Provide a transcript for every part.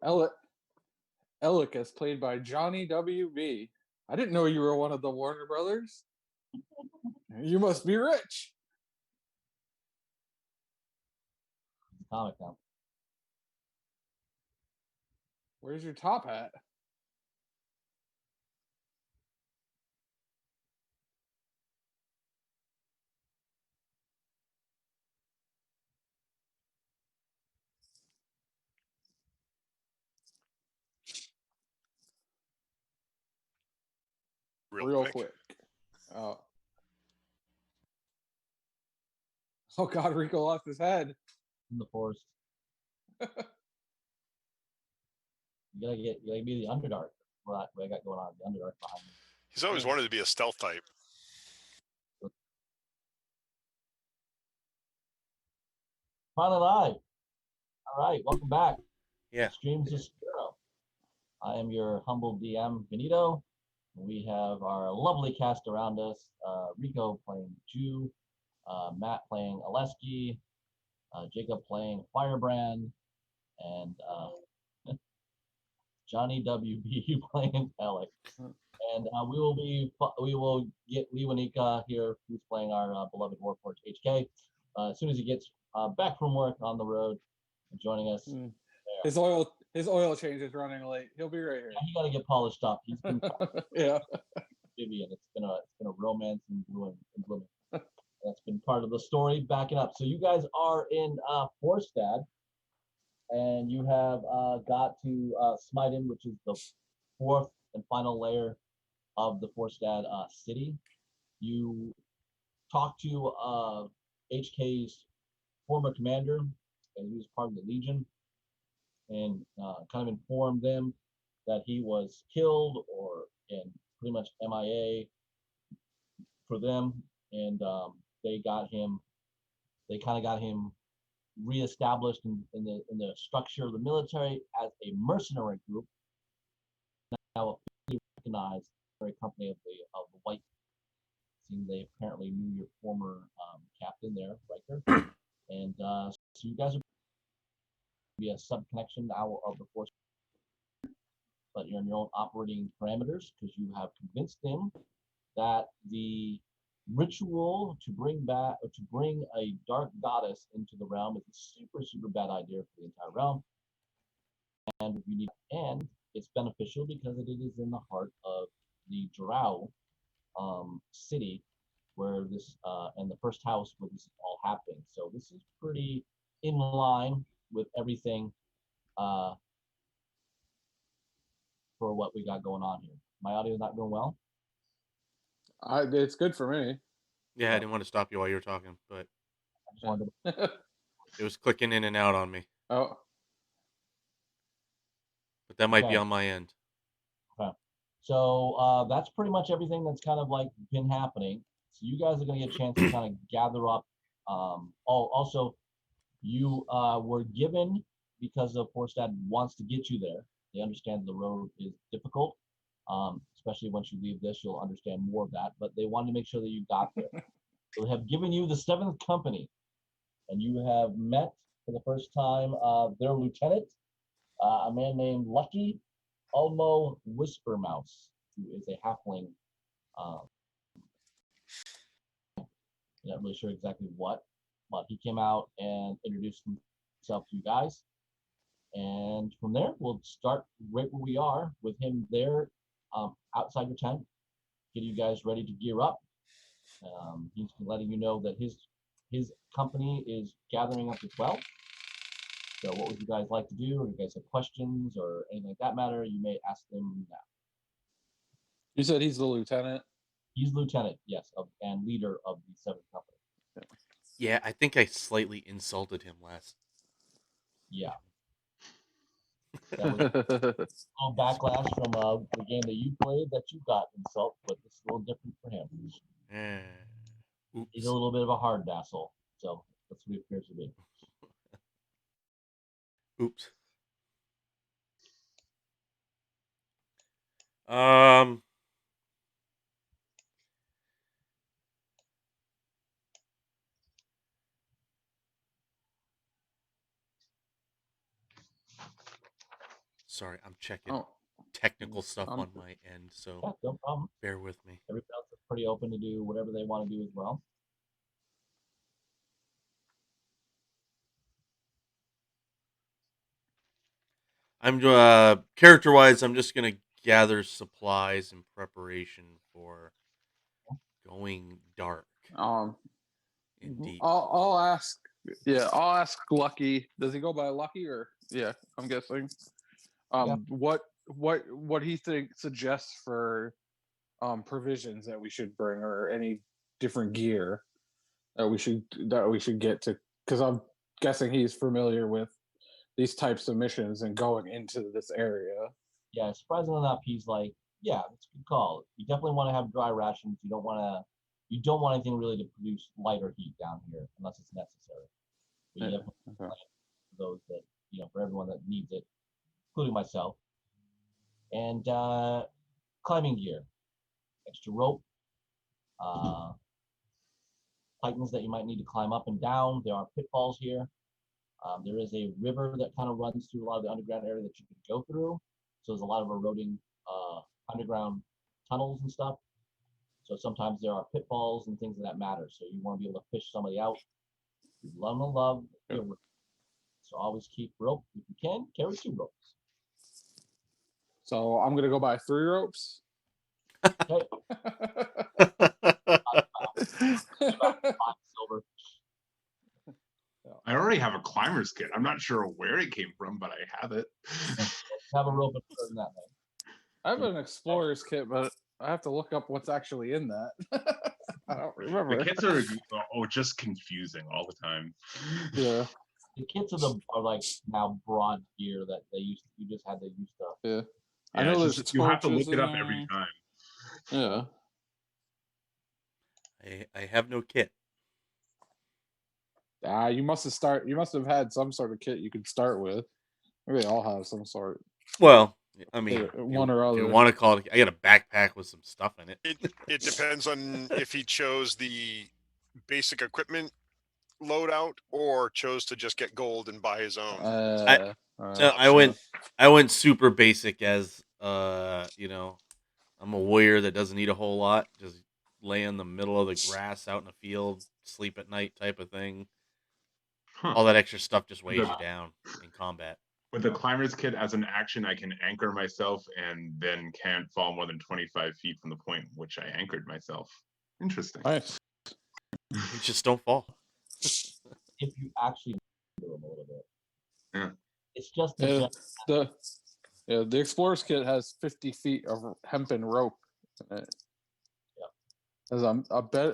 Alec Alec is played by Johnny W.B. I didn't know you were one of the Warner Brothers. You must be rich. Comic now. Where's your top hat? Real quick. Oh. Oh God, Rico lost his head. In the forest. You gotta be the Underdark. What I got going on, the Underdark behind me. He's always wanted to be a stealth type. Finally live. All right, welcome back. Yeah. Streams of Spiro. I am your humble DM, Benito. We have our lovely cast around us. Rico playing Jew, Matt playing Aleski, Jacob playing Firebrand, and Johnny WB playing Alec. And we will get Lewanika here, who's playing our beloved Warforged HK, as soon as he gets back from work on the road and joining us. His oil change is running late. He'll be right here. Yeah, he got to get polished up. He's been yeah. Vivian. It's been a romance and blooming. That's been part of the story. Backing up. So you guys are in Forstad, and you have got to Smiden, which is the fourth and final layer of the Forstad city. You talk to HK's former commander, and he was part of the Legion, and kind of informed them that he was killed or in pretty much MIA for them, and they kind of got him reestablished in the structure of the military as a mercenary group, now officially recognized very company of the White. Seeing they apparently knew your former captain there, Riker, and so you guys are be a sub connection now of the force, but you're in your own operating parameters because you have convinced them that the ritual to bring a dark goddess into the realm is a super bad idea for the entire realm, and it's beneficial because it is in the heart of the Drow city where this and the first house where this is all happening. So this is pretty in line with everything for what we got going on here. My audio is not doing well. It's good for me. Yeah, I didn't want to stop you while you were talking, but I just wanted to... it was clicking in and out on me. Oh. But that might be on my end. Okay. So that's pretty much everything that's kind of like been happening. So you guys are going to get a chance to kind of gather up. Also, you were given, because of Forstad wants to get you there. They understand the road is difficult, especially once you leave this, you'll understand more of that. But they wanted to make sure that you got there. So they have given you the 7th Company, and you have met for the first time their lieutenant, a man named Lucky Ulmo Whispermouse, who is a halfling. Not really sure exactly what, but he came out and introduced himself to you guys. And from there, we'll start right where we are with him there outside your tent, get you guys ready to gear up. He's letting you know that his company is gathering up as well. So what would you guys like to do? Or if you guys have questions or anything like that matter, you may ask them now. You said he's the lieutenant? He's lieutenant, yes, and leader of the 7th Company. Yeah, I think I slightly insulted him last. Yeah. That was a little backlash from the game that you played that you got insult, but it's a little different for him. He's a little bit of a hard asshole, so that's what he appears to be. Oops. Sorry, I'm checking Oh, technical stuff um, on my end, so Yeah, no problem. bear with me. Everybody else is pretty open to do whatever they want to do as well. I'm character-wise, I'm just gonna gather supplies in preparation for going dark um, and deep. I'll ask. Yeah, I'll ask Lucky. Does he go by Lucky or yeah? I'm guessing. Yeah. What he suggests for provisions that we should bring or any different gear that we should get to, because I'm guessing he's familiar with these types of missions and going into this area. Yeah, surprisingly enough, he's like, yeah, that's a good call. You definitely want to have dry rations. You don't want anything really to produce light or heat down here unless it's necessary. But you Yeah, definitely okay. plan for those that, for everyone that needs it, including myself. And climbing gear, extra rope, uh, titans that you might need to climb up and down. There are pitfalls here. There is a river that kind of runs through a lot of the underground area that you can go through. So there's a lot of eroding underground tunnels and stuff. So sometimes there are pitfalls and things of that matter. So you want to be able to fish somebody out. You love your rope. So always keep rope if you can. Carry 2 ropes. So I'm gonna go buy 3 ropes. Okay. About 5 silver. I already have a climber's kit. I'm not sure where it came from, but I have it. Have a rope and put it in that thing. I have an explorer's kit, but I have to look up what's actually in that. I don't remember. The kits are just confusing all the time. Yeah, The kits are like now broad gear that you just had to use stuff. yeah. Yeah, I know it's there's just, you have to torches look it in up every there. time. Yeah. I have no kit. You must have had some sort of kit you could start with. Maybe they all have some sort. Well, I mean, One or if you other. want to call it, I got a backpack with some stuff in it. It depends on if he chose the basic equipment loadout or chose to just get gold and buy his own. I went super basic as I'm a warrior that doesn't need a whole lot. Just lay in the middle of the grass out in the field, sleep at night type of thing. Huh. All that extra stuff just weighs you down in combat. With the climber's kit, as an action, I can anchor myself and then can't fall more than 25 feet from the point which I anchored myself. Interesting. Nice. You just don't fall. If you actually do them a little bit. Yeah. It's just the explorer's kit has 50 feet of hempen rope in it. Yeah. There's a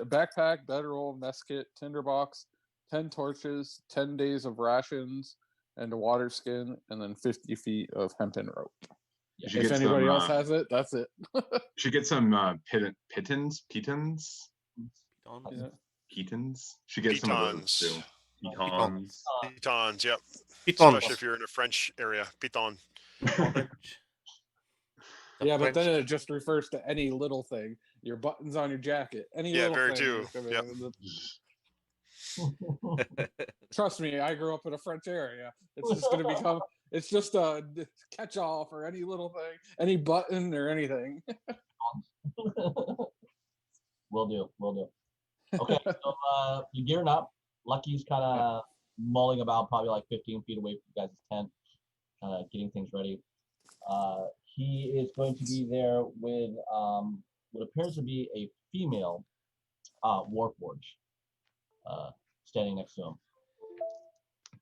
backpack, bedroll, mess kit, tinderbox, 10 torches, 10 days of rations, and a water skin, and then 50 feet of hempen rope. Yeah. If anybody else has it, that's it. You should get some pitons. Yeah. Pitons. Should get some of those too. Pitons. Pitons, yep. Pitons. Especially if you're in a French area. Piton. Yeah, but then it just refers to any little thing. Your buttons on your jacket. Any little very thing. true. Yep. Trust me, I grew up in a French area. It's just going to become. It's just a catch-all for any little thing, any button or anything. Will do. Okay, so you're gearing up. Lucky's kind of mulling about, probably like 15 feet away from you guys' tent, getting things ready. He is going to be there with what appears to be a female warforge standing next to him.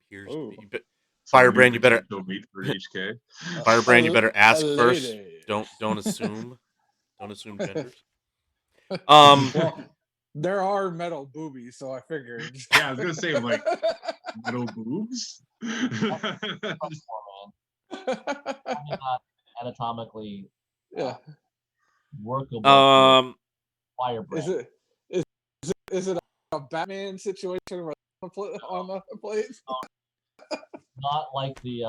Appears to be. Firebrand, you better. For HK. Firebrand, you better ask first. Lady. Don't assume. Don't assume genders. Well, there are metal boobies, so I figured. Yeah, I was gonna say like metal boobs. Probably not anatomically Yeah. workable. Firebrand. Is it a Batman situation on the place? Not like the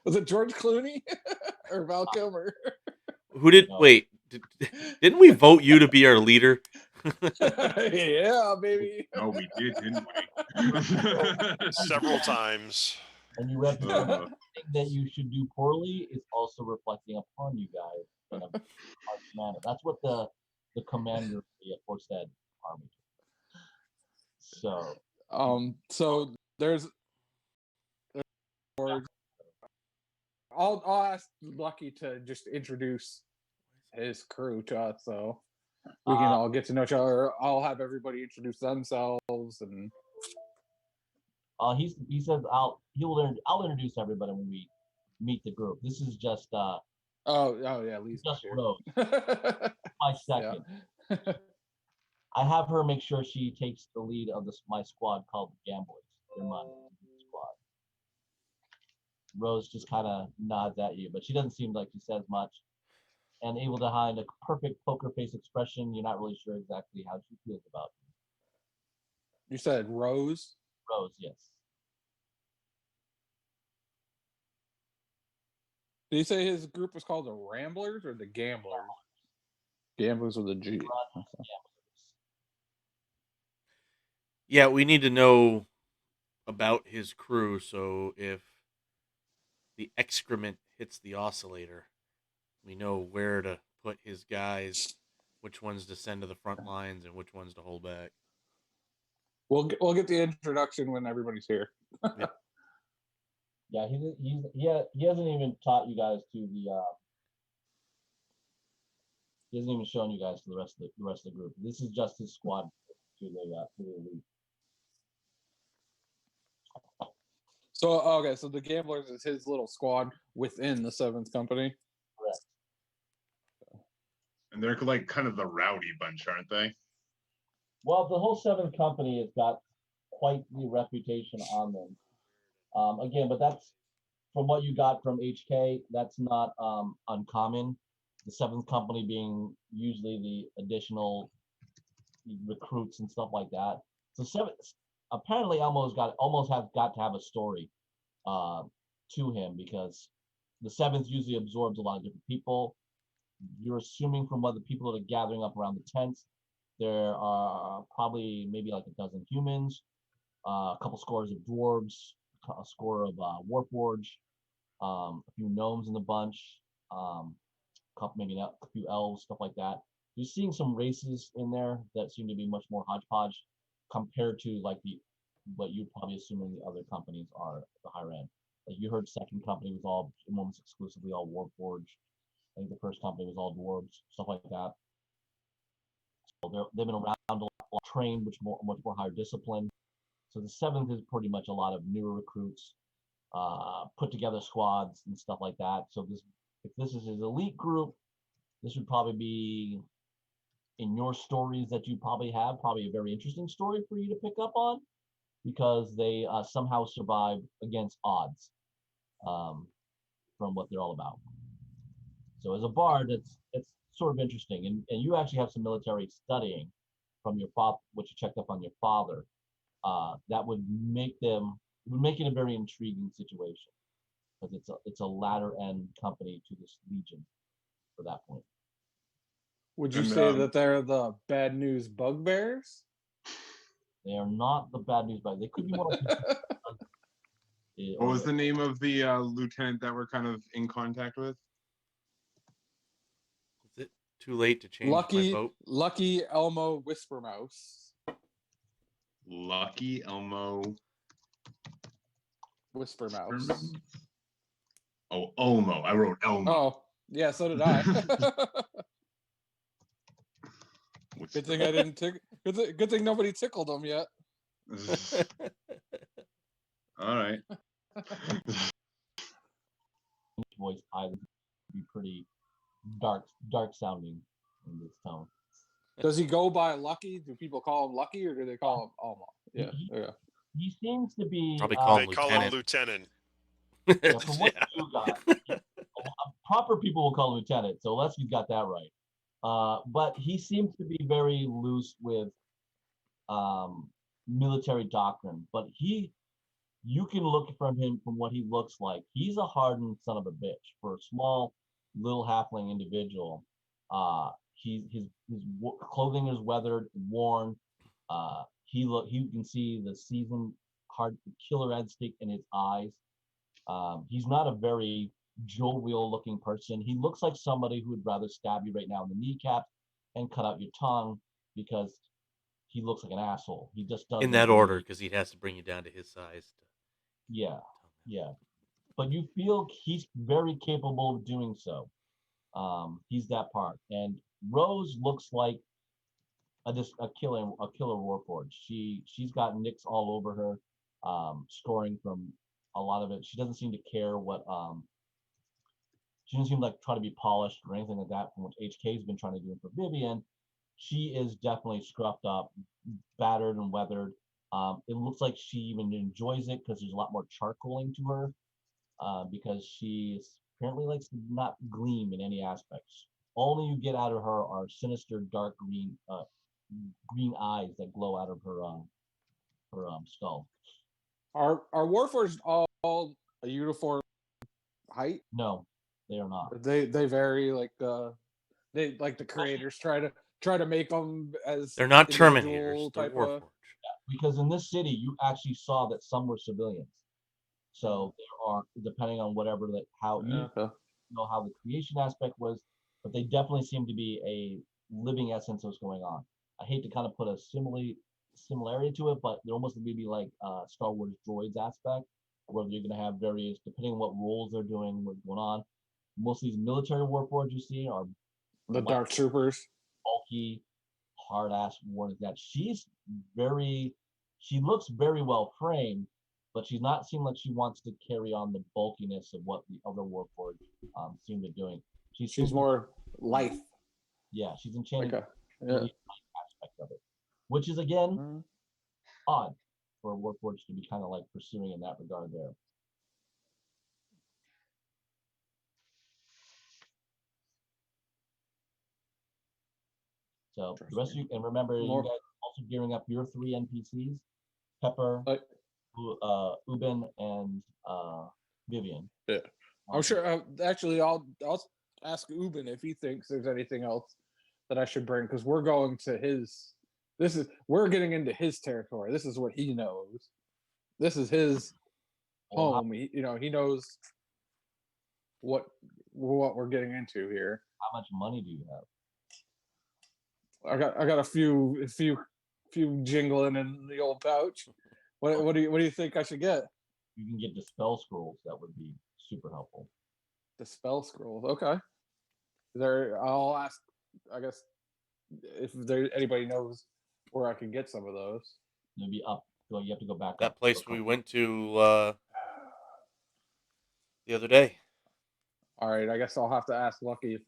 Was it George Clooney or Val Kilmer? Who did? No. Wait, didn't we vote you to be our leader? Yeah, baby. Oh, we did, didn't we? Several times. and you read anything that you should do poorly is also reflecting upon you guys in a harsh manner. That's what the commander of the aforesaid army. So So there's words. I'll ask Lucky to just introduce his crew to us, so we can all get to know each other. I'll have everybody introduce themselves, and he says I'll introduce everybody when we meet the group. This is just oh yeah, Lee's just here. Rose, my second. Yeah. I have her make sure she takes the lead of my squad called the Gamblers. They're my squad. Rose just kind of nods at you, but she doesn't seem like she says much. And able to hide a perfect poker face expression. You're not really sure exactly how she feels about You said Rose? Rose, yes. Did you say his group was called the Ramblers or the Gamblers? Gamblers with a G. Yeah, we need to know about his crew, so if the excrement hits the oscillator, we know where to put his guys, which ones to send to the front lines, and which ones to hold back. We'll get the introduction when everybody's here. Yep. Yeah, he hasn't even taught you guys to the. He hasn't even shown you guys to the rest of the group. This is just his squad to the elite. So okay, so the Gamblers is his little squad within the Seventh Company. Correct. And they're like kind of the rowdy bunch, aren't they? Well, the whole Seventh Company has got quite the reputation on them. Again, but that's from what you got from HK. That's not uncommon. The Seventh Company being usually the additional recruits and stuff like that. So apparently almost have got to have a story to him, because the Seventh usually absorbs a lot of different people. You're assuming from what the people that are gathering up around the tents, there are probably maybe like a dozen humans, a couple scores of dwarves, a score of warforged, a few gnomes in the bunch, maybe a few elves, stuff like that. You're seeing some races in there that seem to be much more hodgepodge compared to like what you're probably assuming the other companies are at the higher end. Like you heard, second company was almost exclusively all warforged. I think the first company was all dwarves, stuff like that. So they've been around a lot, trained, much more higher discipline. So the Seventh is pretty much a lot of newer recruits, put together squads and stuff like that. So if this is his elite group, this would probably be, in your stories that you probably have, probably a very interesting story for you to pick up on, because they somehow survived against odds from what they're all about. So as a bard, it's sort of interesting, and you actually have some military studying from your father, which you checked up on your father. That would make it a very intriguing situation, because it's a latter end company to this legion for that point. Would you say that they're the bad news bugbears? They are not the bad news, but they could be one of the. What was the name of the lieutenant that we're kind of in contact with? Is it too late to change my vote? Lucky Elmo Whispermouse. Lucky Elmo Whispermouse. Oh, Elmo. I wrote Elmo. Oh, yeah, so did I. Good thing I didn't good thing nobody tickled him yet. All right. Voice either be pretty dark sounding in this tone. Does he go by Lucky? Do people call him Lucky, or do they call him Elmo? Yeah. He seems to be. Probably call him They call him Lieutenant. Yeah, from what you got, proper people will call him Lieutenant, so Leski's got that right. But he seems to be very loose with military doctrine. But you can look from him from what he looks like. He's a hardened son of a bitch for a small little halfling individual. His clothing is weathered, worn. You can see the seasoned hard killer instinct in his eyes. He's not a very jovial-looking person. He looks like somebody who would rather stab you right now in the kneecap and cut out your tongue because he looks like an asshole. He just doesn't. In that order, because he has to bring you down to his size. Yeah, yeah. But you feel he's very capable of doing so. He's that part. And Rose looks like a killer warforged. She's got nicks all over her, scoring from a lot of it. She doesn't seem to care what she doesn't seem like try to be polished or anything like that from what HK's been trying to do for Vivian. She is definitely scruffed up, battered and weathered. It looks like she even enjoys it because there's a lot more charcoaling to her, because she apparently likes to not gleam in any aspects. Only you get out of her are sinister, dark green eyes that glow out of her skull. Are Warforged all a uniform height? No, they are not. They vary, like they like the creators try to make them as They're not individual Terminators. They're type of. Warforged. Because in this city, you actually saw that some were civilians. So there are, depending on whatever that how you Okay. know how the creation aspect was, but they definitely seem to be a living essence of what's going on. I hate to kind of put a similarity to it, but they're almost maybe like Star Wars droids aspect, where you're going to have various, depending on what roles they're doing, what's going on. Most of these military warforged you see are The Dark Troopers. bulky, hard ass warriors. That she looks very well framed, but she's not seeming like she wants to carry on the bulkiness of what the other warforged seem to be doing. She's more lithe. Yeah, she's enchanted Like the aspect of it, which is again odd for a warforged to be kind of like pursuing in that regard there. So the rest of you, and remember, you guys are also gearing up your 3 NPCs: Pepper, Ubin, and Vivian. Yeah, I'm sure. Actually, I'll ask Ubin if he thinks there's anything else that I should bring, because we're going to his. We're getting into his territory. This is what he knows. This is his home. He knows what we're getting into here. How much money do you have? I got a few jingling in the old pouch. What do you think I should get? You can get the spell scrolls. That would be super helpful. The spell scrolls. Okay. I'll ask. I guess if there anybody knows where I can get some of those. Maybe up. So you have to go back. That place we went to the other day. All right. I guess I'll have to ask Lucky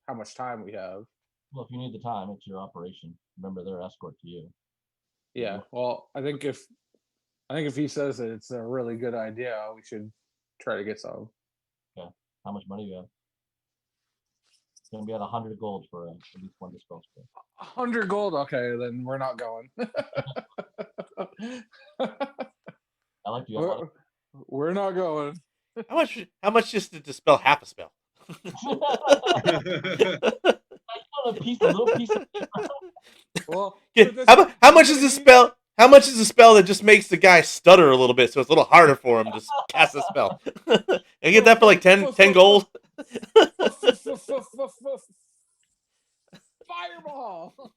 how much time we have. Well, if you need the time, it's your operation. Remember, they're escort to you. Yeah. Well, I think if he says that it's a really good idea, we should try to get some. Okay. How much money do you have? It's gonna be at 100 gold for at least one dispel scroll. 100 gold. Okay, then we're not going. I like you. We're not going. How much just to dispel half a spell? A little piece of Well, how much is the spell? How much is the spell that just makes the guy stutter a little bit, so it's a little harder for him to cast a spell? I get that for like 10 gold. Fireball.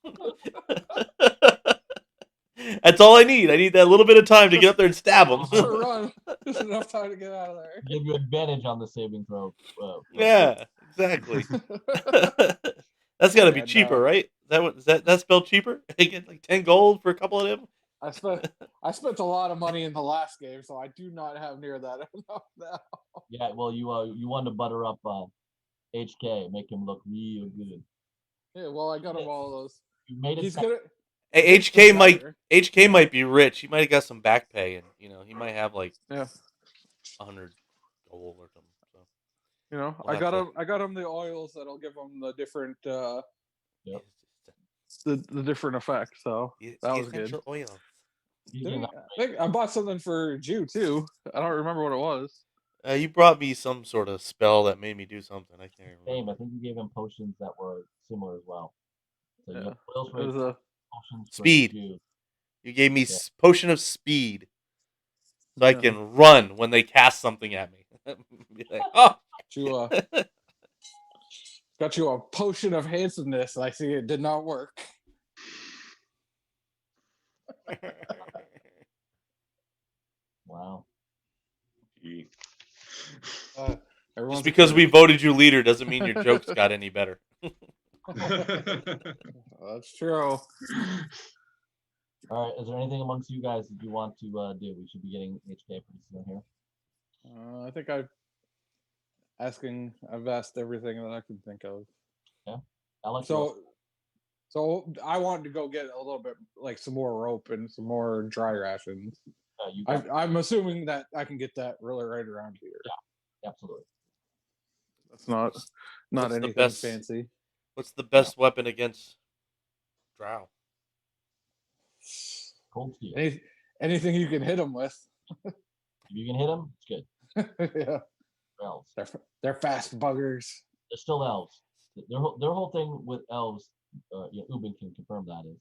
That's all I need. I need that little bit of time to get up there and stab him. Run. Just enough time to get out of there. Give you advantage on the saving throw. Yeah, exactly. That's got to be cheaper, right? Is that spell cheaper? I get like 10 gold for a couple of them. I spent a lot of money in the last game, so I do not have near that enough now. Yeah, well, you wanted to butter up HK, make him look real good. Yeah, well, I got him all those. You made it. He's gonna. Hey, HK might be rich. He might have got some back pay, and he might have like 100 gold or something. So I got him the oils that'll give him the different the different effects. So that was good. Oil. I think I bought something for Jew too. I don't remember what it was. You brought me some sort of spell that made me do something. I can't remember. I think you gave him potions that were similar as well. So it was speed. You gave me potion of speed. so I can run when they cast something at me. Be like, oh, Got you a potion of handsomeness. I see it did not work. Wow. Gee. just because we voted you leader doesn't mean your jokes got any better. That's true. All right. Is there anything amongst you guys that you want to do? We should be getting HK pretty soon here. I think I've asked everything that I can think of. Yeah. Alex. So I wanted to go get a little bit like some more rope and some more dry rations. I'm assuming that I can get that really right around here. Yeah, absolutely. That's not What's anything the best, fancy. What's the best weapon against drow? Cold steel. Anything you can hit them with. If you can hit them, it's good. Yeah. Elves. They're fast buggers. They're still elves. Their whole thing with elves, Ubin can confirm that, is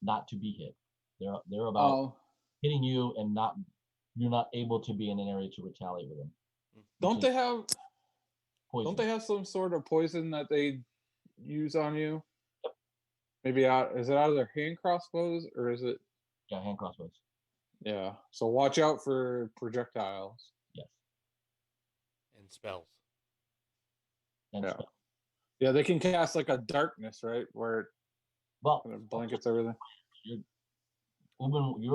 not to be hit. They're about hitting you and you're not able to be in an area to retaliate with them. Don't they have poison? Don't they have some sort of poison that they use on you? Yep. Maybe is it out of their hand crossbows or is it? Yeah, hand crossbows. Yeah. So watch out for projectiles. Yes. And spells. Spells. Yeah, they can cast like a darkness, right? Where it kind of blankets everything. You're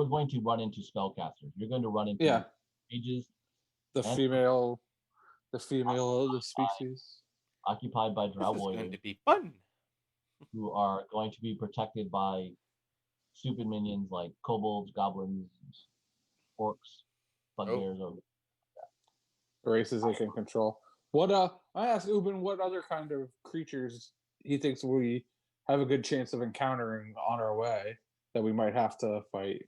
going to run into spellcasters. You're going to run into mages. The female of the species. Occupied by drow warriors. Going to be fun. Who are going to be protected by stupid minions like kobolds, goblins, orcs, bugbears, or races they can control. What I asked Ubin what other kind of creatures he thinks we have a good chance of encountering on our way that we might have to fight.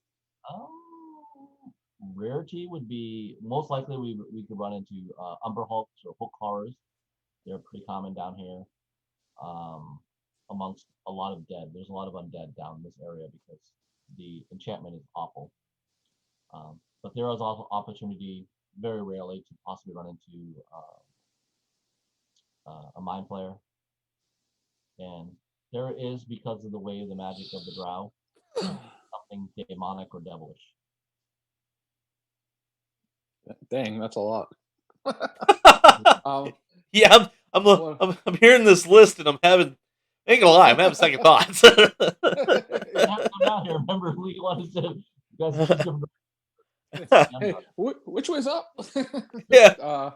Rarity would be most likely we could run into Umber Hulks or Hulk horrors. They're pretty common down here. Amongst a lot of dead. There's a lot of undead down in this area because the enchantment is awful. But there is also opportunity, very rarely, to possibly run into a mind player. And there is, because of the way of the magic of the drow, something demonic or devilish. Dang, that's a lot. Yeah, I'm hearing this list and I ain't gonna lie, I'm having second thoughts. I'm out here. Remember, we wanted to. You guys hey, which way's up? Yeah.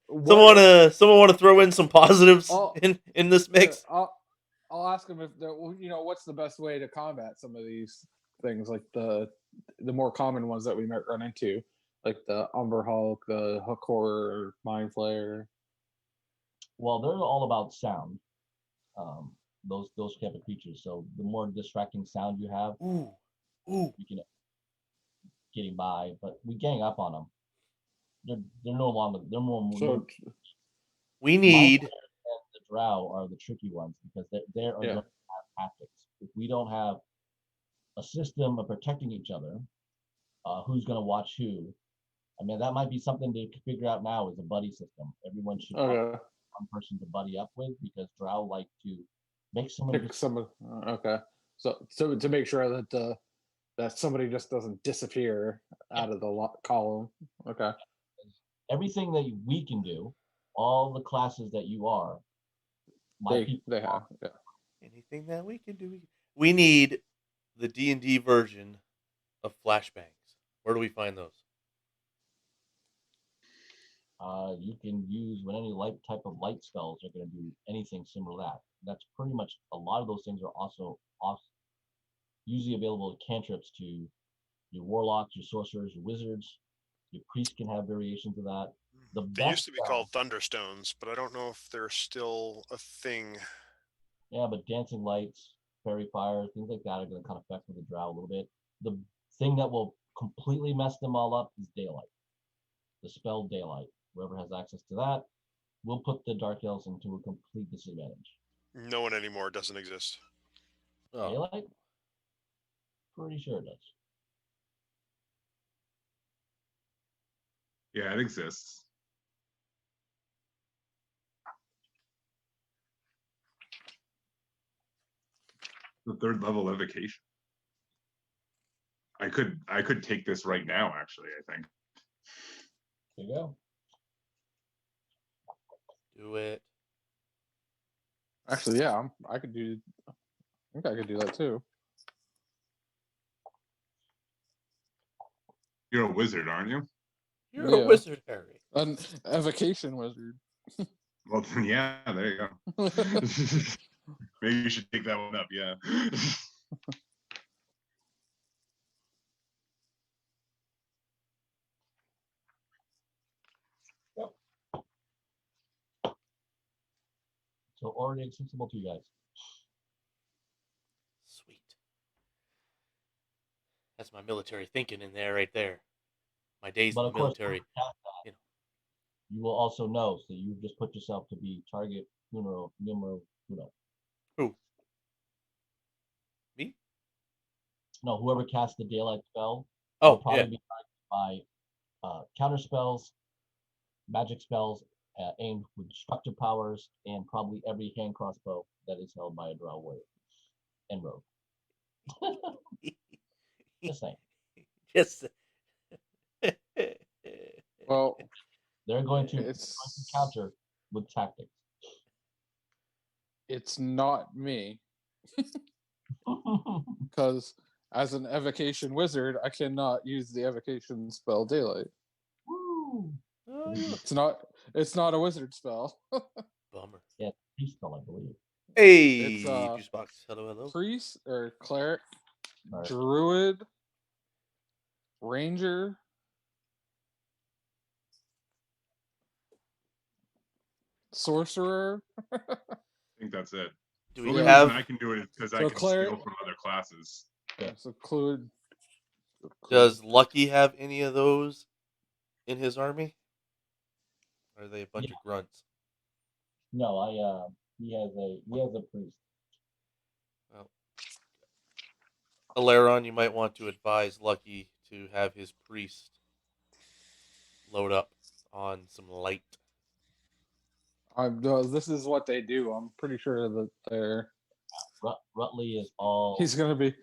Someone want to throw in some positives in this mix? I'll ask them if what's the best way to combat some of these things, like the more common ones that we might run into, like the Umber Hulk, the Hook Horror, Mind Flayer. Well, they're all about sound. Those type of creatures. So the more distracting sound you have, you can getting by. But we gang up on them. They're no longer. They're more. So we need. And the drow are the tricky ones because they're going to have tactics. If we don't have a system of protecting each other, who's going to watch who? I mean, that might be something to figure out now. Is a buddy system. Everyone should have one person to buddy up with because drow like to make somebody. Okay. So to make sure that that somebody just doesn't disappear out of the column. Okay. Everything that we can do, all the classes that you are, they have. Yeah. Anything that we can do. We need the D&D version of flashbangs. Where do we find those? You can use when any type of light spells are going to do anything similar to that. That's pretty much a lot of those things are also usually available cantrips to your warlocks, your sorcerers, your wizards. Your priests can have variations of that. They used to be called thunderstones, but I don't know if they're still a thing. Yeah, but dancing lights, fairy fire, things like that are going to kind of affect with the drow a little bit. The thing that will completely mess them all up is daylight. The spell daylight. Whoever has access to that will put the dark elves into a complete disadvantage. No one anymore. Doesn't exist. Oh. Daylight? Pretty sure it does. Yeah, it exists. The third level evocation. I could take this right now, actually, I think. There you go. Do it. Actually, yeah, I could do. I think I could do that too. You're a wizard, aren't you? You're a Yeah. wizard, Harry. An evocation wizard. Well, then, yeah, there you go. Maybe you should take that one up, yeah. Yep. So already accessible to you guys. Sweet. That's my military thinking in there, right there. My days But in of the course, military. You know. you will also know. So you just put yourself to be target numero uno. Who? Me? No, whoever casts the daylight spell will Oh, probably yeah. be targeted by counter spells, magic spells aimed with destructive powers, and probably every hand crossbow that is held by a drow warrior and rogue. Just saying. Just. Well, They're going to it's counter with tactics. it's not me because as an evocation wizard, I cannot use the evocation spell daylight. Woo! Oh, yeah. It's not a wizard spell. Bummer. Yeah, free spell, I believe. Hey, It's Juice Box. Hello, hello. priest or cleric, Right. druid, ranger, sorcerer. I think that's it. Do The we only have? reason I can do it is because I So can cleric- steal from other clesses. Yeah, so Clued. Does Lucky have any of those in his army? Or are they a bunch of grunts? No, he has a priest. Well, Alaron, you might want to advise Lucky to have his priest load up on some light. This is what they do. I'm pretty sure that they're. Rutley is all. He's gonna be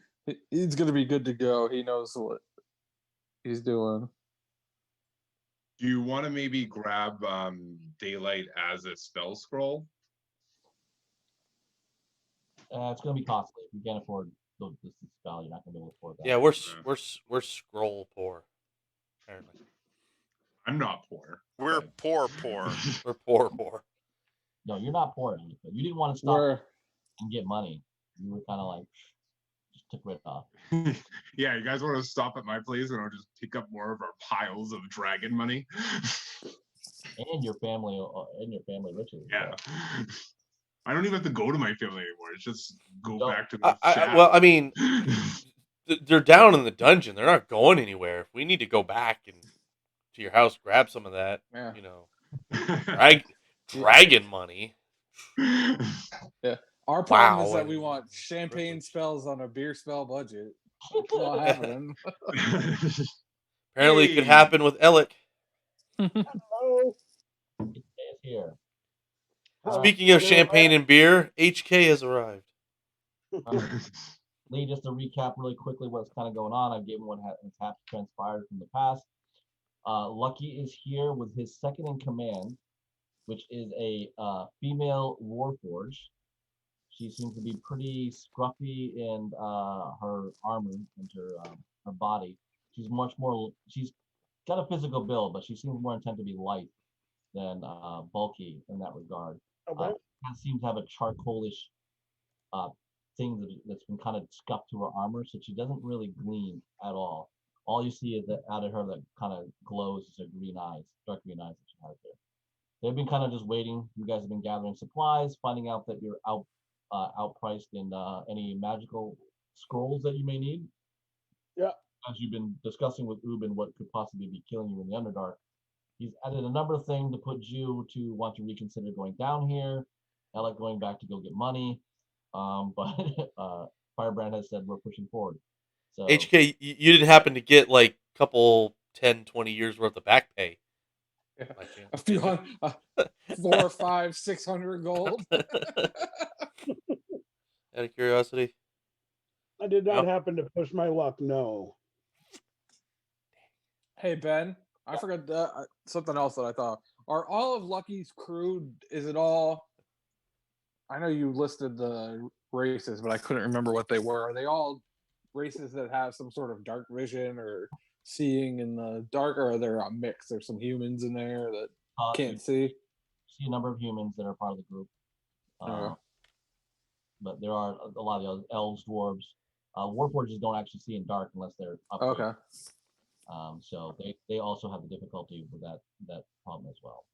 good to go. He knows what he's doing. Do you want to maybe grab daylight as a spell scroll? It's going to be costly. If you can't afford this spell, you're not going to be able to afford that. Yeah, we're scroll poor. Apparently, I'm not poor. We're but- poor. we're poor. No, you're not poor. You didn't want to stop Where and get money. You were kind of like, just took it off. Yeah, you guys want to stop at my place and I'll just pick up more of our piles of dragon money? And your family riches. Yeah. I don't even have to go to my family anymore. It's just go Don't- back to the shack. Well, I mean, they're down in the dungeon. They're not going anywhere. If we need to go back and to your house, grab some of that, Yeah. dragon money. our problem is Wow, that we and want champagne privilege. spells on a beer spell budget. It's not happening. Apparently, it could Hey. happen with Alec. Hello. It's here. Speaking of champagne and beer, HK has arrived. Lee, just to recap really quickly what's kind of going on, I gave him what has transpired from the past. Lucky is here with his second in command, which is a female warforge. She seems to be pretty scruffy in her armor and her body. She's she's got a physical build, but she seems more intent to be light than bulky in that regard. Okay. Seems to have a charcoalish thing that's been kind of scuffed to her armor, so she doesn't really gleam at all. All you see is that out of her that kind of glows is her dark green eyes that she has there. They've been kind of just waiting. You guys have been gathering supplies, finding out that you're outpriced in any magical scrolls that you may need. Yeah. As you've been discussing with Ubin what could possibly be killing you in the Underdark, he's added a number of things to put you to want to reconsider going down here. I like going back to go get money. But Firebrand has said we're pushing forward. So HK, you didn't happen to get like a couple 10, 20 years worth of back pay by chance. A few hundred, 4, 5, 600 gold. Out of curiosity. I did not No? happen to push my luck. No. Hey Ben, I forgot something else that I thought. Are all of Lucky's crew? Is it all? I know you listed the races, but I couldn't remember what they were. Are they all races that have some sort of dark vision or seeing in the dark, or are there a mix? There's some humans in there that You can't see. see a number of humans that are part of the group, Okay. but there are a lot of the other elves, dwarves. Warforges don't actually see in dark unless they're upgraded. Okay. So they also have the difficulty with that problem as well.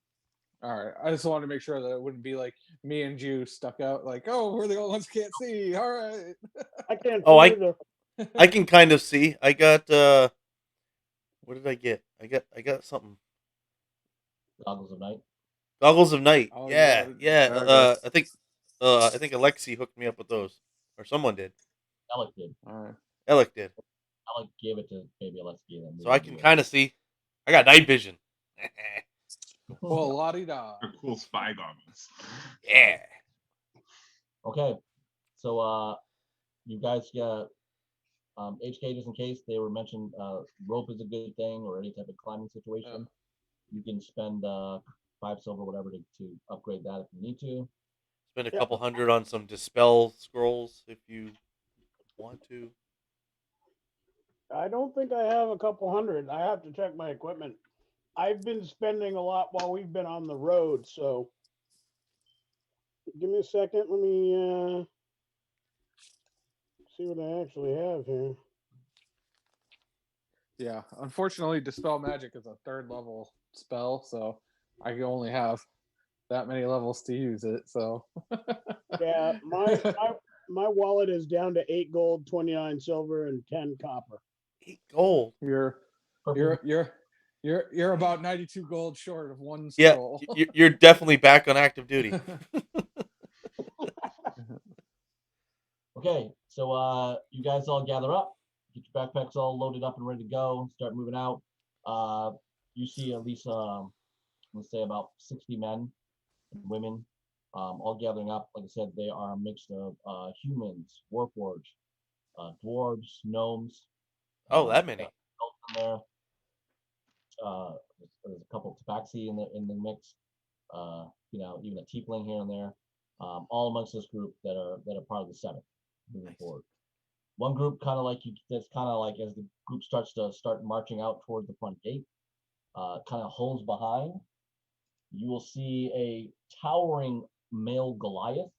All right. I just wanted to make sure that it wouldn't be like me and you stuck out like, oh, we're the only ones who can't see. All right. I can't Oh, see either. I can kind of see. I got what did I get? I got something. Goggles of Night. Goggles of Night. Oh, Yeah, yeah. yeah. Okay. I think Alexi hooked me up with those, or someone did. Alec did. All right. Alec did. Alec gave it to maybe Alexi. So I can kind of see. I got night vision. Well, la di da. They're cool spy goggles. Yeah. Okay, so you guys got HK just in case they were mentioned. Rope is a good thing, or any type of climbing situation. You can spend 5 silver, whatever, to upgrade that if you need to. Spend a Yeah. couple hundred on some dispel scrolls if you want to. I don't think I have a couple hundred. I have to check my equipment. I've been spending a lot while we've been on the road, so give me a second. Let me see what I actually have here. Yeah. Unfortunately, Dispel Magic is a 3rd level spell, so I can only have that many levels to use it. So. Yeah, my wallet is down to 8 gold, 29 silver, and 10 copper. 8 gold. You're about 92 gold short of one Yeah, scroll. you're definitely back on active duty. Okay, so you guys all gather up, get your backpacks all loaded up and ready to go, start moving out. You see at least let's say about 60 men and women all gathering up. Like I said, they are a mix of humans, warforged, dwarves, gnomes. Oh, that many. Elves in there. There's a couple of tabaxi in the mix. Even a tiefling here and there. All amongst this group that are part of the seventh moving forward. One group kind of that's kind of like as the group starts marching out toward the front gate, kind of holds behind. You will see a towering male Goliath,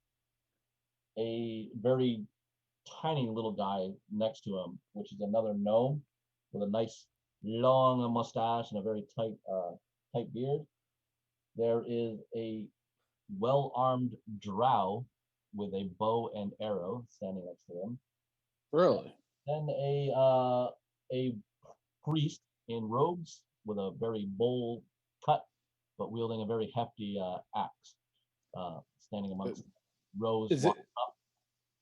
a very tiny little guy next to him, which is another gnome with a nice long mustache and a very tight beard. There is a well-armed drow with a bow and arrow standing next to him. Really? Then a priest in robes with a very bold cut, but wielding a very hefty axe, standing amongst them. Rose Is it?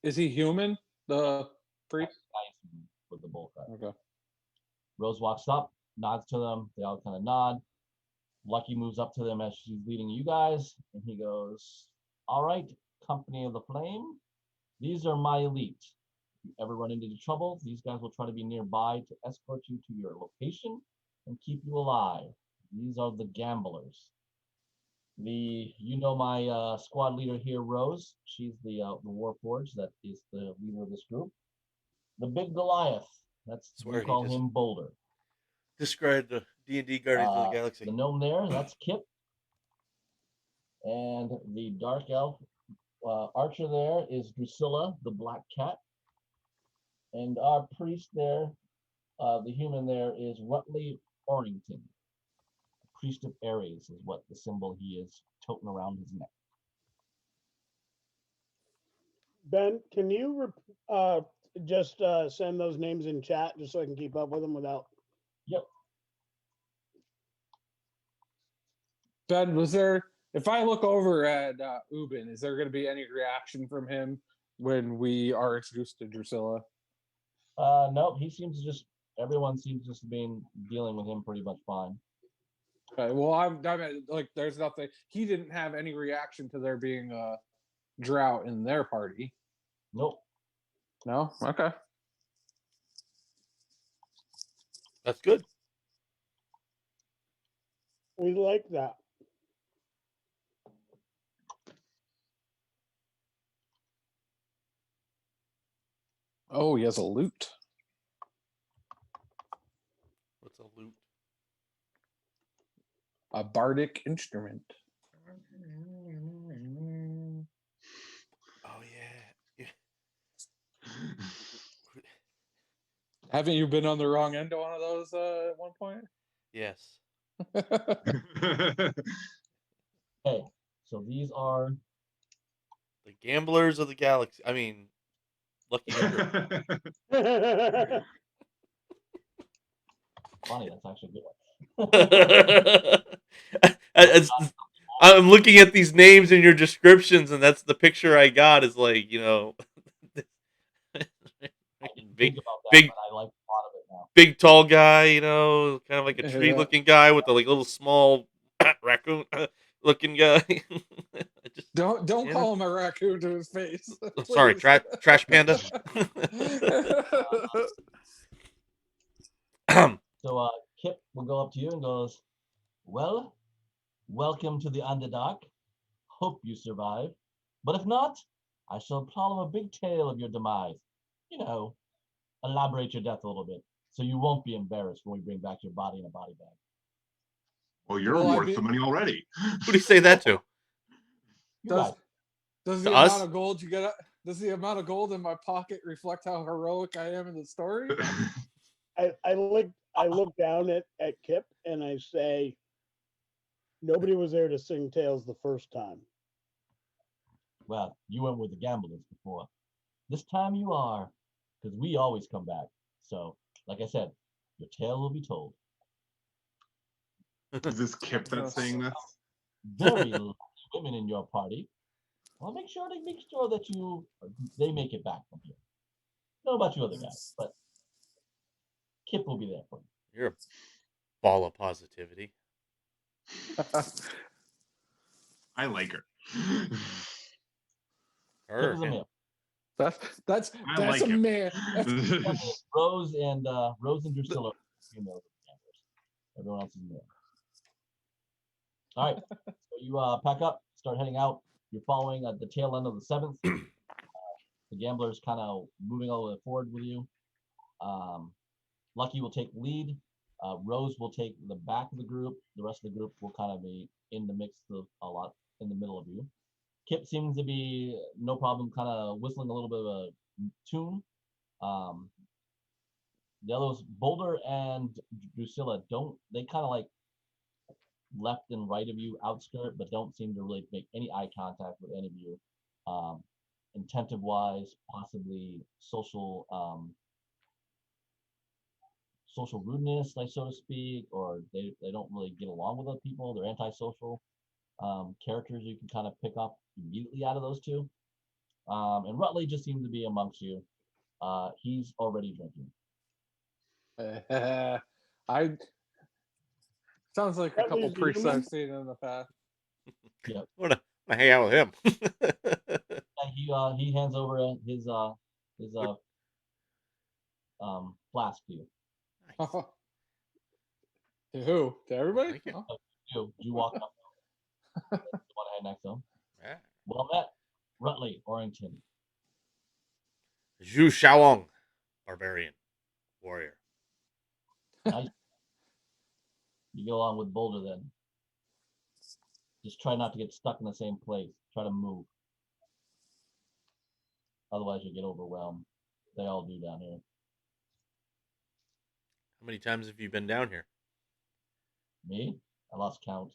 Is he human? The priest? With the bowl cut. Okay. Rose walks up, nods to them. They all kind of nod. Lucky moves up to them as she's leading you guys, and he goes, "All right, Company of the Flame, these are my elite. If you ever run into trouble, these guys will try to be nearby to escort you to your location and keep you alive. These are the gamblers. My squad leader here, Rose. She's the Warforged that is the leader of this group. The big Goliath. We call him Boulder. Describe the D&D Guardians of the Galaxy. The gnome there, that's Kip. And the dark elf archer there is Drusilla, the black cat. And our priest there, the human there, is Rutley Orrington. Priest of Ares is what the symbol he is toting around his neck. Ben, can you just send those names in chat just so I can keep up with them without? Yep. Ben, if I look over at Ubin, is there going to be any reaction from him when we are introduced to Drusilla? Nope. Everyone seems just to be dealing with him pretty much fine. Okay, well, I mean, like, there's nothing. He didn't have any reaction to there being a drought in their party. Nope. No. Okay. That's good. We like that. Oh, he has a lute, What's a loot? a bardic instrument. Oh yeah. Haven't you been on the wrong end of one of those at one point? Yes. Okay, so these are The Gamblers of the Galaxy. I mean, Lucky Number. funny. That's actually a good one. It's- I'm looking at these names in your descriptions, and that's the picture I got. Is like, I didn't big, think about that, big, but I like a lot of it now. big, tall guy. Kind of like a Yeah. tree-looking guy with a like little small raccoon looking guy. I just, Don't Yeah. call him a raccoon to his face. sorry, please. trash panda. So Kip will go up to you and goes, "Well, welcome to the Underdark. Hope you survive. But if not, I shall tell a big tale of your demise. You know, elaborate your death a little bit, so you won't be embarrassed when we bring back your body in a body bag." Well, you're Well, worth the money already. Who do you say that to? You does guys, does To the us? amount of gold you get? Does the amount of gold in my pocket reflect how heroic I am in the story? I look down at Kip and I say, nobody was there to sing tales the first time. well, you went with the gamblers before. This time you are, because we always come back. So, like I said, your tale will be told. Is this Kip that's saying this? Very lucky women in your party. I'll make sure that they make it back from here. Don't know about you other guys, but Kip will be there for you. You're a ball of positivity. I like her. Kip is a male. That's I that's like a it. man. Rose and Drusilla are females. Everyone else is male. All right, so you pack up, start heading out. You're following at the tail end of the seventh. The gamblers kind of moving all the way forward with you. Lucky will take lead. Rose will take the back of the group. The rest of the group will kind of be in the mix of a lot in the middle of you. Kip seems to be no problem, kind of whistling a little bit of a tune. The others, Boulder and Drusilla, they kind of like left and right of you, outskirt, but don't seem to really make any eye contact with any of you. Intentive wise, possibly social rudeness, like so to speak, or they don't really get along with other people. They're antisocial characters you can kind of pick up immediately out of those two. And Rutley just seems to be amongst you. He's already drinking. I sounds like a couple Rutley's the priests human? I've seen in the past. I want to hang out with him. And he hands over his flask to you. Nice. To who? To everybody? Like it. Oh. You walk up. You want to head next to him? Yeah. Well met, Rutley, Orrington. Zhu Shaolong, barbarian, warrior. Nice. You go along with Boulder then. Just try not to get stuck in the same place. Try to move. Otherwise, you get overwhelmed. They all do down here. How many times have you been down here? Me? I lost count.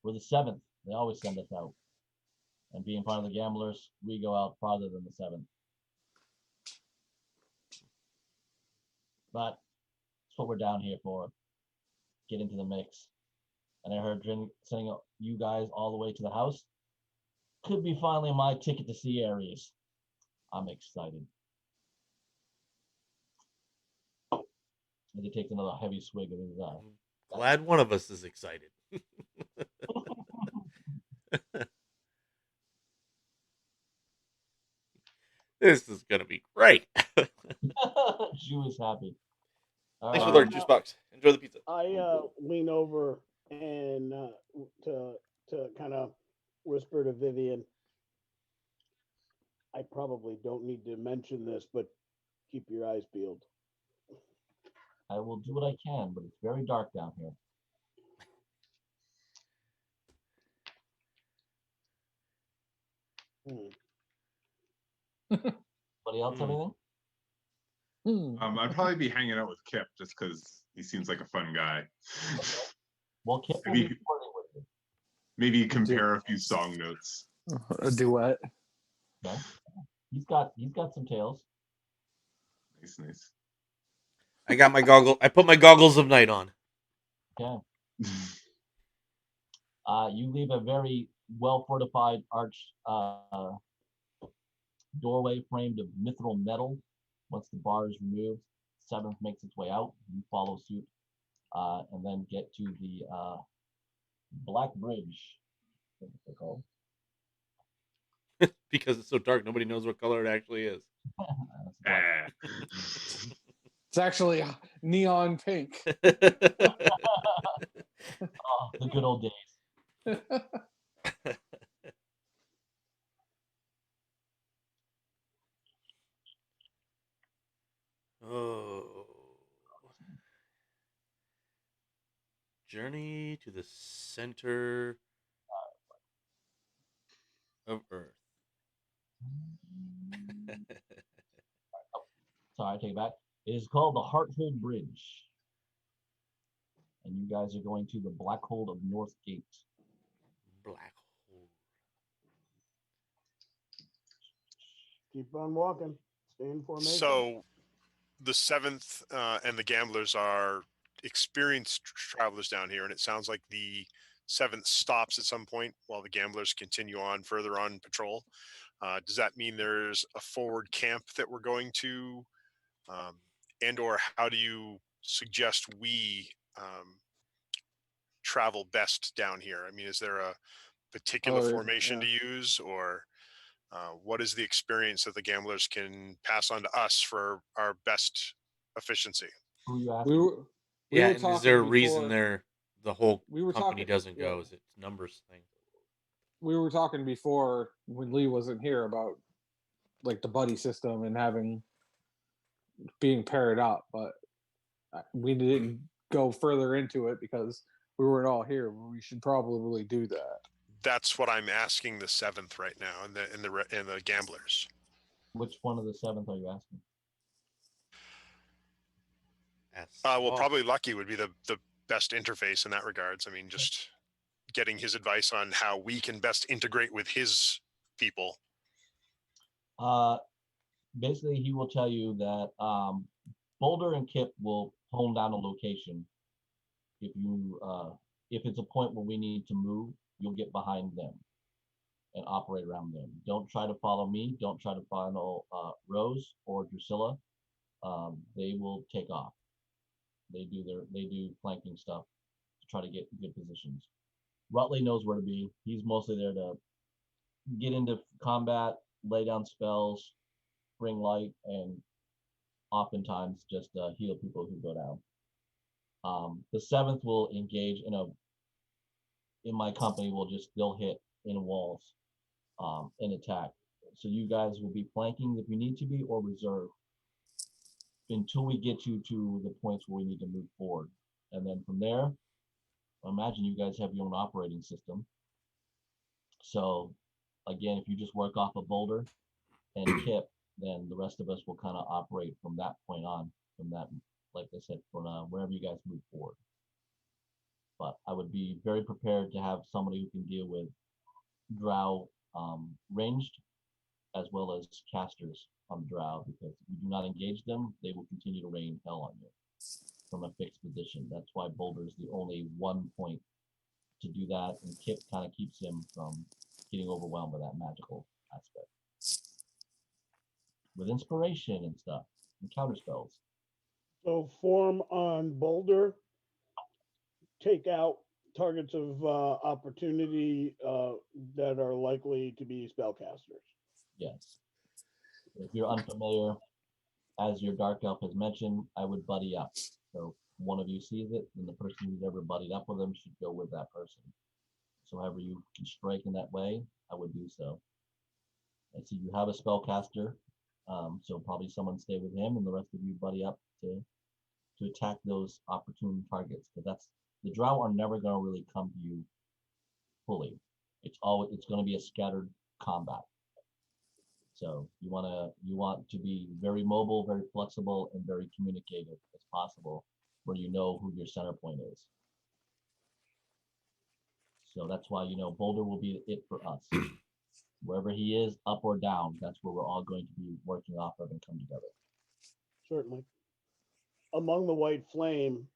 We're the seventh. They always send us out. And being part of the gamblers, we go out farther than the seventh. But that's what we're down here for. Get into the mix. And I heard sending you guys all the way to the house. Could be finally my ticket to see Aries. I'm excited. And he takes another heavy swig of his Glad one of us is excited. This is gonna be great. Jew is happy. Thanks for the Um, juice box. Enjoy the pizza. I lean over and to kind of whisper to Vivian. I probably don't need to mention this, but keep your eyes peeled. I will do what I can, but it's very dark down here. Hmm. Anybody else have Hmm. anything? I'd probably be hanging out with Kip just because he seems like a fun guy. Well, Kip will be Maybe recording with you. maybe compare a few song notes. A duet. Okay. He's got some tales. Nice. I got my goggle. I put my goggles of night on. Okay. You leave a very well fortified arched doorway framed of mithril metal. Once the bar is removed, Seventh makes its way out. You follow suit, and then get to the Black Bridge. I think they're called. Because it's so dark, nobody knows what color it actually is. That's black. It's actually neon pink. Oh, the good old days. Oh. Journey to the center of Earth. Sorry, I take it back. It is called the Hearthold Bridge. And you guys are going to the Black Hole of North Gate. Black hole. Keep on walking. Stay in formation. So the seventh and the gamblers are experienced travelers down here, and it sounds like the seventh stops at some point while the gamblers continue on further on patrol. Does that mean there's a forward camp that we're going to, and or how do you suggest we travel best down here? I mean, is there a particular Oh, formation yeah. to use, or what is the experience that the gamblers can pass on to us for our best efficiency? Who are you We asking? were we Yeah, were and is talking there a before. reason the whole We were company talking. doesn't Yeah, go? Is it numbers thing? we were talking before when Lee wasn't here about like the buddy system and having being paired up, but we didn't go further into it because we weren't all here. We should probably do that. That's what I'm asking the seventh right now, and the gamblers. Which one of the seventh are you asking? Well, probably Lucky would be the best interface in that regards. I mean, just getting his advice on how we can best integrate with his people. Basically, he will tell you that Boulder and Kip will hone down a location. If it's a point where we need to move, you'll get behind them and operate around them. Don't try to follow me. Don't try to follow Rose or Drusilla. They will take off. They do flanking stuff to try to get good positions. Rutley knows where to be. He's mostly there to get into combat, lay down spells, bring light, and oftentimes just heal people who go down. The seventh will engage in my company. They'll hit in walls and attack. So you guys will be flanking if you need to be, or reserve until we get you to the points where we need to move forward. And then from there, I imagine you guys have your own operating system. So again, if you just work off a Boulder and Kip, then the rest of us will kind of operate from that point on, from that, like I said, from wherever you guys move forward. But I would be very prepared to have somebody who can deal with drow ranged as well as casters on the drow, because if you do not engage them, they will continue to rain hell on you from a fixed position. That's why Boulder is the only one point to do that, and Kip kind of keeps him from getting overwhelmed by that magical aspect with inspiration and stuff and counter spells. So form on Boulder. Take out targets of opportunity that are likely to be spellcasters. Yes. If you're unfamiliar, as your dark elf has mentioned, I would buddy up. So one of you sees it, and the person who's ever buddied up with them should go with that person. So however you can strike in that way, I would do so. I see you have a spellcaster, so probably someone stay with him, and the rest of you buddy up to attack those opportune targets. But that's the drow are never going to really come to you fully. It's going to be a scattered combat. So you want to be very mobile, very flexible, and very communicative as possible, where you know who your center point is. So that's why Boulder will be it for us. Wherever he is, up or down, that's where we're all going to be working off of and come together. Certainly. Among the white flame,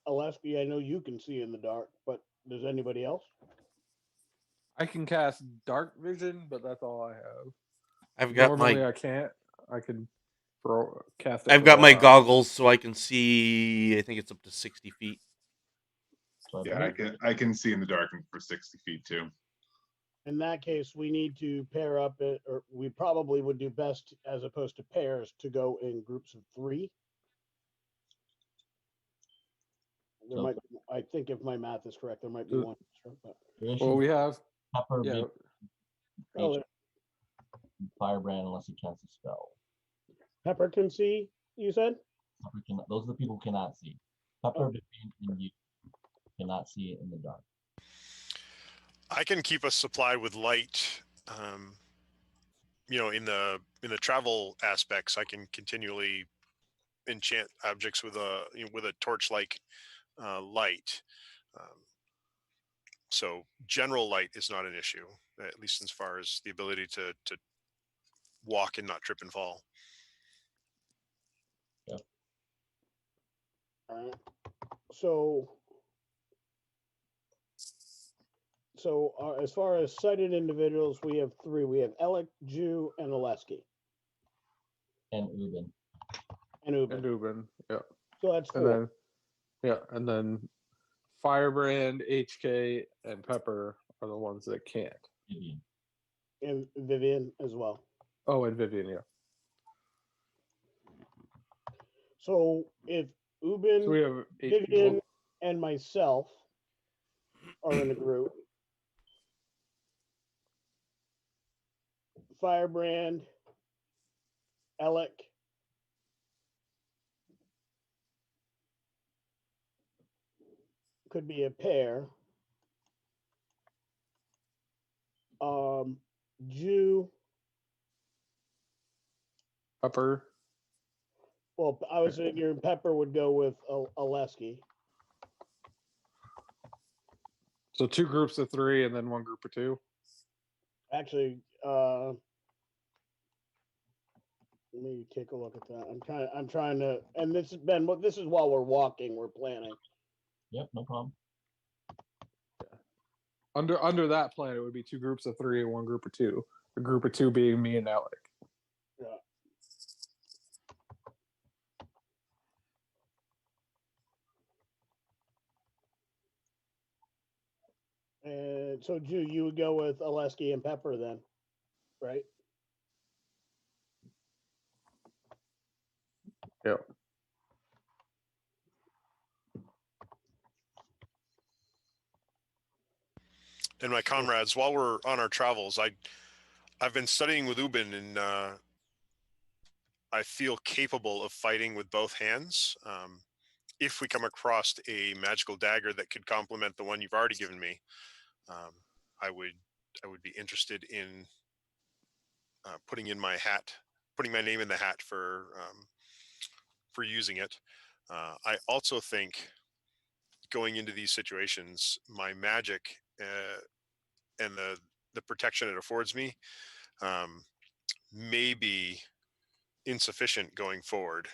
Aleski, I know you can see in the dark, but does anybody else? I can cast dark vision, but that's all I have. I've got Normally my I can't. I can cast it. I've for got a my while. goggles so I can see. I think it's up to 60 feet. So Yeah, I can see in the dark for 60 feet too. In that case, we need to pair up it, or we probably would do best as opposed to pairs to go in groups of 3. There So- might, I think, if my math is correct, there might be So- one extra. But Your Well, issue, we have. Pepper, Yeah. oh, Firebrand, unless he casts a spell. Pepper can see. You said Those are the people who cannot see. Pepper, Oh. Vivian, and you cannot see it in the dark. I can keep us supplied with light. In the travel aspects, I can continually enchant objects with a torch-like light. So general light is not an issue, at least as far as the ability to walk and not trip and fall. so. So as far as sighted individuals, we have 3. We have Alec, Jew, and Aleski, And Ubin. and Ubin. And Ubin. Yeah. So that's 4. And then Firebrand, HK, and Pepper are the ones that can't. Vivian. And Vivian as well. Oh, and Vivian, yeah. So if Ubin, So we have 8 Vivian, people. and myself are in a group, Firebrand, Alec, could be a pair. Jew. Pepper. Well, I was thinking Pepper would go with Aleski. So 2 groups of 3 and then 1 group of 2. Actually, let me take a look at that. I'm trying to, and this has been, this is while we're walking, we're planning. Yep, no problem. Under that plan, it would be 2 groups of 3 and 1 group of 2. A group of 2 being me and Alec. Yeah. And so, Jew, you would go with Aleski and Pepper then, right? Yep. And my comrades, while we're on our travels, I've been studying with Ubin, and I feel capable of fighting with both hands. If we come across a magical dagger that could complement the one you've already given me, I would be interested in putting my name in the hat for using it. I also think going into these situations, my magic and the protection it affords me may be insufficient going forward.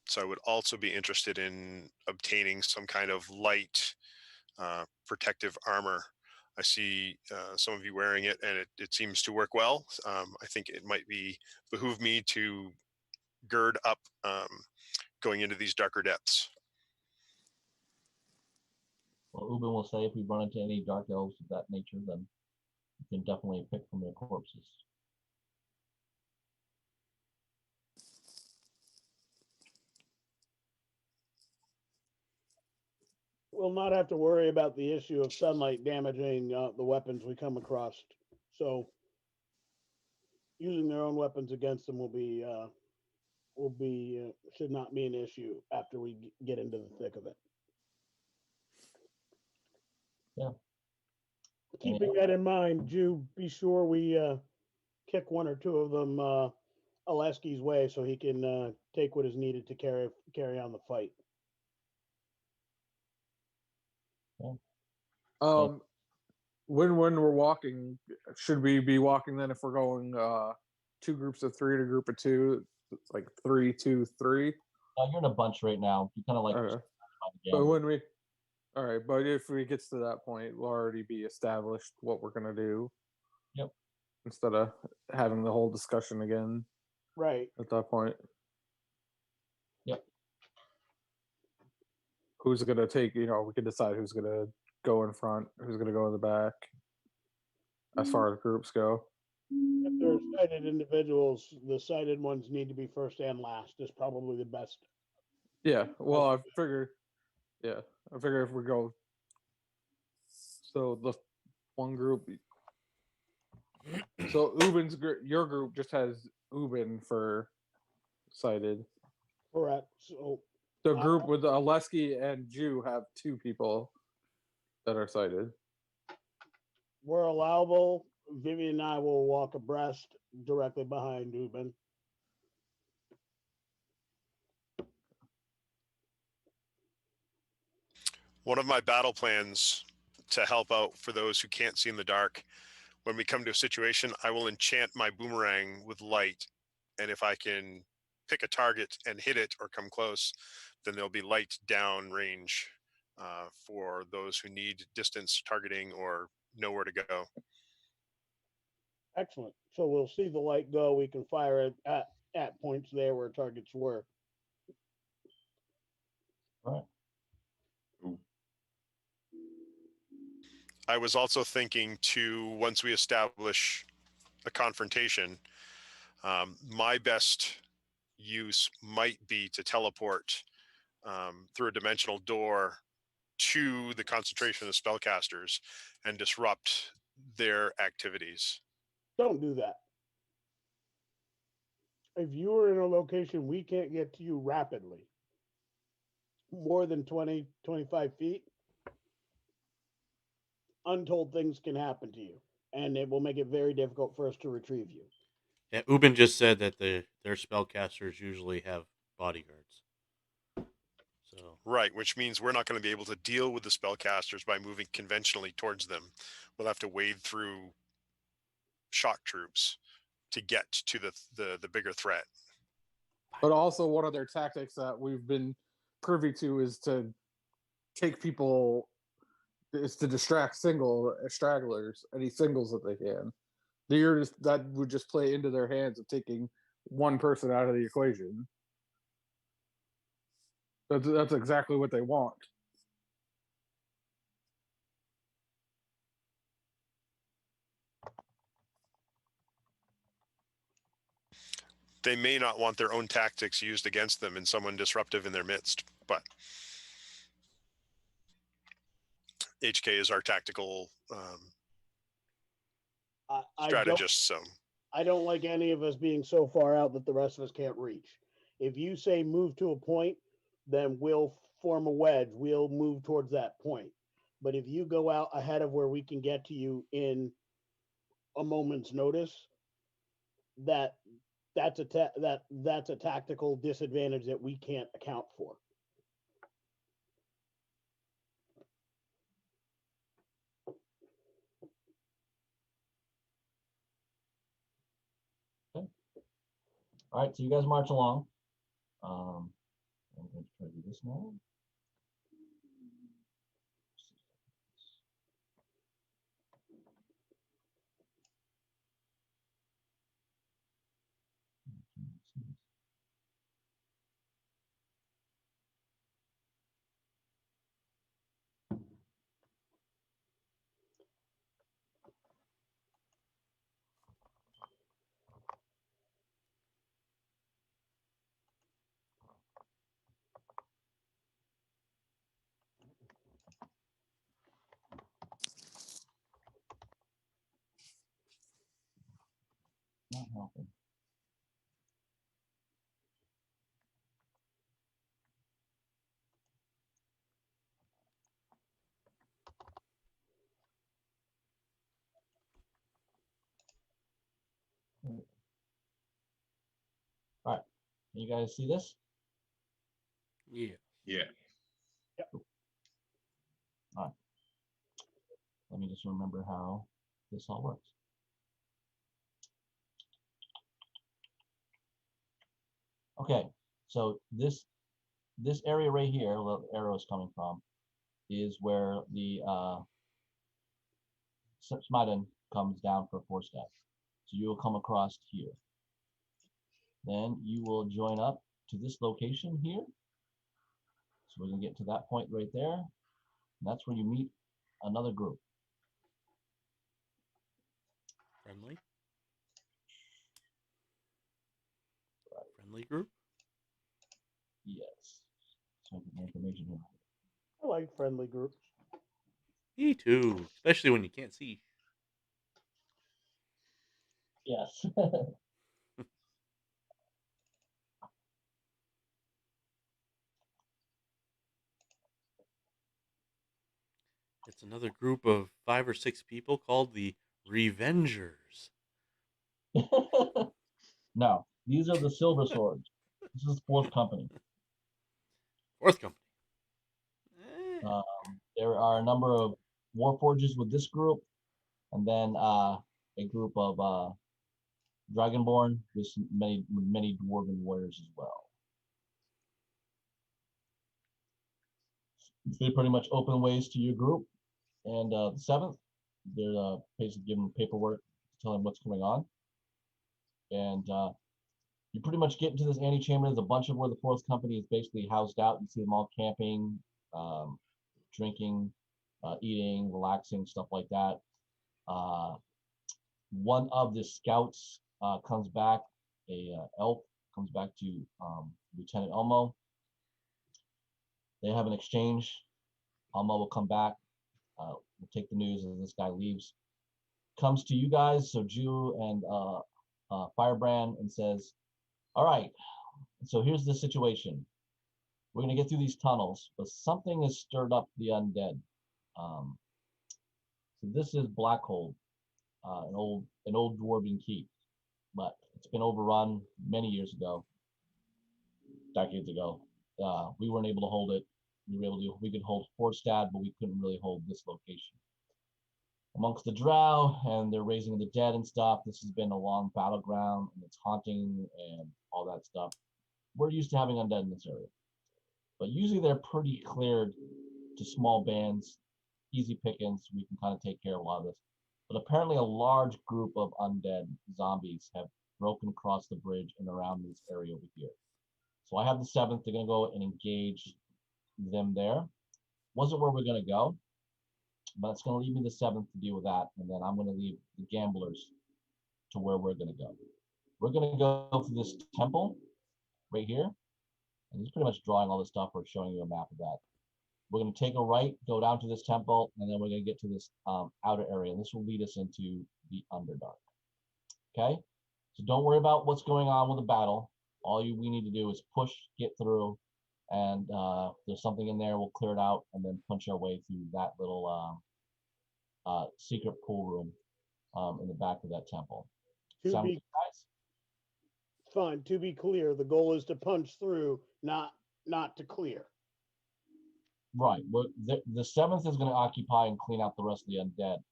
So I would also be interested in obtaining some kind of light protective armor. I see some of you wearing it, and it seems to work well. I think it might behoove me to gird up going into these darker depths. Well, Ubin will say if we run into any dark elves of that nature, then you can definitely pick from their corpses. We'll not have to worry about the issue of sunlight damaging the weapons we come across. So using their own weapons against them will be should not be an issue after we get into the thick of it. Yeah. Keeping that in mind, Jew, be sure we kick one or two of them Alesky's way so he can take what is needed to carry on the fight. When we're walking, should we be walking then if we're going 2 groups of 3 to a group of 2, like 3, 2, 3? You're in a bunch right now. You kind of like. Okay. But when we, all right, but if we gets to that point, we'll already be established what we're gonna do. Yep. Instead of having the whole discussion again. Right. At that point. Yep. Who's gonna take? We can decide who's gonna go in front, who's gonna go in the back. As far as groups go. If they're sighted individuals, the sighted ones need to be first and last. Is probably the best. Yeah. Well, I figure. Yeah, I figure if we go. So the one group. So Ubin's your group just has Ubin for sighted. Correct. So the group with Alesky and Jew have 2 people that are sighted. We're allowable. Vivian and I will walk abreast directly behind Ubin. One of my battle plans to help out for those who can't see in the dark, when we come to a situation, I will enchant my boomerang with light. And if I can pick a target and hit it or come close, then there'll be light down range for those who need distance targeting or nowhere to go. Excellent. So we'll see the light go. We can fire it at points there where targets were. All right. I was also thinking to, once we establish a confrontation, my best use might be to teleport through a dimensional door to the concentration of spellcasters and disrupt their activities. Don't do that. If you are in a location we can't get to you rapidly, more than 20, 25 feet, untold things can happen to you, and it will make it very difficult for us to retrieve you. Yeah, Ubin just said that their spellcasters usually have bodyguards. So Right, which means we're not going to be able to deal with the spellcasters by moving conventionally towards them. We'll have to wade through shock troops to get to the bigger threat. But also one of their tactics that we've been privy to is to take people is to distract stragglers, any singles that they can. That would just play into their hands of taking one person out of the equation. That's exactly what they want. They may not want their own tactics used against them and someone disruptive in their midst, but HK is our tactical strategist. I don't like any of us being so far out that the rest of us can't reach. If you say move to a point, then we'll form a wedge. We'll move towards that point. But if you go out ahead of where we can get to you in a moment's notice, that's a tactical disadvantage that we can't account for. Okay. All right, so you guys march along. I'm going to try to do this now. Not helping. All right. Can you guys see this? Yeah. Yeah. All right. Let me just remember how this all works. Okay, so this area right here, where the arrow is coming from, is where the Smiden comes down for 4-step. So you will come across here. Then you will join up to this location here. So we're gonna get to that point right there. And that's where you meet another group. Friendly. Friendly group. Yes. So I get more information here. I like friendly groups. Me too, especially when you can't see. Yes. It's another group of 5 or 6 people called the Revengers. No, these are the Silver Swords. This is 4th Company. Fourth company. There are a number of Warforges with this group, and then a group of Dragonborn with many Dwarven warriors as well. They pretty much open ways to your group, and the 7th, they're basically giving paperwork to tell them what's going on, and you pretty much get into this antechamber. There's a bunch of where the 4th Company is basically housed out. You see them all camping, drinking, eating, relaxing, stuff like that. One of the scouts comes back, a elf comes back to Lieutenant Elmo. They have an exchange. Elmo will come back, will take the news as this guy leaves. Comes to you guys, so Jew and Firebrand, and says, all right, so here's the situation. We're going to get through these tunnels, but something has stirred up the undead. So this is Blackhold, an old dwarven keep, but it's been overrun many years ago, decades ago. We weren't able to hold it. We could hold Forstad, but we couldn't really hold this location. Amongst the drow and they're raising the dead and stuff, this has been a long battleground, and it's haunting and all that stuff. We're used to having undead in this area, but usually they're pretty cleared to small bands, easy pickings. We can kind of take care of a lot of this. But apparently a large group of undead zombies have broken across the bridge and around this area over here. So I have the 7th. They're going to go and engage them there. Wasn't where we're going to go, but it's going to leave me the 7th to deal with that. And then I'm going to leave the gamblers to where we're going to go. We're going to go to this temple right here. And he's pretty much drawing all this stuff or showing you a map of that. We're going to take a right, go down to this temple, and then we're going to get to this outer area. And this will lead us into the Underdark. Okay? So don't worry about what's going on with the battle. We need to do is push, get through, and there's something in there. We'll clear it out and then punch our way through that little secret pool room in the back of that temple. Sound good, guys? Fine. To be clear, the goal is to punch through, not to clear. Right. The 7th is going to occupy and clean out the rest of the undead.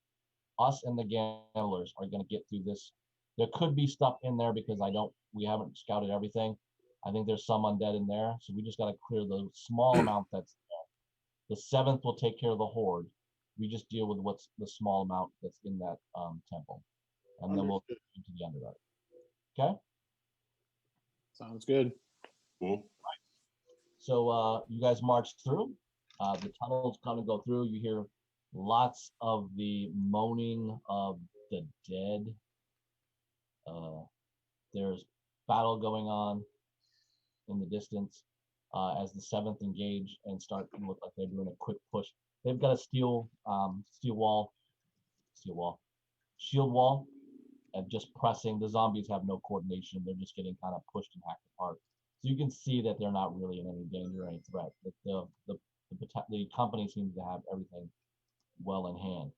Us and the gamblers are going to get through this. There could be stuff in there because we haven't scouted everything. I think there's some undead in there, so we just got to clear the small amount that's there. The 7th will take care of the horde. We just deal with what's the small amount that's in that temple, and then we'll get into the Underdark. Okay. Sounds good. Cool. So you guys march through. The tunnels kind of go through. You hear lots of the moaning of the dead. There's battle going on in the distance as the 7th engage and start to look like they're doing a quick push. They've got a shield wall, and just pressing. The zombies have no coordination. They're just getting kind of pushed and hacked apart. So you can see that they're not really in any danger or any threat. The company seems to have everything well in hand.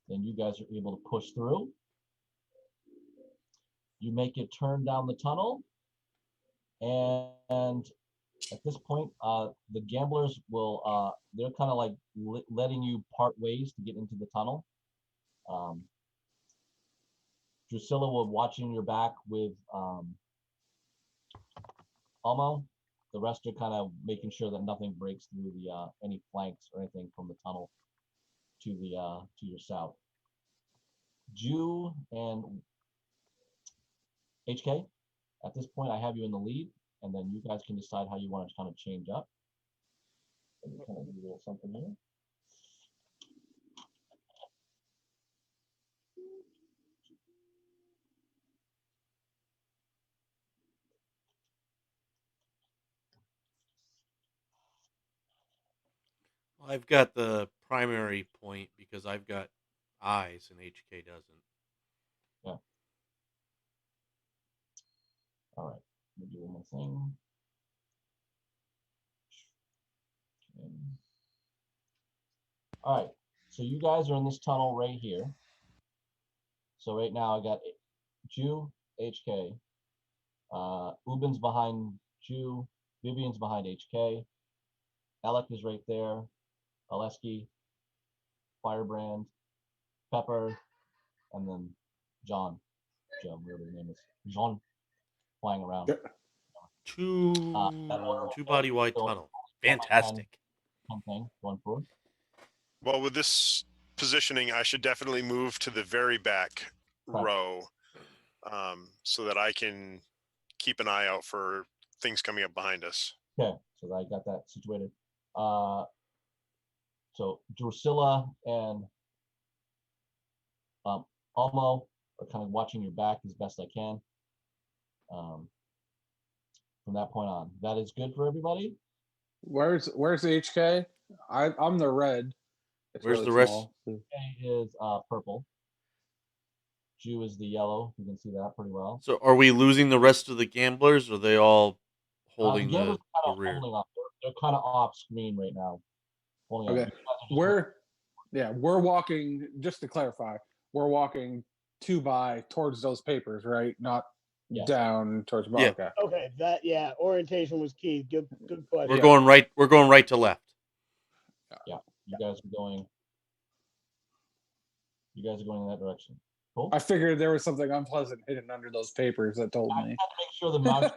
Then you guys are able to push through. You make it turn down the tunnel, and at this point, the gamblers will, they're kind of like letting you part ways to get into the tunnel. Drusilla will watching your back with Almo. The rest are kind of making sure that nothing breaks through the any flanks or anything from the tunnel to your south. Jew and HK, at this point, I have you in the lead, and then you guys can decide how you want to kind of change up. Let me kind of do a little something here. I've got the primary point because I've got eyes and HK doesn't. Yeah. All right. Let me do one more thing. Okay. All right. So you guys are in this tunnel right here. So right now I got Jew, HK. Ubin's behind Jew. Vivian's behind HK. Alec is right there. Aleski, Firebrand, Pepper, and then John, whatever his name is. John flying around. Two body wide tunnel. Fantastic. Something going forward. Well, with this positioning, I should definitely move to the very back row, so that I can keep an eye out for things coming up behind us. Okay, so I got that situated. So Drusilla and Almo are kind of watching your back as best I can. From that point on, that is good for everybody. Where's HK? I'm the red. It's Where's really the rest? small. HK is purple. Jew is the yellow. You can see that pretty well. So are we losing the rest of the gamblers, or are they all holding The gamblers the are rear? holding up. They're kind of off screen right now. Holding Okay. We're walking, just to clarify, we're walking 2 by towards those papers, right? Not Yes. down towards Yeah. Okay. Okay, that orientation was key. Good question. We're going right. We're going right to left. Yeah, you guys are going. You guys are going in that direction. Cool. I figured there was something unpleasant hidden under those papers that told I me. had to make sure the mouse.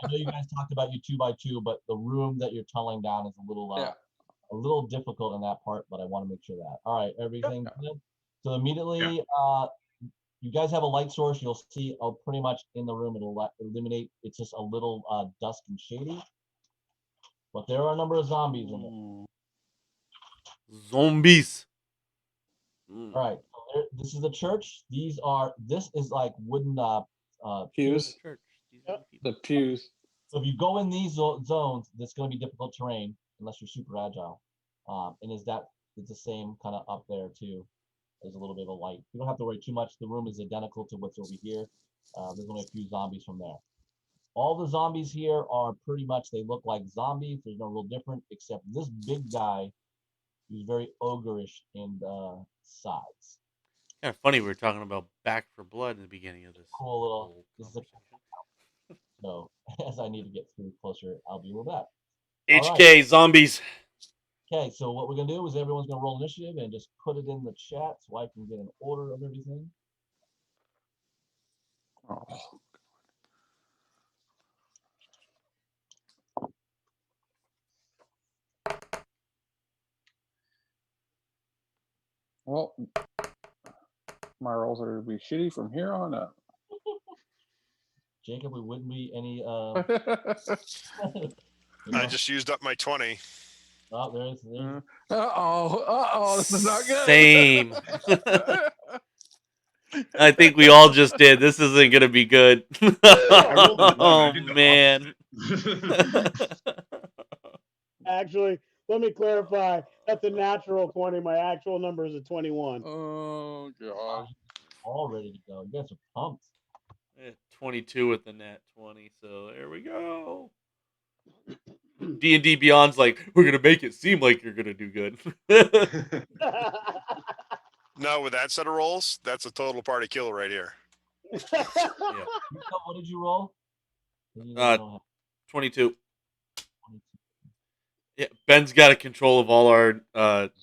I know you guys talked about you 2 by 2, but the room that you're tunneling down is a little difficult in that part. But I want to make sure that. All right, everything good. So immediately, you guys have a light source. You'll see pretty much in the room. It'll illuminate. It's just a little dusk and shady. But there are a number of zombies in there. Zombies. All right, so this is the church. This is like wooden Pews. Church. The pews. So if you go in these zones, it's going to be difficult terrain unless you're super agile. And it's the same kind of up there too. There's a little bit of a light. You don't have to worry too much. The room is identical to what's over here. There's only a few zombies from there. All the zombies here are pretty much, they look like zombies. There's no real different, except this big guy who's very ogreish in size. Kind of funny. We were talking about Back for Blood in the beginning of this. Cool little. This is so as I need to get through closer, I'll deal with that. HK zombies. Okay, so what we're gonna do is everyone's gonna roll initiative and just put it in the chat so I can get an order of everything. Oh. Well, my rolls are going to be shitty from here on out. Jacob, we wouldn't be any. I just used up my 20. Oh, there's. This is not good. Same. I think we all just did. This isn't gonna be good. Oh man. Actually, let me clarify. That's a natural 20. My actual number is a 21. Oh gosh. all ready to go. You guys are pumped. 22 with the nat 20. So there we go. D&D Beyond's like, we're gonna make it seem like you're gonna do good. No, with that set of rolls, that's a total party kill right here. Yeah. What did you roll? You Uh, don't have 22. 22. Yeah, Ben's got a control of all our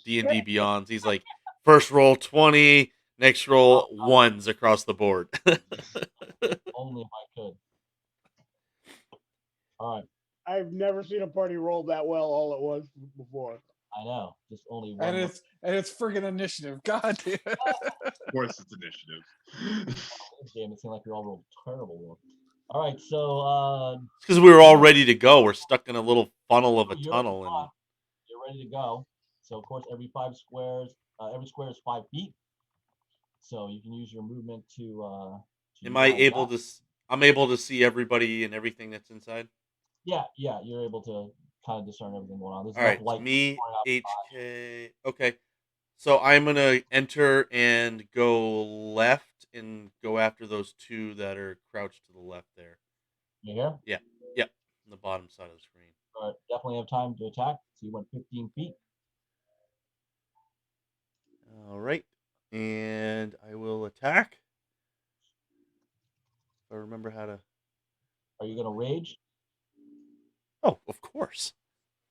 D&D Beyonds. He's like, first roll 20, next roll ones across the board. Only if I could. All right. I've never seen a party roll that well all at once before. I know. Just only one. And it's friggin' initiative. God damn. Of course, it's initiative. Game. It seemed like we all rolled terrible. All right. So It's because we were all ready to go. We're stuck in a little funnel of a you're tunnel, and you're ready to go. So of course, every 5 squares, every square is 5 feet. So you can use your movement to am I utilize able that. to? I'm able to see everybody and everything that's inside. Yeah, you're able to kind of discern everything going on. There's All enough right, light. me, pouring out the HK. Okay, so I'm gonna enter and go left and go after those two that are crouched to the left there. You here? Yeah, yeah, on the bottom side of the screen. All right, definitely have time to attack. So you went 15 feet. All right, and I will attack. If I remember how to. Are you gonna rage? Oh, of course.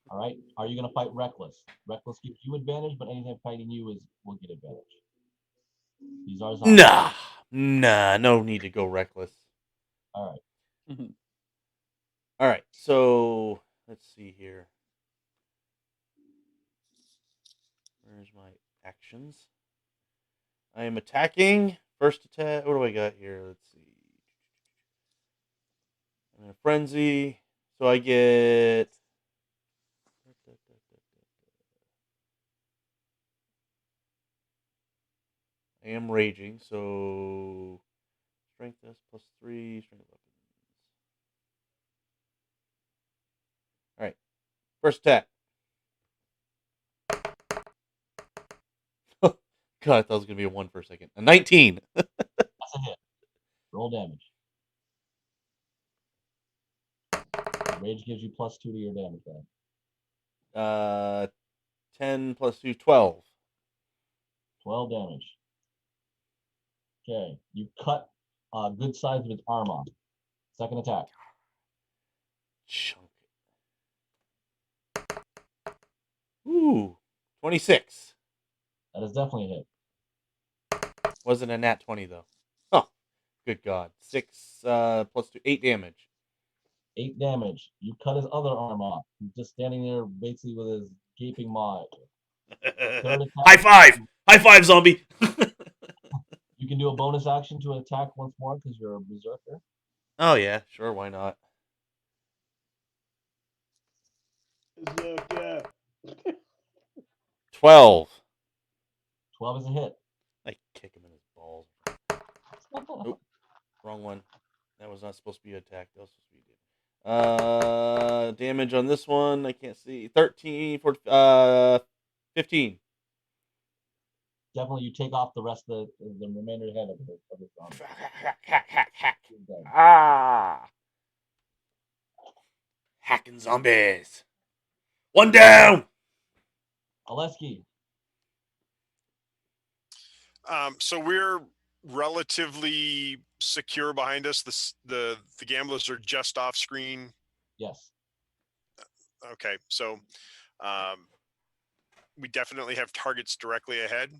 All right. Are you gonna fight reckless? Reckless gives you advantage, but anything fighting you will get advantage. These are zombies. Nah, no need to go reckless. All right. All right, so let's see here. Where's my actions? I am attacking. First attack. What do I got here? Let's see. I'm in a frenzy, so I get. I am raging, so strength S +3, strength weapons. All right, first attack. God, I thought it was gonna be a 1 for a second. A 19. That's a hit. Roll damage. Rage gives you +2 to your damage then. 10 + 2, 12. 12 damage. Okay. You cut a good size of its arm off. Second attack. Chunk. Ooh, 26. That is definitely a hit. Wasn't a nat 20 though. Oh, good God. 6 + 2, 8 damage. 8 damage. You cut his other arm off. He's just standing there basically with his gaping maw at you. Third attack. High five! High five, zombie! You can do a bonus action to attack once more because you're a berserker. Oh yeah, sure, why not? Yeah. 12. 12 is a hit. I kick him in his balls. Nope, wrong one. That was not supposed to be an attack. That was supposed to be damage on this one. I can't see. 13 for 15. Definitely, you take off the rest of the remainder head of the zombie. Ah! Hacking zombies. One down. Oleski. So we're relatively secure behind us. The gamblers are just off screen. Yes. Okay, so we definitely have targets directly ahead.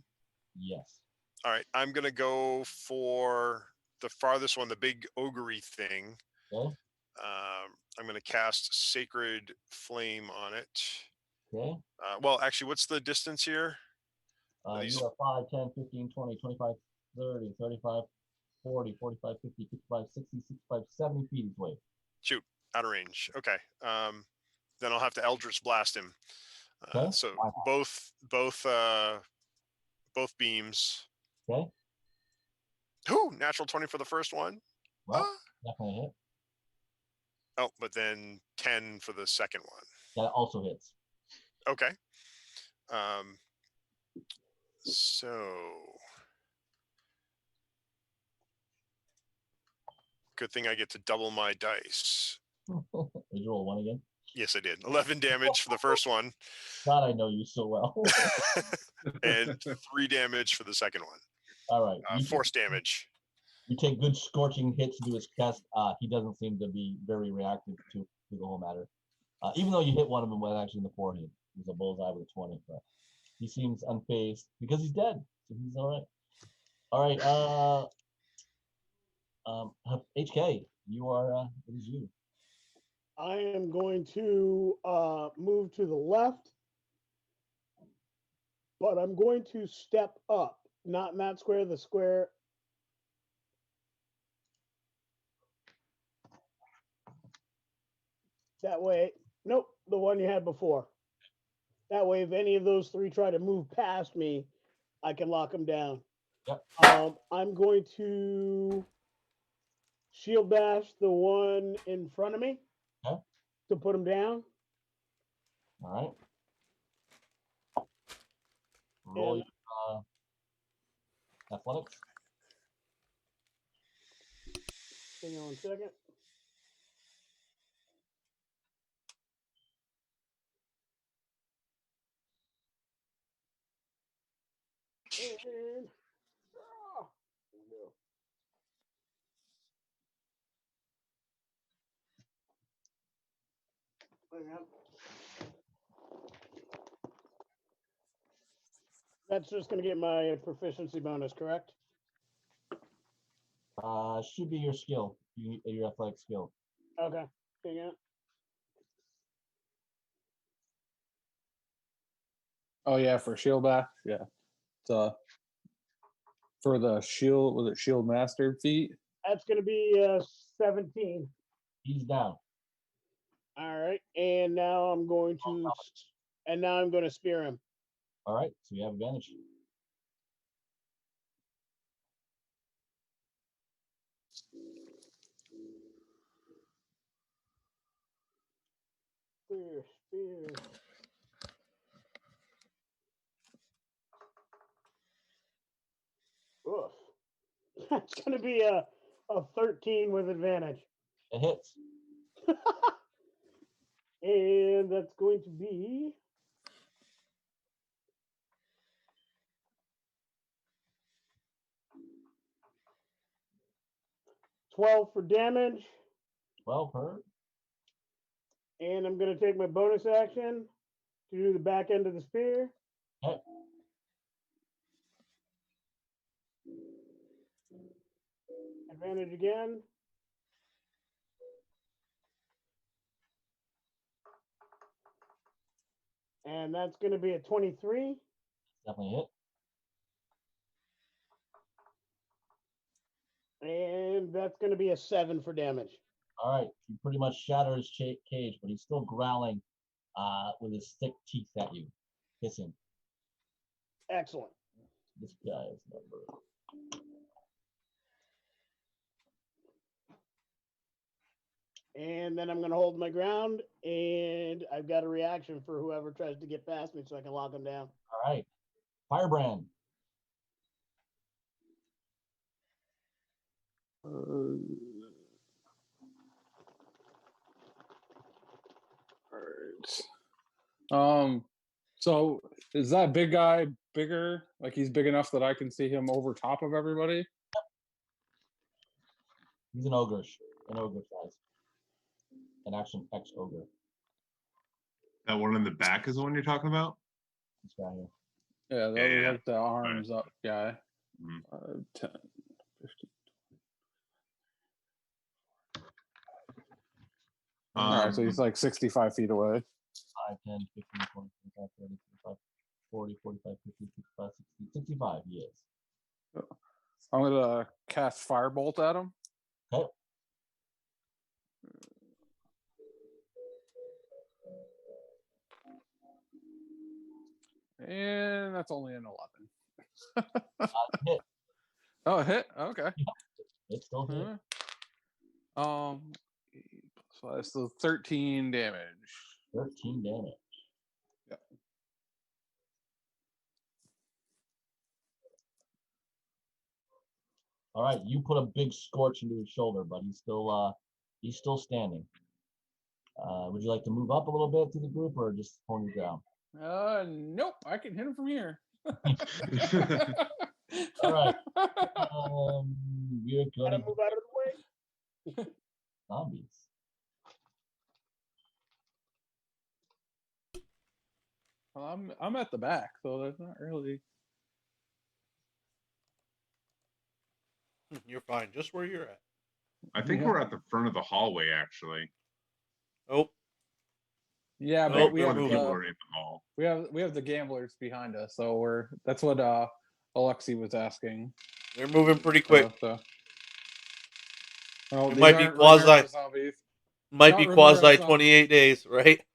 Yes. All right, I'm gonna go for the farthest one, the big ogre thing. Okay. I'm gonna cast Sacred Flame on it. Okay. Well, actually, what's the distance here? You have 5, 10, 15, 20, 25, 30, 35, 40, 45, 50, 55, 60, 65, 70 feet each way. Shoot, out of range. Okay. Then I'll have to Eldritch Blast him. Okay. So both beams. Okay. Ooh, natural 20 for the first one. Well, definitely a hit. Oh, but then 10 for the second one. That also hits. Okay. So Good thing I get to double my dice. Did you roll 1 again? Yes, I did. 11 damage for the first one, God, I know you so well. and 3 damage for the second one. All right. Force damage. You take good scorching hits into his chest. He doesn't seem to be very reactive to the whole matter. Even though you hit one of them with actually in the forehead. It was a bullseye with a 20, but he seems unfazed because he's dead. So he's all right. All right. HK, you are, it is you. I am going to move to the left, but I'm going to step up, not in that square, the square. That way, nope, the one you had before. That way, if any of those three try to move past me, I can lock them down. Yep. I'm going to shield bash the one in front of me Okay. to put him down. All right. Roll And- your athletics. Hang on a second. And here we go. Hang on. That's just going to get my proficiency bonus, correct? Should be your skill, your athletic skill. Okay. Hang on. Oh yeah, for shield bash. Yeah. It's for the shield, was it shield master feat? That's going to be 17. He's down. All right. And now I'm going to spear him. All right, so you have advantage. Spear. Oof. That's going to be a 13 with advantage. It hits. And that's going to be 12 for damage. 12 per. And I'm going to take my bonus action to do the back end of the spear. Okay. Advantage again. And that's going to be a 23. Definitely hit. And that's going to be a 7 for damage. All right, you pretty much shatter his cage, but he's still growling with his thick teeth at you, hissing. Excellent. This guy is number. And then I'm going to hold my ground, and I've got a reaction for whoever tries to get past me so I can lock them down. All right, Firebrand. All right. So is that big guy bigger? Like he's big enough that I can see him over top of everybody? He's an ogre size. An action ex-ogre. That one in the back is the one you're talking about? This guy here. Yeah, that Yeah. like the arms up guy. Mhm. 10, 15. All right, so he's like 65 feet away. 5, 10, 15, 20, 25, 30, 35, 40, 45, 50, 55, 60, 65, he is. I'm gonna cast Firebolt at him. Okay. And that's only an 11. Hit. Oh, hit. Okay. It's still hit. So that's the 13 damage. 13 damage. Yep. All right, you put a big scorch into his shoulder, but he's still standing. Would you like to move up a little bit to the group, or just hold him down? Nope. I can hit him from here. All right. We're Gotta gonna move out of the way. zombies. Well, I'm at the back, so there's not really. You're fine, just where you're at. I think Yeah. we're at the front of the hallway, actually. Oh, Yeah, Oh, but we they're have Before the moving. people are in the hall. we have the gamblers behind us, so that's what Alexi was asking. they're moving pretty quick. Oh, It these might be aren't Romero quasi zombies. Might Not be Romero quasi zombies. 28 days, right?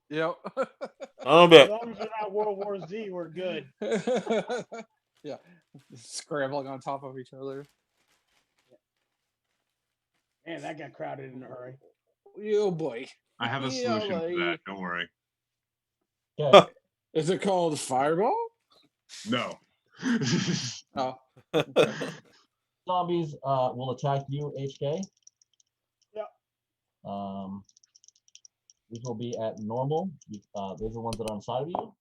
Yep. A As bit. long as we're not World War Z, we're good. Yeah, scrambling on top of each other. Man, that got crowded in a hurry. Oh boy. I have a Yeah, solution for that. like- Don't worry. Okay. Is it called Fireball? No. Oh, Zombies will attack you, HK. Yep. These will be at normal. Those are the ones that are on the side of you.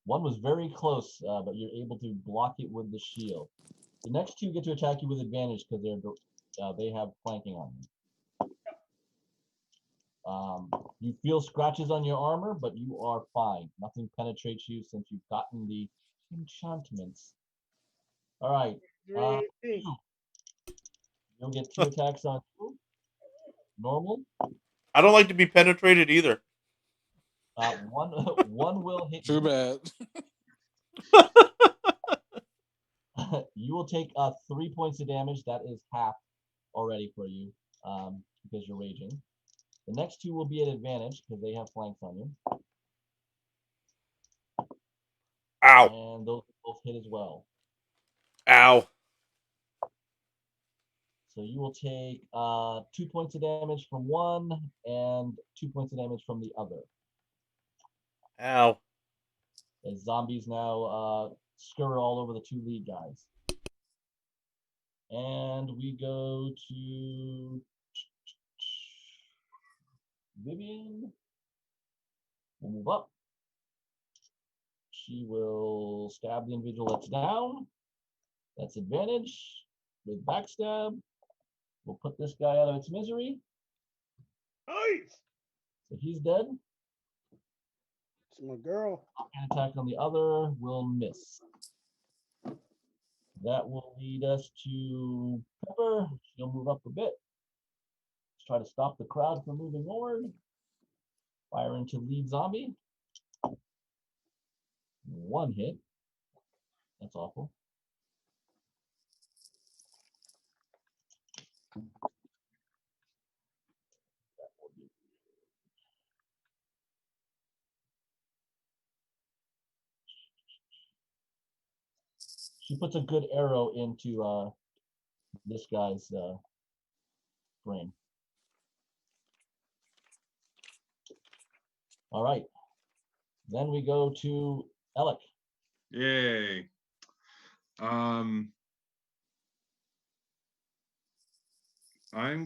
One was very close, but you're able to block it with the shield. The next two get to attack you with advantage because they have flanking on them. You feel scratches on your armor, but you are fine. Nothing penetrates you since you've gotten the enchantments. All right. 3 HP. You'll get 2 attacks on you. Normal. I don't like to be penetrated either. One will hit too you. bad. You will take 3 points of damage. That is half already for you because you're raging. The next 2 will be at advantage because they have flanks on you. Ow. And those both hit as well. Ow. So you will take 2 points of damage from one and 2 points of damage from the other. Ow. As zombies now scurry all over the 2 lead guys. And we go to Vivian. We'll move up. She will stab the individual that's down. That's advantage with backstab. We'll put this guy out of its misery. Nice. So he's dead. It's my girl. An attack on the other will miss. That will lead us to Pepper. She'll move up a bit. Let's try to stop the crowd from moving forward. Fire into lead zombie. 1 hit. That's awful. She puts a good arrow into this guy's brain. All right. Then we go to Alec. Yay. I'm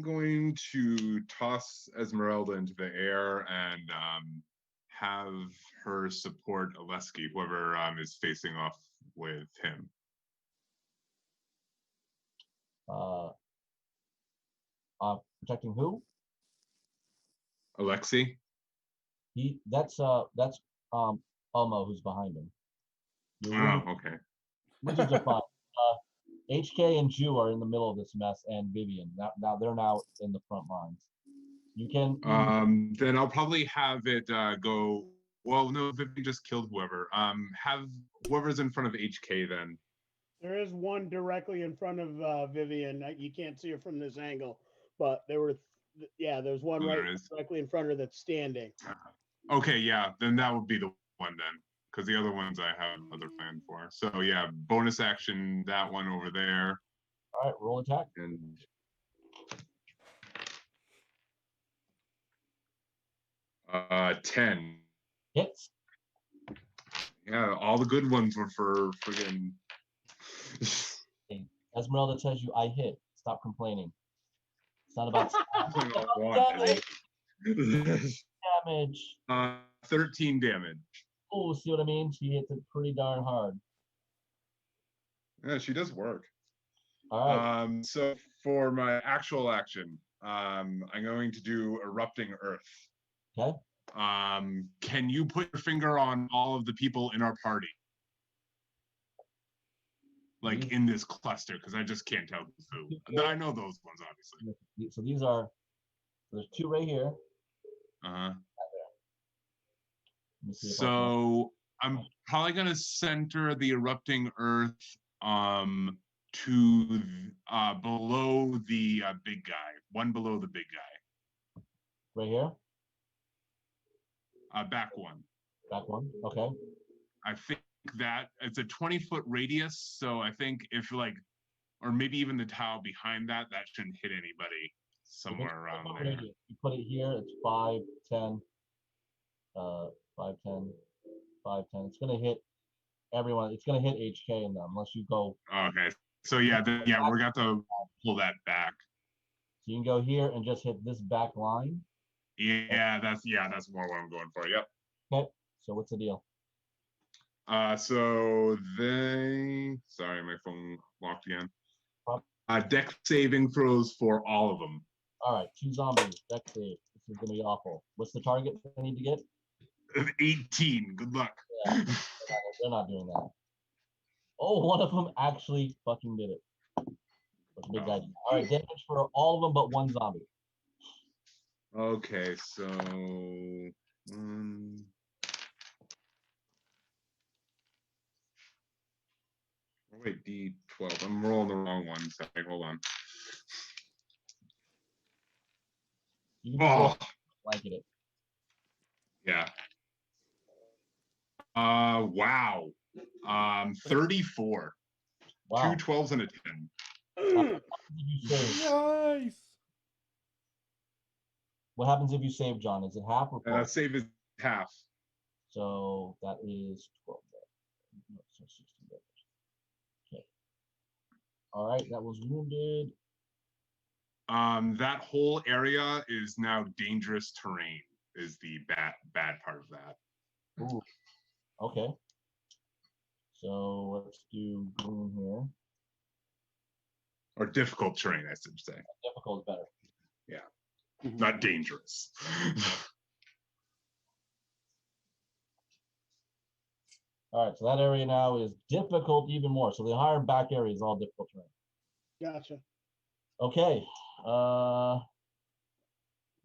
going to toss Esmeralda into the air and have her support Oleski, whoever is facing off with him. Protecting who? Alexi? That's Elmo who's behind him. Oh, okay. Wizards are fine. HK and Jew are in the middle of this mess, and Vivian. Now they're in the front lines. You can. Then I'll probably have it go. Well, no, Vivian just killed whoever. Have whoever's in front of HK then. There is one directly in front of Vivian. You can't see her from this angle, but there's one Oh, right there is. directly in front of her that's standing. Okay, yeah, then that would be the one then, because the other ones I have another plan for. So yeah, bonus action, that one over there. All right, roll attack. And 10. Hits. Yeah, all the good ones were for friggin' Esmeralda tells you, I hit. Stop complaining. It's not about Playing off one, damage. baby. Damage. 13 damage. Oh, see what I mean? She hits it pretty darn hard. Yeah, she does work. All right. So for my actual action, I'm going to do Erupting Earth. Okay. Can you put your finger on all of the people in our party? Like in this cluster, because I just can't tell who. I know those ones, obviously. So these are, there's 2 right here. Uh-huh. Let me see if I can- So I'm probably gonna center the Erupting Earth to below the big guy, one below the big guy. right here. Back one. Back one. Okay. I think that it's a 20-foot radius, so I think if like, or maybe even the tile behind that, that shouldn't hit anybody somewhere around there. You put it here. It's 5, 10, 5, 10, 5, 10. It's gonna hit everyone. It's gonna hit HK in them unless you go. Okay. So yeah, we're got to pull that back. So you can go here and just hit this back line. Yeah, that's more what I'm going for. Yep. Okay. So what's the deal? So sorry, my phone locked again. Problem. Deck saving throws for all of them. All right, 2 zombies. Deck save. This is gonna be awful. What's the target I need to get? 18. Good luck. Yeah, they're not doing that. Oh, one of them actually fucking did it. What's the big guy? All right, damage for all of them but 1 zombie. Okay, so oh, wait, D12. I'm rolling the wrong one. Sorry, hold on. You can just roll blanket it. Yeah. Wow. 34. Wow. 2 12s and a 10. You save? Nice. What happens if you save, John? Is it half or full? Save is half. So that is 12. No, so 16 damage. Okay. All right, that was wounded. That whole area is now dangerous terrain. Is the bad part of that. Ooh. Okay. So let's do green here. Or difficult terrain, I should say. Difficult is better. Yeah. Not dangerous. All right, so that area now is difficult even more. So the higher back area is all difficult terrain. Gotcha. Okay.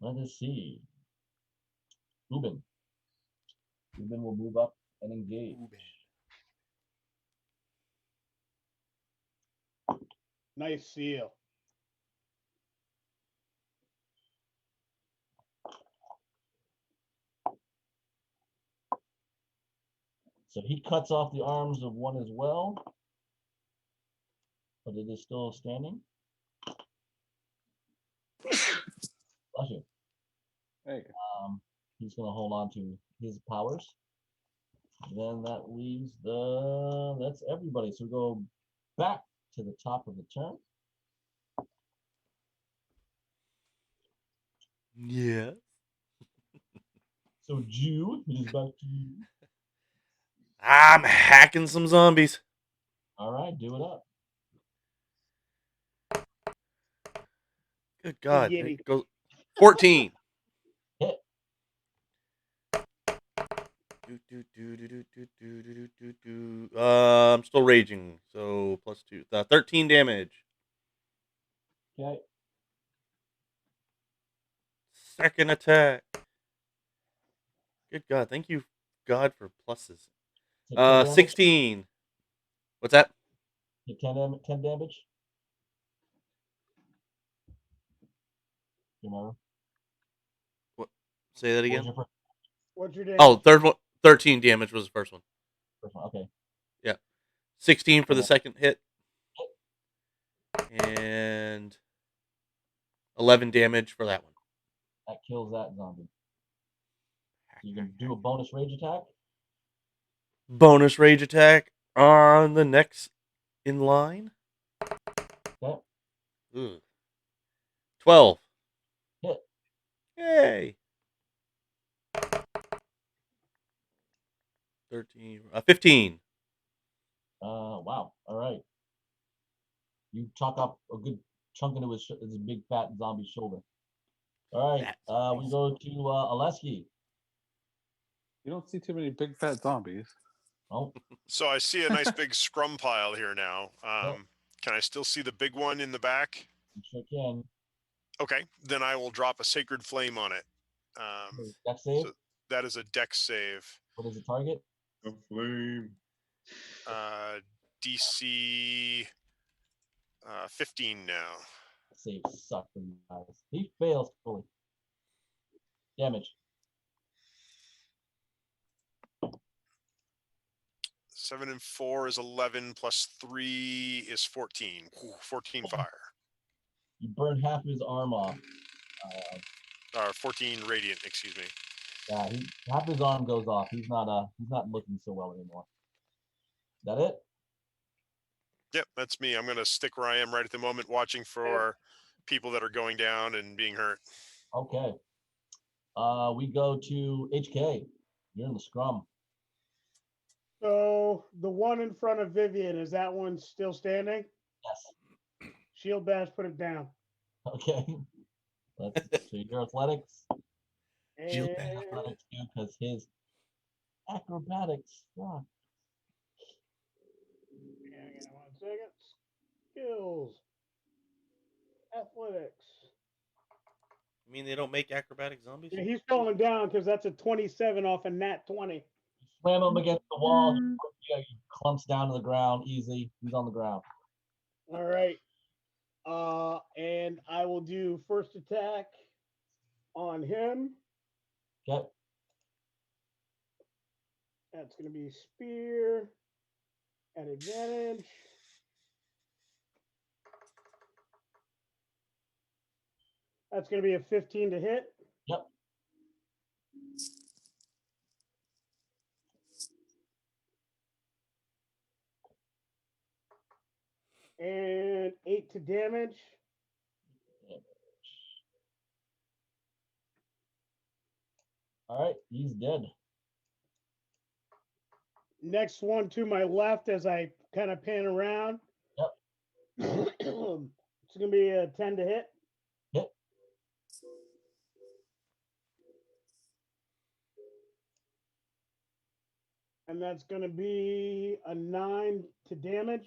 Let us see. Ruben. Ruben will move up and engage. Nice seal. So he cuts off the arms of one as well, but it is still standing. Bless you. There you go. He's going to hold on to his powers. And then that leaves that's everybody. So we go back to the top of the turn. Yeah. So Jew, it is back to you. I'm hacking some zombies. All right, do it up. Good God. Giddy. It goes 14. Hit. I'm still raging, so +2. 13 damage. Okay. Second attack. Good God, thank you, God, for pluses. Take 10 damage. 16. What's that? Take 10 damage. You remember? What? Say that What was again. your What's your damage? Oh, third one. 13 damage was the first one. first one? Okay. 16 for the second hit. And 11 damage for that one. That kills that zombie. So you can do a bonus rage attack. Bonus rage attack on the next in line. Ugh. 12. Hit. Yay. 13. 15. Wow. All right. You chalk up a good chunk into his big fat zombie shoulder. All right. Fat We zombies. go to Oleski. You don't see too many big fat zombies. Oh, So I see a nice big scrum pile here now. Yep. Can I still see the big one in the back? you sure can. Okay, then I will drop a sacred flame on it. Deck save. So that is a dex save. What is the target? A flame. DC 15 now. Save suck for you guys. He fails fully. Damage. 7 and 4 is 11 plus 3 is 14. 14 fire. You burn half of his arm off. Or 14 radiant, excuse me. Yeah, half his arm goes off. He's not looking so well anymore. That it? Yep, that's me. I'm going to stick where I am right at the moment, watching for people that are going down and being hurt. Okay. We go to HK. You're in the scrum. So the one in front of Vivian, is that one still standing? Yes. Shield bash, put it down. Okay. So your athletics. Shield And bash. Athletics too, because his acrobatics suck. hang on 1 second. Skills. Athletics. I mean, they don't make acrobatic zombies? Yeah, he's falling down because that's a 27 off a nat 20. Slam him against the wall. He clumps down to the ground easy. He's on the ground. All right. And I will do first attack on him. Okay. That's going to be spear at advantage. That's going to be a 15 to hit. Yep. And 8 to damage. All right. He's dead. Next one to my left as I kind of pan around. Yep. It's going to be a 10 to hit. Hit. And that's going to be a 9 to damage.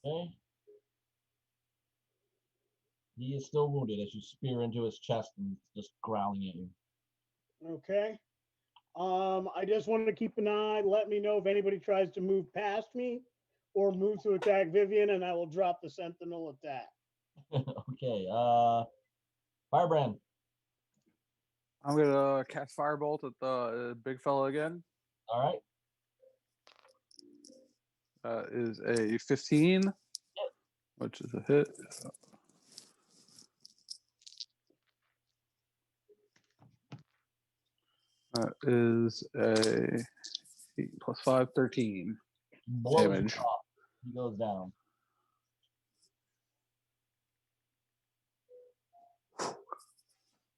Okay. He is still wounded as you spear into his chest and just growling at you. Okay. I just wanted to keep an eye. Let me know if anybody tries to move past me or move to attack Vivian, and I will drop the sentinel attack. Okay. Firebrand. I'm gonna cast firebolt at the big fella again. All right. Is a 15, which is a hit. That is a 8 plus 5, 13 Blows him damage. off. He goes down.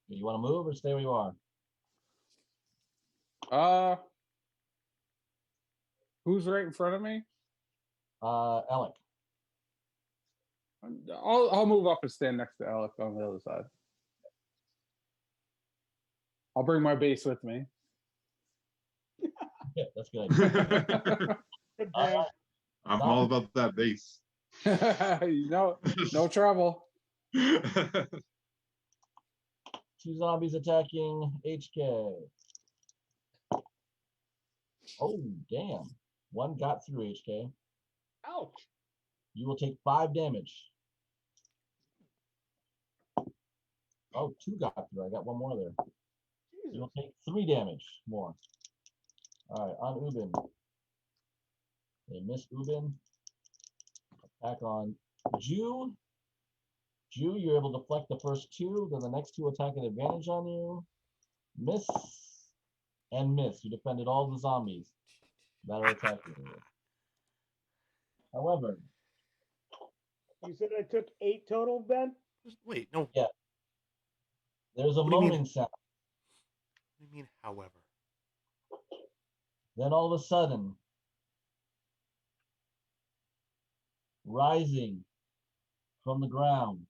You want to move or stay where you are? Who's right in front of me? Alec. I'll move up and stand next to Alec on the other side. I'll bring my base with me. Yeah, that's good. Good All plan. right. I'm all about that base. No trouble. Two zombies attacking HK. Oh, damn. One got through HK. Ouch. You will take 5 damage. Oh, 2 got through. I got one more there. Jesus. You'll take 3 damage more. All right, on Ubin. They miss Ubin. Attack on Jew. Jew, you're able to deflect the first 2. Then the next 2 attack at advantage on you. Miss and miss. You defended all the zombies that are attacking you. However, You said I took 8 total, Ben? Wait, no. Yeah. There's a What do you mean? moaning sound. What do you mean, however? Then all of a sudden, rising from the ground,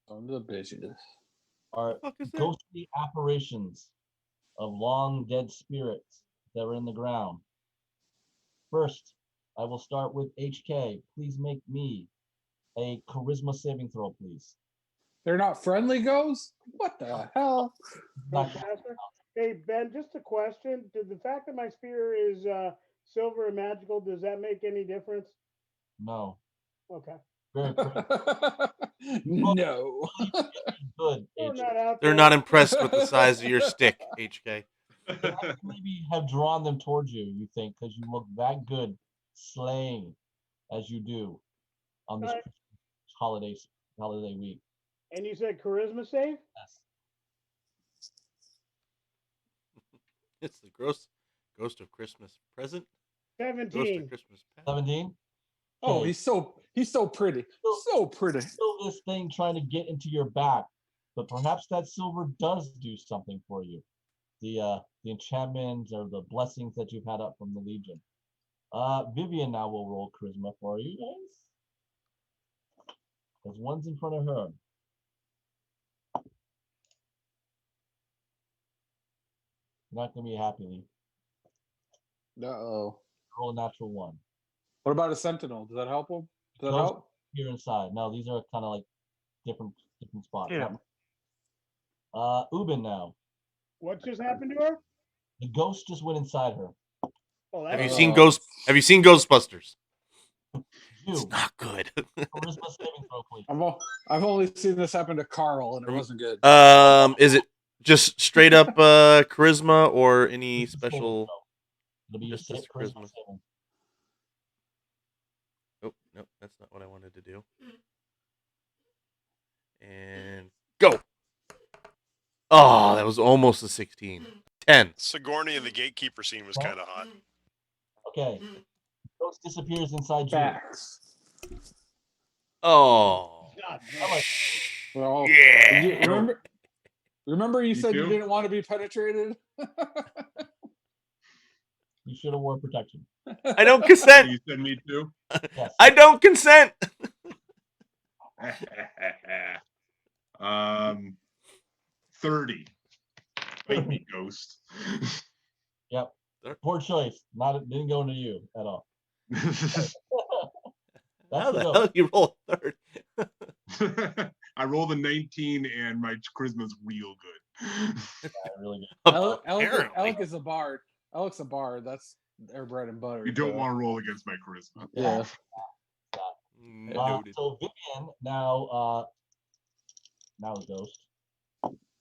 On the bitches. are The fuck is that? ghostly apparitions of long dead spirits that are in the ground. First, I will start with HK. Please make me a charisma saving throw, please. They're not friendly ghosts? What the hell? Not- Faster? Hey, Ben, just a question. Did the fact that my spear is silver and magical, does that make any difference? no. Okay. Very pretty. No. Good. We're HK. not out They're there. not impressed with the size of your stick, HK. Maybe have drawn them towards you, you think, because you look that good slaying as you do on this Right. holiday week. And you said charisma save? Yes. It's the ghost of Christmas present. Ghost of 17. Christmas past. 17. Oh, Okay. he's so pretty. So pretty. Still this thing trying to get into your back, but perhaps that silver does do something for you. The enchantments or the blessings that you've had up from the Legion. Vivian now will roll charisma for you guys. Because one's in front of her. You're not gonna be happy, Lee. Uh-oh. Roll a natural one. What about a sentinel? Does that help him? Does that Ghost help? here inside. No, these are kind of like different spots. Yeah. Ubin now. What just happened to her? The ghost just went inside her. Oh, Have you that's seen Have you seen Ghostbusters? You. It's not good. Charisma saving throw, please. I've only seen this happen to Carl, and it wasn't good. Is it just straight up charisma or any It's a saving special? throw. It'll be your Just charisma charisma. saving. Oh, no, that's not what I wanted to do. And go. Oh, that was almost a 16. 10. Sigourney in the gatekeeper scene was kind of hot. Okay. Ghost disappears inside you. Facts. Oh. not I like Well, Yeah. you remember you Me said you too. didn't want to be penetrated? You should have worn protection. I don't consent. You said me too. Yes. I don't consent. 30. Bite me, ghost. Yep. Poor choice. Didn't go into you at all. That's How the the ghost. hell you roll a 30? I rolled a 19 and my charisma's real good. Yeah, really good. Alec Apparently. is a bard. Alec's a bard. That's their bread and butter. You don't so- want to roll against my charisma. Yeah. Noted. So Vivian now the ghost.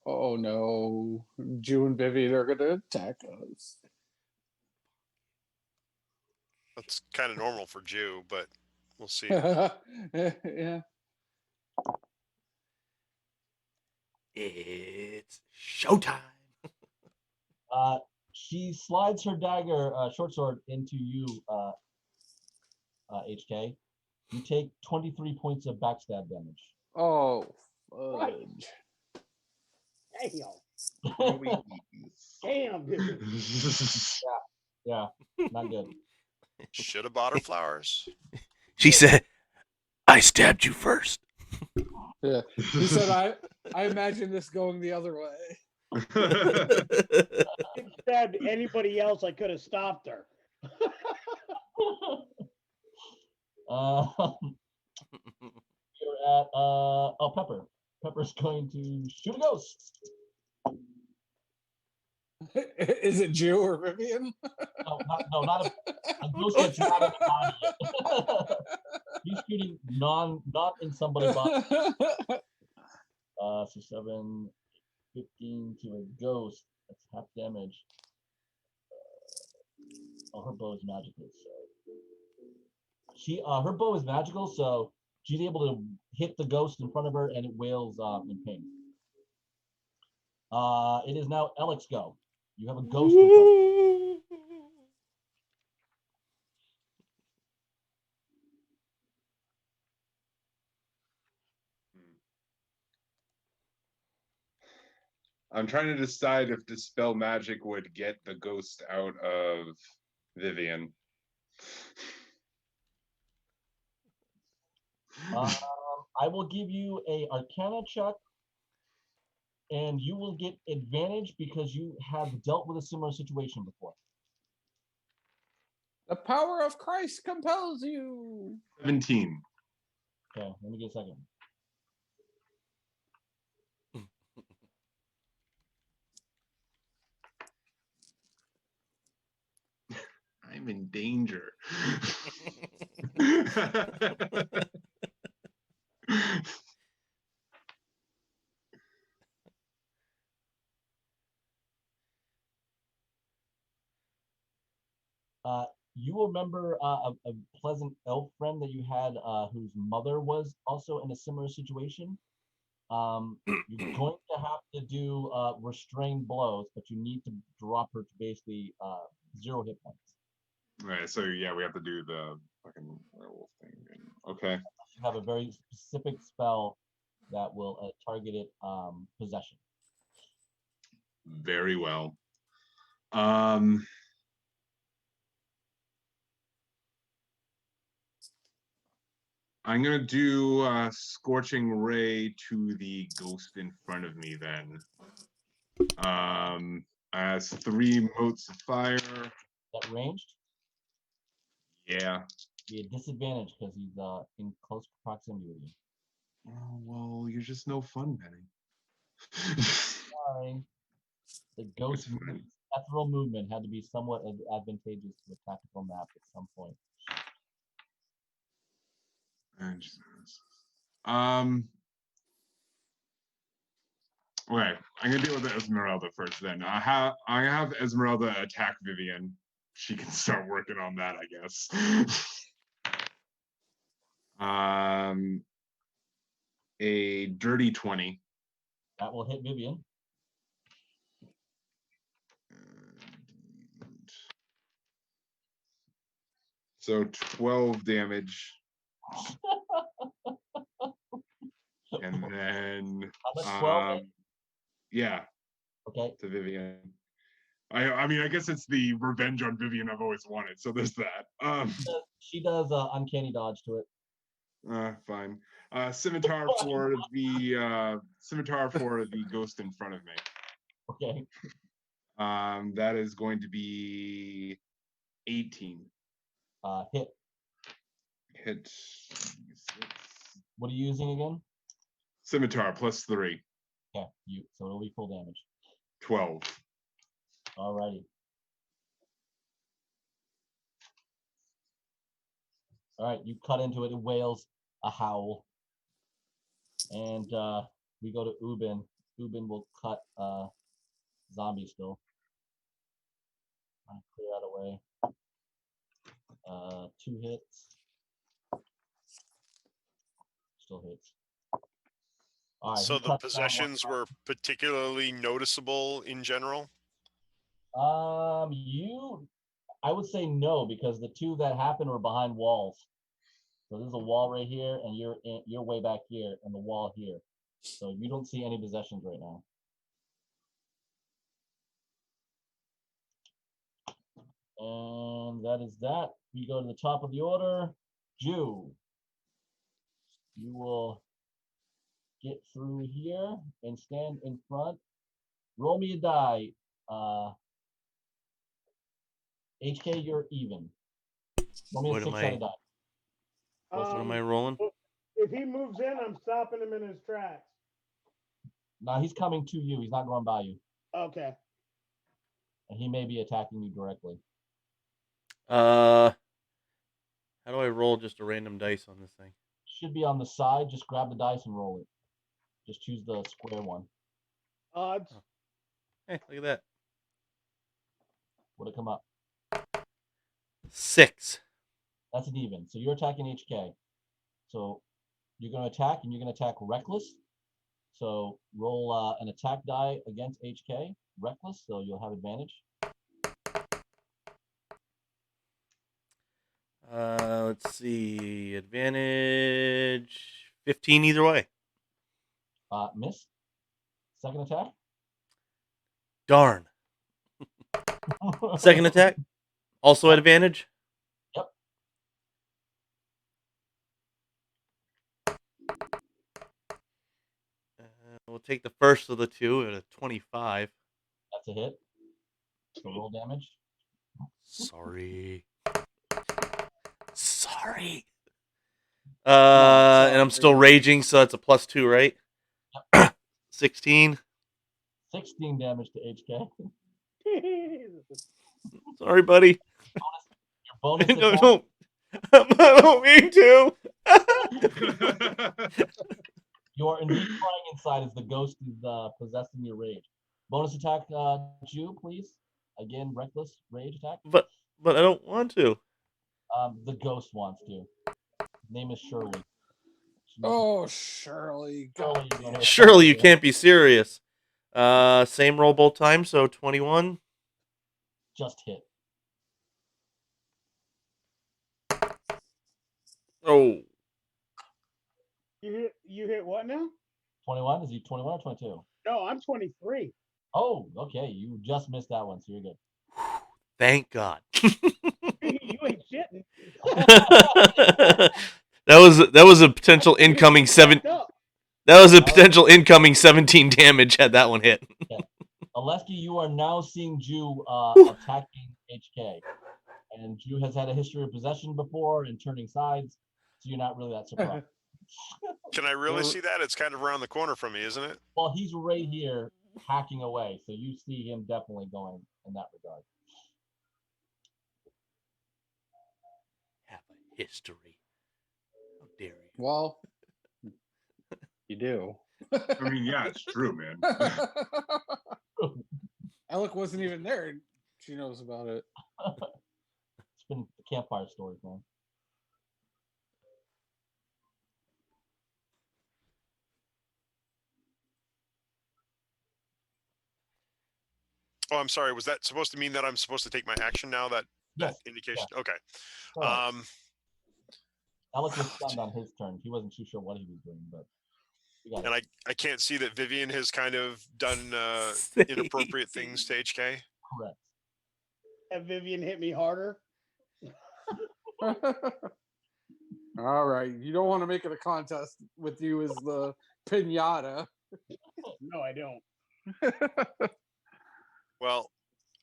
Oh no. Jew and Vivi, they're gonna attack us. That's kind of normal for Jew, but we'll see. Yeah. It's showtime. She slides her dagger, short sword, into you, HK. You take 23 points of backstab damage. Oh, fudge. Damn. Damn, dude. Yeah, not good. Should have bought her flowers. She said, I stabbed you first. Yeah. He said, I imagine this going the other way. If she stabbed anybody else, I could have stopped her. You're at Pepper. Pepper's going to shoot a ghost. Is it Jew or Vivian? Not a ghost that's not in the body. He's shooting not in somebody's body. So 7, 15 to a ghost. That's half damage. Her bow is magical, so her bow is magical, so she's able to hit the ghost in front of her, and it wails in pain. It is now Alex's go. You have a ghost in front of you. I'm trying to decide if Dispel Magic would get the ghost out of Vivian. I will give you a Arcana check, and you will get advantage because you have dealt with a similar situation before. The power of Christ compels you. 17. Okay, let me get a second. I'm in danger. You will remember a pleasant elf friend that you had whose mother was also in a similar situation. You're going to have to do restrained blows, but you need to drop her to basically 0 hit points. Right, so yeah, we have to do the fucking werewolf thing again. Okay. You have a very specific spell that will target it possession. Very well. I'm gonna do Scorching Ray to the ghost in front of me then. As 3 motes of fire. That ranged? Yeah. Be a disadvantage because he's in close proximity with you. Oh, well, you're just no fun, Benny. Sorry. The ghost ethereal movement had to be somewhat advantageous to a tactical map at some point. Okay, I'm gonna deal with Esmeralda first then. I have Esmeralda attack Vivian. She can start working on that, I guess. A dirty 20. That will hit Vivian. So 12 damage. And then how much 12? Yeah. Okay. To Vivian. I mean, I guess it's the revenge on Vivian I've always wanted. So there's that. She does uncanny dodge to it. Fine. Scimitar for the ghost in front of me. Okay. That is going to be 18. Hit. Hit. What are you using again? Scimitar plus 3. Okay, so it'll be full damage. 12. Alrighty. Alright, you cut into it, it wails a howl. And we go to Ubin. Ubin will cut zombie still. Clear that away. 2 hits. Still hits. Right, so the possessions were particularly noticeable in general? I would say no, because the 2 that happened were behind walls. So there's a wall right here, and you're way back here, and the wall here. So you don't see any possessions right now. And that is that. We go to the top of the order. Jew. You will get through here and stand in front. Roll me a die. HK, you're even. Roll me a 6-sided die. What am I rolling? If he moves in, I'm stopping him in his tracks. No, he's coming to you. He's not going by you. Okay. And he may be attacking you directly. How do I roll just a random dice on this thing? Should be on the side. Just grab the dice and roll it. Just choose the square one. Odds. Oh. Hey, look at that. What'd it come up? 6. That's an even. So you're attacking HK. So you're going to attack, and you're going to attack reckless. So roll an attack die against HK. reckless, so you'll have advantage. Let's see. Advantage 15 either way. Miss. Second attack. Darn. Second attack. Also at advantage. Yep. We'll take the first of the two at a 25. That's a hit. So roll damage. Sorry. Not And I'm still sorry. raging, so that's a +2, right? 16. 16 damage to HK. Sorry, buddy. Your bonus No, attack. don't. I don't mean to. You are indeed crying inside as the ghost is possessing your rage. Bonus attack, Jew, please. Again, reckless rage attack. But I don't want to. The ghost wants to. His name is Shirley. Oh, Shirley. Shirley, you're gonna Surely you attack can't be serious. Same roll both times, so 21. just hit. Oh, You hit what now? 21? Is he 21 or 22? No, I'm 23. Oh, okay. You just missed that one, so you're good. thank God. You ain't shitting. that was a potential incoming seven. Up. That was a potential incoming 17 damage had that one hit. Aleski, you are now seeing Jew attacking HK. And Jew has had a history of possession before and turning sides, so you're not really that surprised. Can I really see that? It's kind of around the corner from me, isn't it? Well, he's right here hacking away, so you see him definitely going in that regard. Have a history. How dare you? Well, you do. I mean, yeah, it's true, man. Alec wasn't even there. She knows about it. It's been the campfire stories, man. Oh, I'm sorry. Was that supposed to mean that I'm supposed to take my action now? That Yes. indication. Yeah. Okay. Right. Alec was stunned on his turn. He wasn't too sure what he was doing, but and I can't see that Vivian has kind of done inappropriate things to HK. Correct. Have Vivian hit me harder? All right. You don't want to make it a contest with you as the pinata. No, I don't. Well,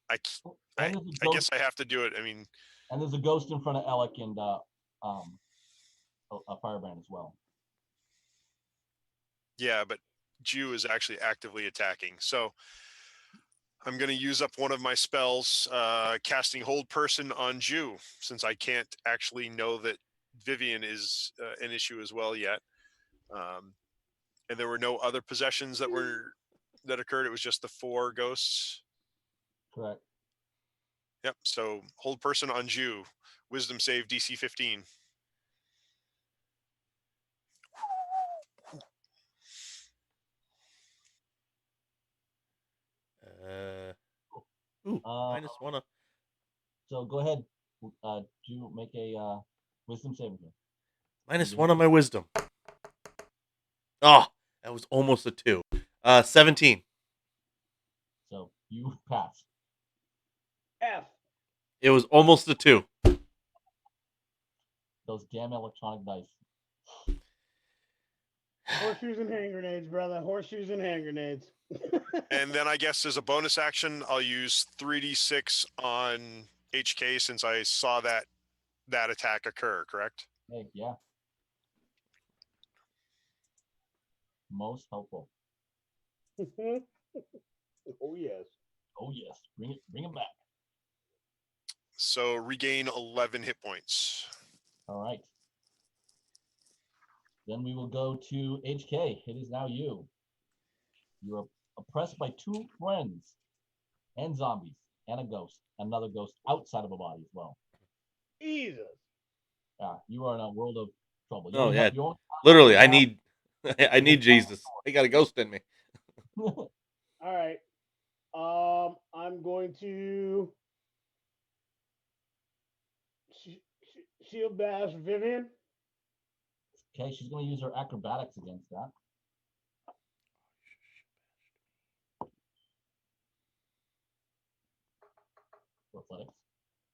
I guess I have to do it. I mean, and there's a ghost in front of Alec and a firebrand as well. Yeah, but Jew is actually actively attacking. So I'm going to use up one of my spells, casting Hold Person on Jew, since I can't actually know that Vivian is an issue as well yet. And there were no other possessions that occurred. It was just the 4 ghosts. Correct. Yep. So Hold Person on Jew, Wisdom save DC 15. -1. So go ahead, Jew, make a Wisdom saving throw. -1 on my wisdom. Oh, that was almost a 2. 17. So you pass. F. It was almost a 2. Those damn electronic dice. Horseshoes and hand grenades, brother. Horseshoes and hand grenades. And then I guess as a bonus action, I'll use 3d6 on HK since I saw that attack occur, correct? Hey, yeah. Most helpful. Oh yes. Oh yes. Bring him back. So regain 11 hit points. All right. Then we will go to HK. It is now you. You are oppressed by 2 friends and zombies and a ghost. Another ghost outside of a body as well. Jesus. Yeah, you are in a world of trouble. Oh yeah. Literally, I need Jesus. I got a ghost in me. All right. I'm going to shield bash Vivian. Okay, she's going to use her acrobatics against that. Athletics.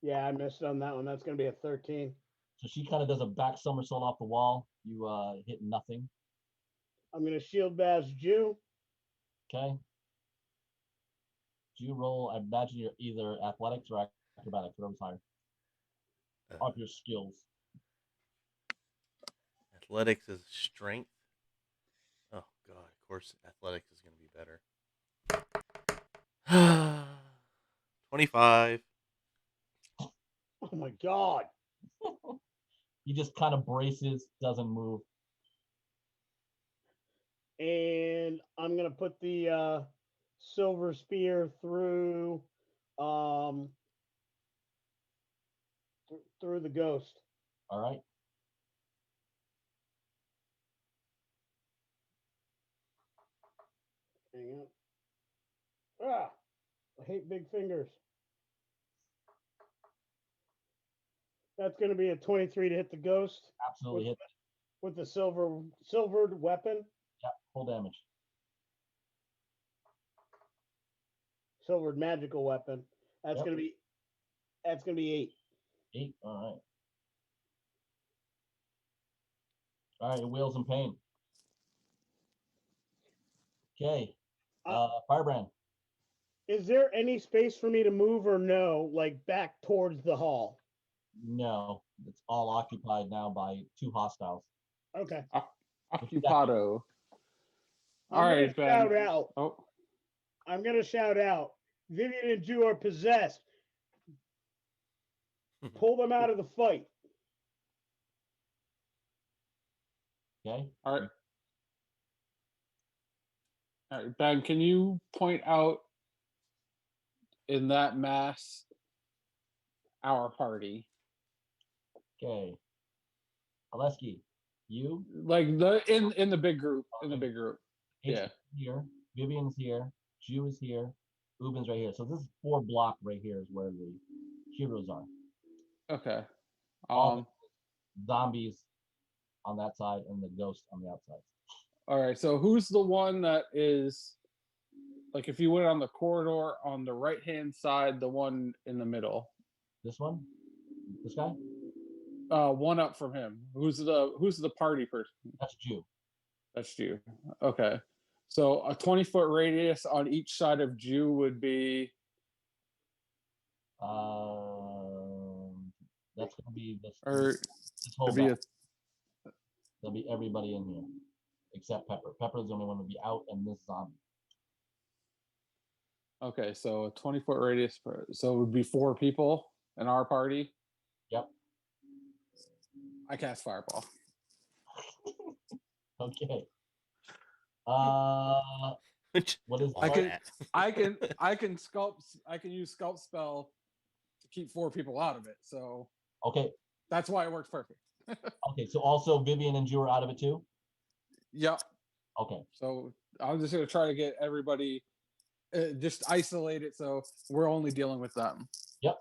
Yeah, I missed on that one. That's going to be a 13. So she kind of does a back somersault off the wall. You hit nothing. I'm going to shield bash Jew. Okay. Do you roll? I imagine you're either athletics or acrobatics, whatever's higher. Off your skills. Athletics is strength. Oh god, of course athletics is going to be better. 25. Oh my god. He just kind of braces, doesn't move. And I'm going to put the silver spear through through the ghost. All right. Hang on. Ah, I hate big fingers. That's going to be a 23 to hit the ghost Absolutely hit. with the silvered weapon. Yeah, full damage. Silvered magical weapon. That's Yep. going to be 8. 8. All right. All right, Wheels in pain. Okay. Firebrand. Is there any space for me to move or no, like back towards the hall? No, it's all occupied now by 2 hostiles. Okay. Occupado. All I'm right, gonna Ben. shout out. Oh, I'm gonna shout out. Vivian and Jew are possessed. Pull them out of the fight. Okay. all right. All right, Ben, can you point out in that mass our party? Okay. Oleski, you. Like the in the big group. In the big group. H Yeah. is here. Vivian's here. Jew is here. Ubin's right here. So this is 4 block right here is where the heroes are. Okay. All the zombies on that side and the ghost on the outside. All right. So who's the one that is like if you went on the corridor on the right hand side, the one in the middle? This one? This guy? One up from him. Who's the party person? That's Jew. That's you. Okay. So a 20-foot radius on each side of Jew would be That's gonna be this it'd whole be back. There'll be everybody in here except Pepper. Pepper's the only one to be out, and this zombie. okay, so a 20-foot radius so it would be 4 people in our party. Yep. I cast fireball. Okay. What is I can that? I can use sculpt spell to keep 4 people out of it. So okay. that's why it works perfect. Okay, so also Vivian and Jew are out of it too? Yep. Okay. So I'm just gonna try to get everybody just isolate it so we're only dealing with them. Yep.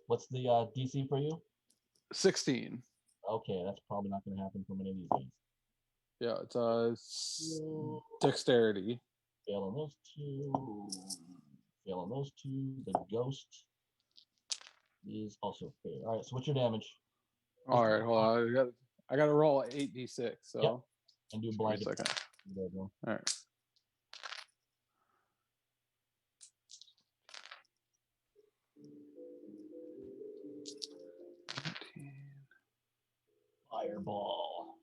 What's the DC for you? 16. Okay, that's probably not going to happen for many of these days. Yeah, it's dexterity. Fail on those 2. Fail on those 2. The ghost is also fair. All right, so what's your damage? All right, hold on. I got to roll 8d6. So yep. And do a blind. second. All right. Fireball.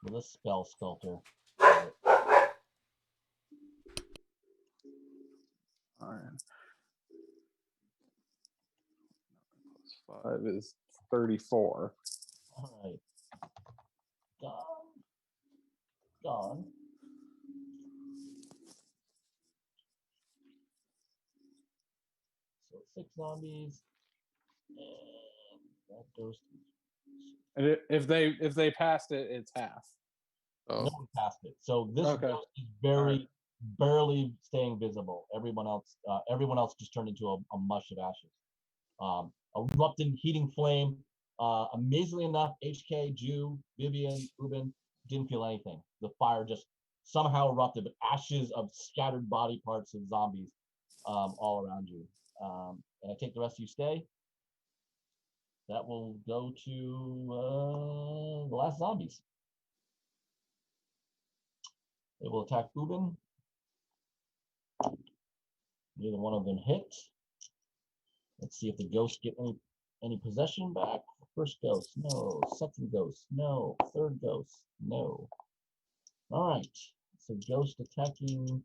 With a spell sculptor. All right. 5 is 34. All right. Gone. So 6 zombies. And that ghost. And if they passed it, it's half. No Oh, one passed it. So this okay. ghost is very, barely staying visible. Everyone else just turned into a mush of ashes. Erupting heating flame. Amazingly enough, HK, Jew, Vivian, Ruben didn't feel anything. The fire just somehow erupted, but ashes of scattered body parts of zombies all around you. And I take the rest of you stay. That will go to the last zombies. They will attack Ubin. Neither one of them hit. Let's see if the ghosts get any possession back. First ghost, no. Second ghost, no. Third ghost, no. All right. So ghost attacking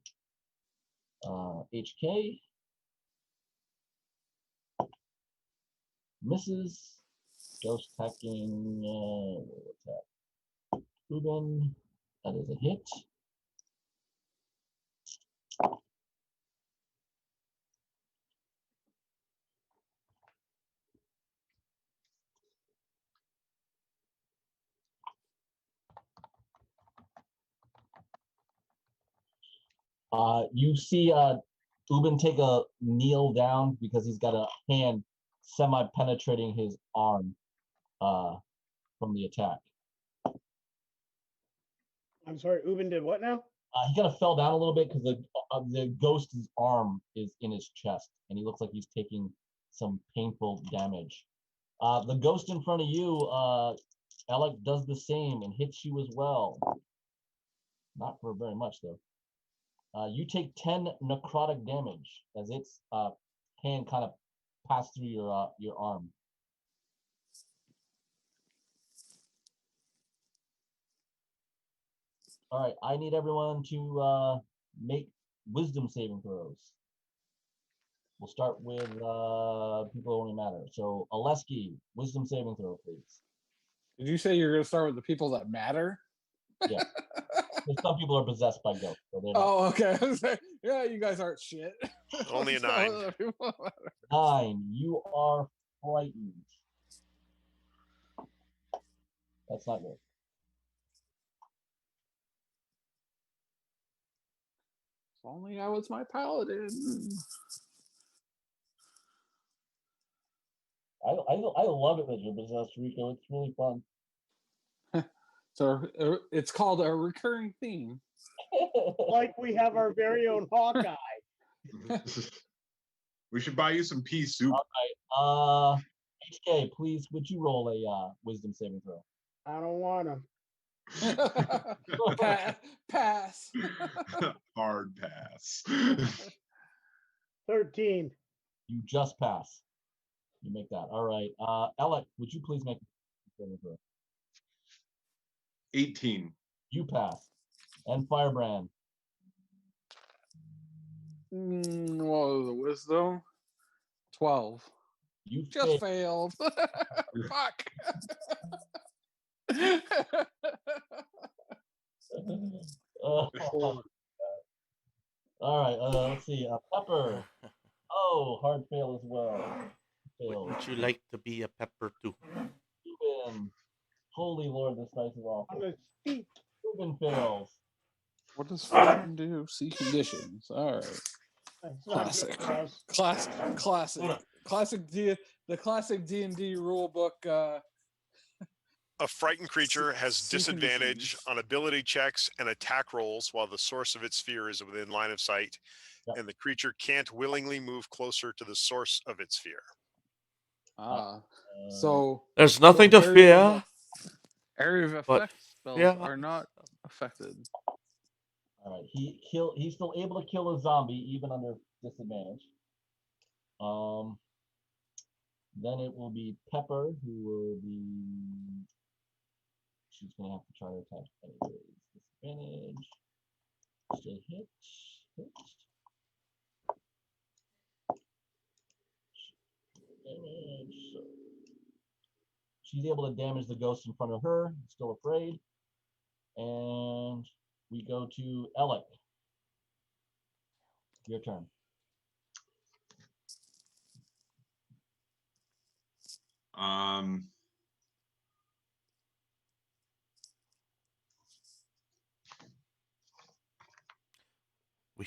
HK. Misses. Ghost attacking what's that? Ruben. That is a hit. You see Ubin take a kneel down because he's got a hand semi-penetrating his arm from the attack. I'm sorry, Ubin did what now? He kind of fell down a little bit because the ghost's arm is in his chest, and he looks like he's taking some painful damage. The ghost in front of you, Alec, does the same and hits you as well. Not for very much, though. You take 10 necrotic damage as its hand kind of passed through your arm. All right, I need everyone to make wisdom saving throws. We'll start with people who only matter. So, Oleski, wisdom saving throw, please. Did you say you're going to start with the people that matter? Yeah. Some people are possessed by ghosts. So they're not. Oh, okay. Yeah, you guys aren't shit. Only a 9. 9. You are frightened. That's not good. If only I was my paladin. I love it that you're possessed, Rico. It's really fun. So it's called a recurring theme. Like we have our very own Hawkeye. We should buy you some pea soup. All right. HK, please, would you roll a wisdom saving throw? I don't want to. Pass. Hard pass. 13. You just pass. You make that. All right. Alec, would you please make a saving throw? 18. You pass. And Firebrand. What was the wisdom? 12. You Just failed. Fuck. All right. Let's see. Pepper. Oh, hard fail as well. Failed. Wouldn't you like to be a pepper too? Ruben. Holy Lord, this dice is awful. On the seat. Ruben fails. What does frighten do? See conditions. All right. Classic. The classic D&D rule book. A frightened creature has See disadvantage conditions. on ability checks and attack rolls while the source of its fear is within line of sight, Yep. and the creature can't willingly move closer to the source of its fear. So There's nothing to fear. Area of But, effect spells yeah. are not affected. All right. He's still able to kill a zombie even under disadvantage. Then it will be Pepper who will be. She's gonna have to try to attack anyways. Disadvantage. Still hit. Damage. So she's able to damage the ghost in front of her. Still afraid. And we go to Alec. Your turn.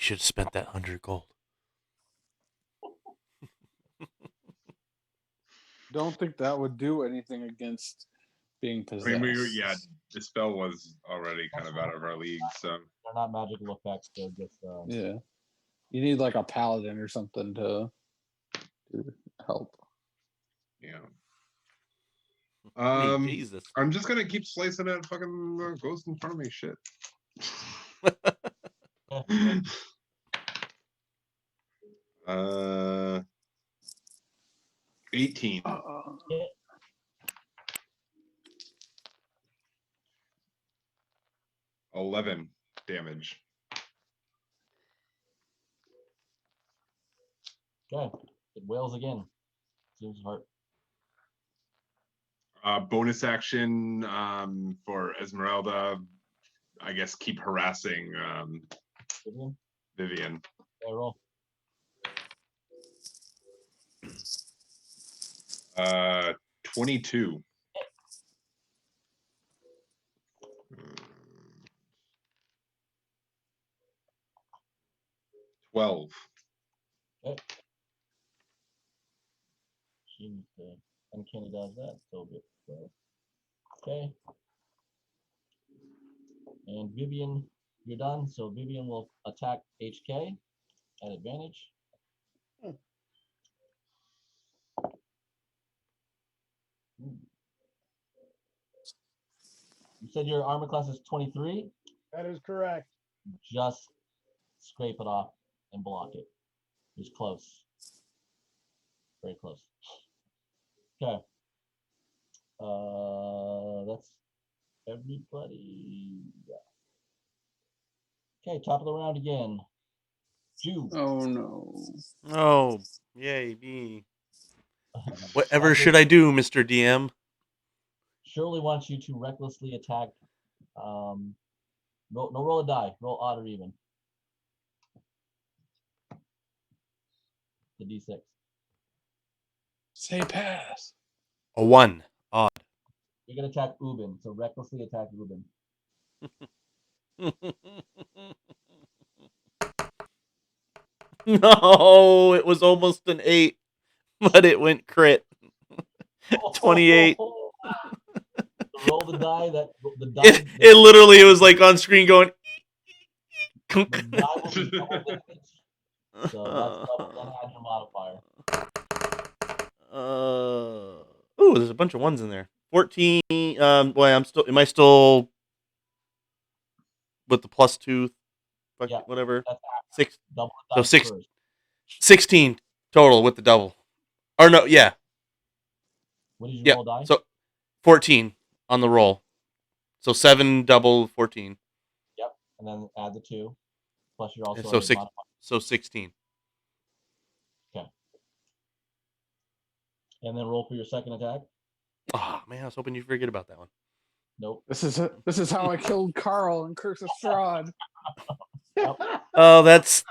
should have spent that 100 gold. Don't think that would do anything against being I possessed. mean, the spell was already kind of out of our league, so They're not magical effects. They're just. Yeah. You need like a paladin or something to help. yeah. I mean, Jesus. I'm just gonna keep slicing that fucking ghost in front of me. Shit. 18. 11 damage. Okay. It wails again. Seems hurt. Bonus action for Esmeralda. I guess keep harassing Vivian. Okay, roll. 22. Mm, 12. Okay. Jeez, uncanny does that. So good. So, okay. And Vivian, you're done. So Vivian will attack HK at advantage. You said your armor class is 23. That is correct. Just scrape it off and block it. It's close. Very close. Okay. That's everybody. Yeah. Okay, top of the round again. Jew. Oh no. Oh, yay, me. Whatever should I do, Mr. DM? Shirley wants you to recklessly attack. Roll a die. Roll odd or even. The D6. Say pass. A 1. Odd. You're gonna attack Ubin, so recklessly attack Ubin. No, it was almost an 8, but it went crit. 28. Roll the die. The die. It literally, it was like on screen going. The die will be double damage. So that's double. Then add your modifier. Oh, there's a bunch of ones in there. 14. Boy, am I still with the +2? Yeah, whatever. That's 6. double the So dice 6. first. 16 total with the double. Or no, yeah. What did you Yeah. roll die? So 14 on the roll. So 7 double 14. Yep. And then add the 2. Plus you're also So a modifier. So 16. And then roll for your second attack. Oh man, I was hoping you'd forget about that one. Nope. This is how I killed Carl in Curse of Strahd. Yep. Oh, that's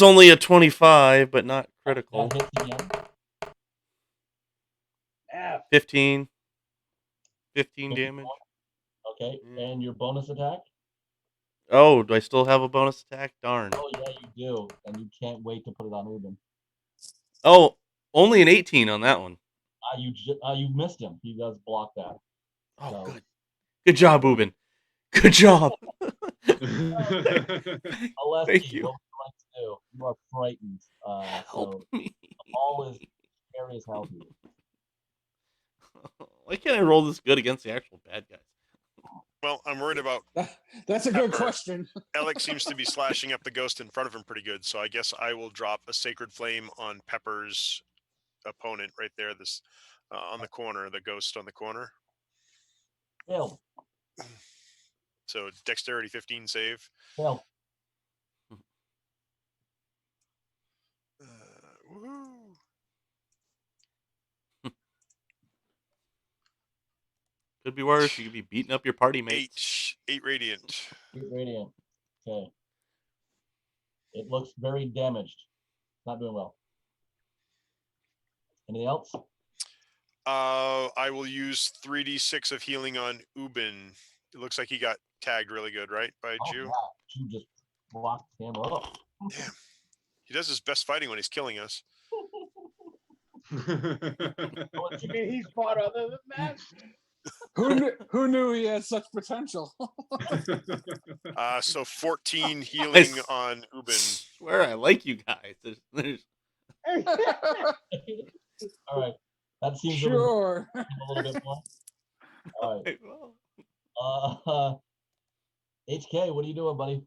only a 25, but not critical. That hits again. 15 damage. Okay. And your bonus attack? Oh, do I still have a bonus attack? Darn. Oh yeah, you do. And you can't wait to put it on Ubin. Oh, only an 18 on that one. You missed him. He does block that. Oh, So- good. Good job, Ubin. Good job. Alessi, Thank you. what would you like to do? You are frightened. Help me. The ball is scary as hell to you. Why can't I roll this good against the actual bad guys? Well, I'm worried about That's a good Pepper. question. Alex seems to be slashing up the ghost in front of him pretty good, so I guess I will drop a sacred flame on Pepper's opponent right there. This on the corner, the ghost on the corner. Failed. So dexterity 15 save. Failed. Woohoo! Could be worse. You could be beating up your party mates. 8 radiant. 8 radiant. Okay. It looks very damaged. Not doing well. Anything else? I will use 3d6 of healing on Ubin. It looks like he got tagged really good, right? By Jew. Yeah. Jew just blocked him up. Damn. He does his best fighting when he's killing us. You mean he's fought other than that? Who knew he had such potential? So 14 healing on Ubin. Swear I like you guys. There's All right. That seems Sure. a little bit more. All right. well, HK, what are you doing, buddy?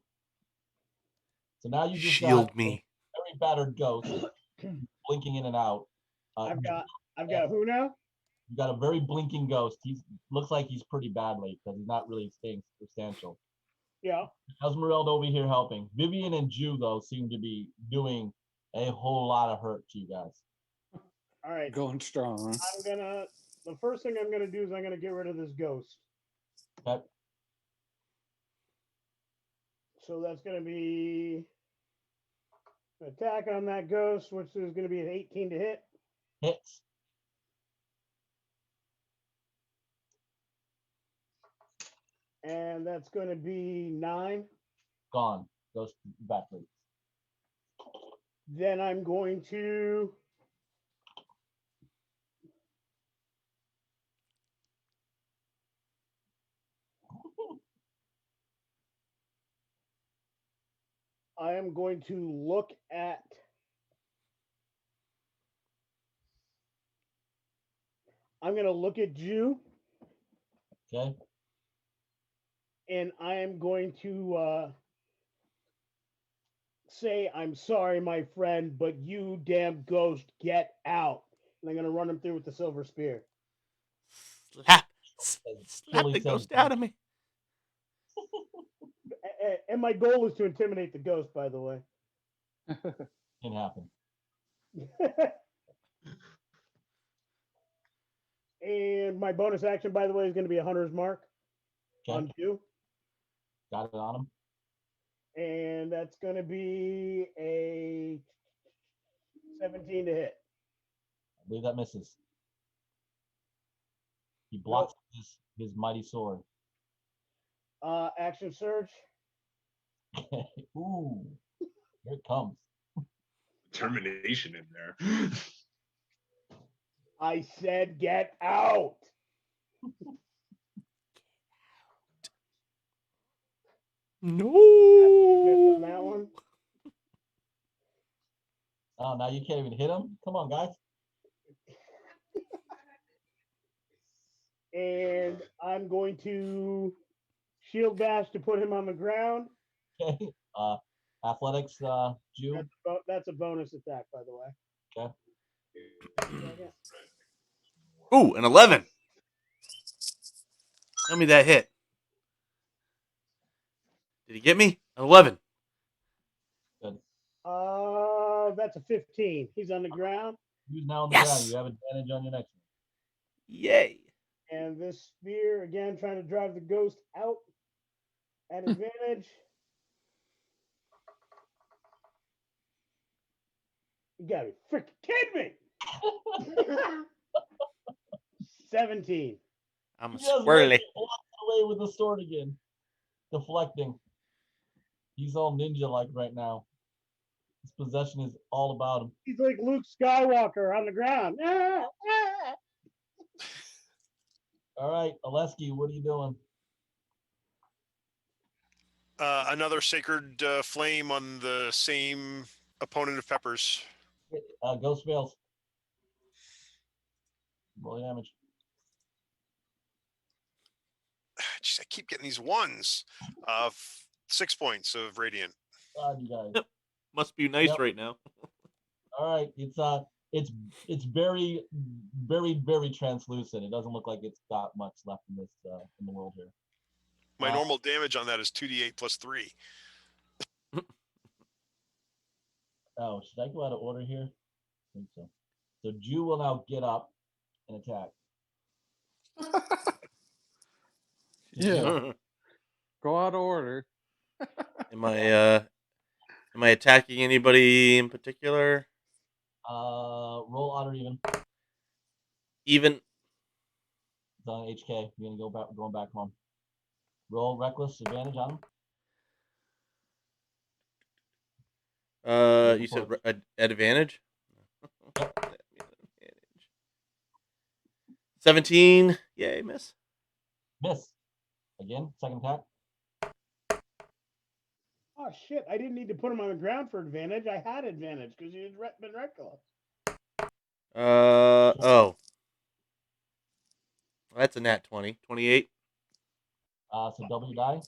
So now you just shield got me. a very battered ghost blinking in and out. I've got who now? You got a very blinking ghost. He looks like he's pretty badly because he's not really staying substantial. Yeah. Esmeralda over here helping. Vivian and Jew though seem to be doing a whole lot of hurt to you guys. All right. Going strong. The first thing I'm gonna do is I'm gonna get rid of this ghost. Okay. So that's gonna be an attack on that ghost, which is gonna be an 18 to hit. Hits. And that's gonna be 9. Gone. Ghost evaporates. Then I'm going to look at Jew. Okay. And I am going to say, I'm sorry, my friend, but you damn ghost, get out. And I'm going to run him through with the silver spear. Slap Chili the says, ghost out of me. And my goal is to intimidate the ghost, by the way. Didn't happen. And my bonus action, by the way, is going to be a hunter's mark on Jew. Got it on him. And that's going to be a 17 to hit. I believe that misses. He blocks his mighty sword. Action surge. Ooh, here it comes. Determination in there. I said get out. No. On that one. Oh, now you can't even hit him? Come on, guys. And I'm going to shield bash to put him on the ground. Okay. Athletics, Jew. That's a bonus attack, by the way. Okay. Ooh, an 11. Tell me that hit. Did he get me? An 11. Good. That's a 15. He's on the ground. He's now on the ground. You have advantage on your next one. Yay. And this spear, again, trying to drive the ghost out at advantage. You gotta be freaking kidding me. 17. I'm a He does squirrely. blocks away with the sword again. Deflecting. He's all ninja-like right now. His possession is all about him. He's like Luke Skywalker on the ground. All right, Oleski, what are you doing? Another sacred flame on the same opponent of Pepper's. Ghost fails. Roll damage. Jeez, I keep getting these ones. 6 points of radiant. God, you guys. Must be nice right now. All right, it's very, very, very translucent. It doesn't look like it's got much left in this in the world here. My normal damage on that is 2d8 plus 3. Oh, should I go out of order here? I think so. So Jew will now get up and attack. Yeah. Go out of order. Am I attacking anybody in particular? Roll odd or even. Even. It's on HK. You're going back home. Roll reckless advantage on him. You said at advantage. 17. Yay, miss. Miss. Again, second attack. Oh shit! I didn't need to put him on the ground for advantage. I had advantage because he had been reckless. Oh. That's a nat 20. 28. So double your die.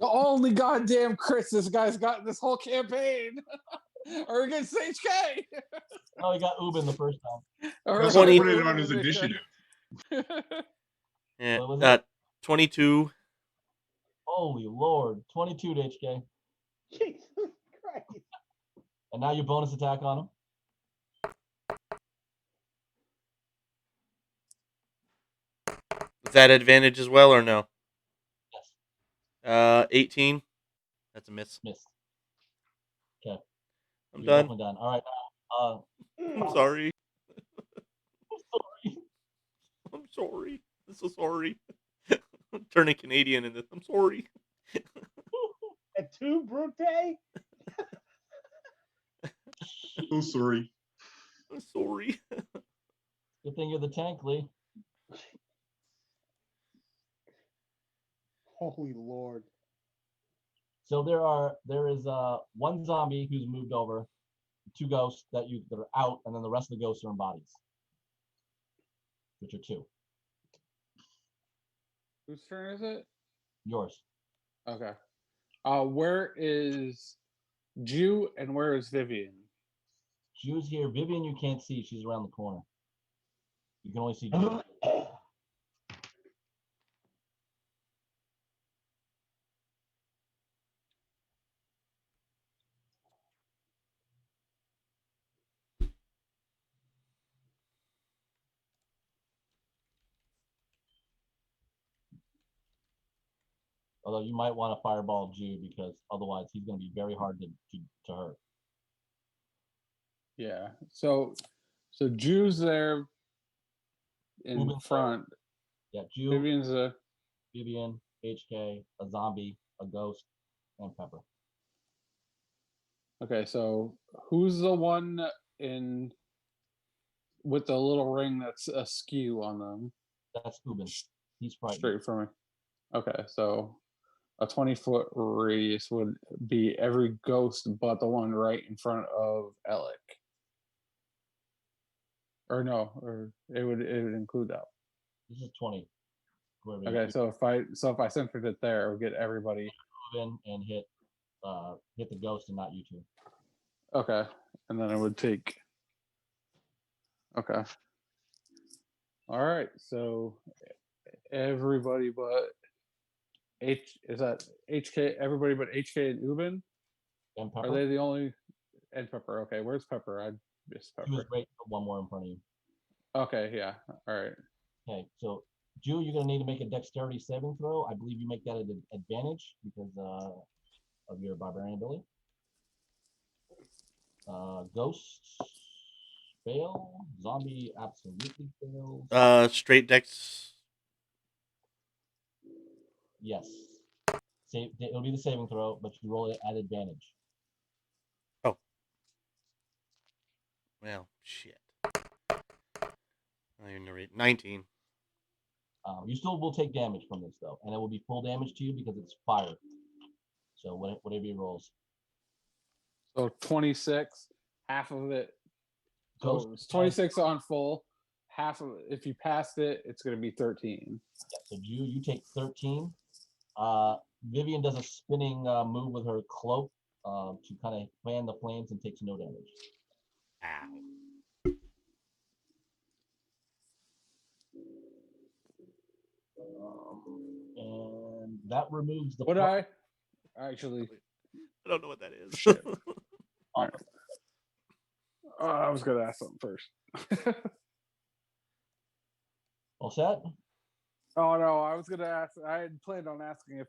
The only goddamn Chris this guy's got this whole campaign. Or against HK. Oh, he got Ubin the first time. Or That's why I 20. put it on his initiative. Yeah, What was it? 22. Holy Lord. 22 to HK. Jesus Christ! And now your bonus attack on him. Is that advantage as well or no? Yes. 18. That's a miss. Missed. Okay. I'm You're done. definitely done. All right. I'm sorry. Sorry. I'm sorry. I'm so sorry. I'm turning Canadian in this. I'm sorry. A two Brute? So sorry. I'm sorry. Good thing you're the tank, Lee. Holy Lord! So there is one zombie who's moved over, two ghosts that are out, and then the rest of the ghosts are in bodies, which are two. Whose turn is it? Yours. Okay. Where is Jew and where is Vivian? Jew's here. Vivian, you can't see. She's around the corner. You can only see Jew. Although you might want to fireball Jew because otherwise he's going to be very hard to hurt. Yeah. So Jew's there in Ubin's front. Yeah, Jew, Vivian's Vivian, HK, a zombie, a ghost, and Pepper. okay. So who's the one in with the little ring that's askew on them? That's Ubin. He's frightened. Straight for me. Okay, so a 20-foot radius would be every ghost but the one right in front of Alec. Or no, or it would include that. This is 20. Whoever Okay, so if I centered it there, it would get everybody. Move in and hit the ghost and not you two. Okay, and then it would take. Okay. All right, so everybody but is that HK? Everybody but HK and Ubin? And Pepper. Are they the only? And Pepper. Okay, where's Pepper? I missed He was Pepper. right one more in front of you. Okay, yeah. All right. Okay, so Jew, you're gonna need to make a dexterity saving throw. I believe you make that an advantage because of your barbarian ability. Ghost fail. Zombie absolutely fails. Straight dex. Yes. It'll be the saving throw, but you roll it at advantage. Oh. Well, shit. I even read 19. You still will take damage from this though, and it will be full damage to you because it's fire. So whatever he rolls. So 26, half of it Ghost goes 26 on full. Half of it, if you passed it, it's going to be 13. Yeah, so you take 13. Vivian does a spinning move with her cloak to kind of fan the flames and takes no damage. Ow. And that removes the. Would I? Actually, I don't know what that is. shit. All right. I was going to ask something first. All set? Oh no, I was gonna ask. I had planned on asking if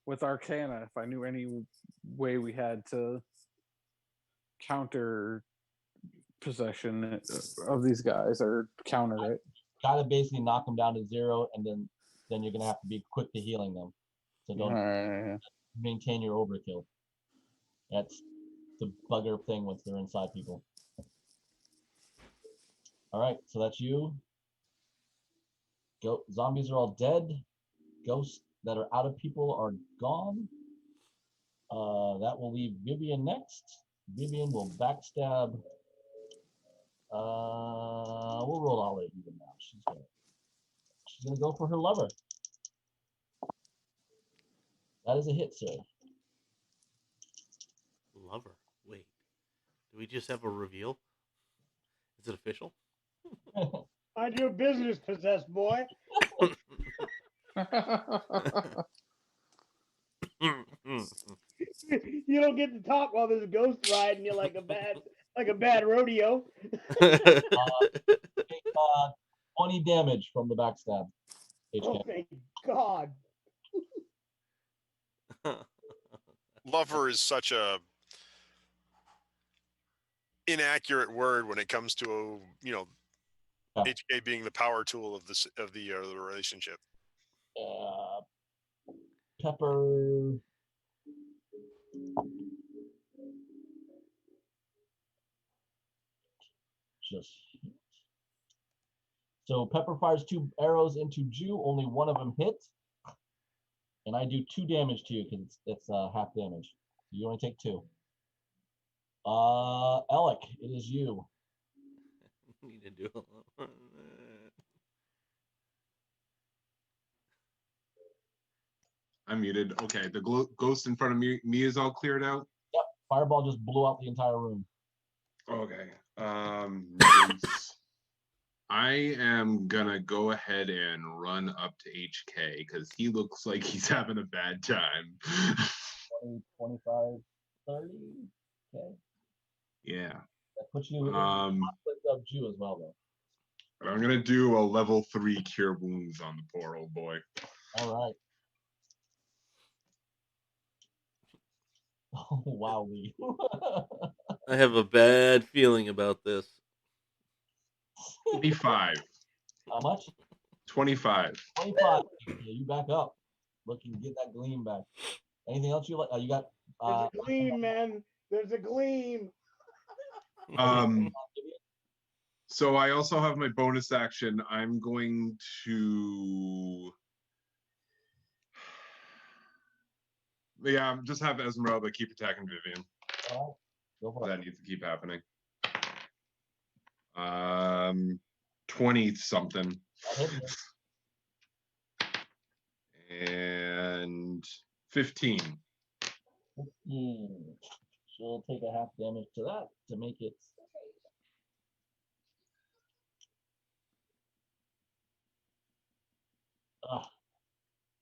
with Arcana, if I knew any way we had to counter possession of these guys or counter it. Gotta basically knock them down to 0, and then you're gonna have to be quick to healing them. So don't maintain your overkill. That's the bugger thing once they're inside people. All right, so that's you. Zombies are all dead. Ghosts that are out of people are gone. That will leave Vivian next. Vivian will backstab. We'll roll all eight even now. She's gonna go for her lover. That is a hit, sir. Lover. Wait. Do we just have a reveal? Is it official? Mind your business, possessed boy. You don't get to talk while there's a ghost riding you like a bad rodeo. 20 damage from the backstab. Oh my God. Lover is such a inaccurate word when it comes to HK being the power tool of the relationship. Pepper. So Pepper fires 2 arrows into Jew. Only one of them hit, and I do 2 damage to you because it's half damage. You only take 2. Alec, it is you. Need to do it. I'm muted. Okay, the ghost in front of me is all cleared out. Yep, fireball just blew out the entire room. Okay. I am gonna go ahead and run up to HK because he looks like he's having a bad time. 20, 25, 30. Okay. Yeah. That puts you in conflict of Jew as well, though. I'm gonna do a level 3 cure wounds on the poor old boy. All right. Oh, wow, Lee. I have a bad feeling about this. 25. How much? 25. 25. Yeah, you back up. Looking to get that gleam back. Anything else you like? You got. There's a gleam, man. There's a gleam. So I also have my bonus action. I'm going to. Yeah, just have Esmeralda keep attacking Vivian. Go for that needs to keep happening. 20 something. And 15. 15. She'll take a half damage to that to make it.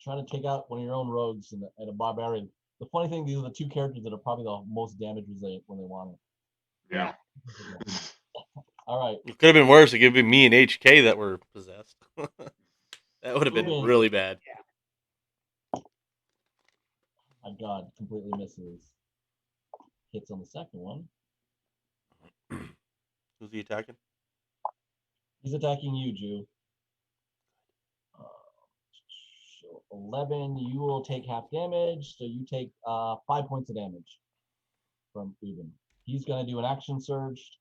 Trying to take out one of your own rogues and a barbarian. The funny thing, these are the 2 characters that are probably the most damage when they want it. Yeah. All right. It could have been worse. It could have been me and HK that were possessed. That would have been really bad. My God, completely misses. Hits on the second one. Who's he attacking? He's attacking you, Jew. 11, you will take half damage, so you take 5 points of damage from Uben. He's going to do an action surge.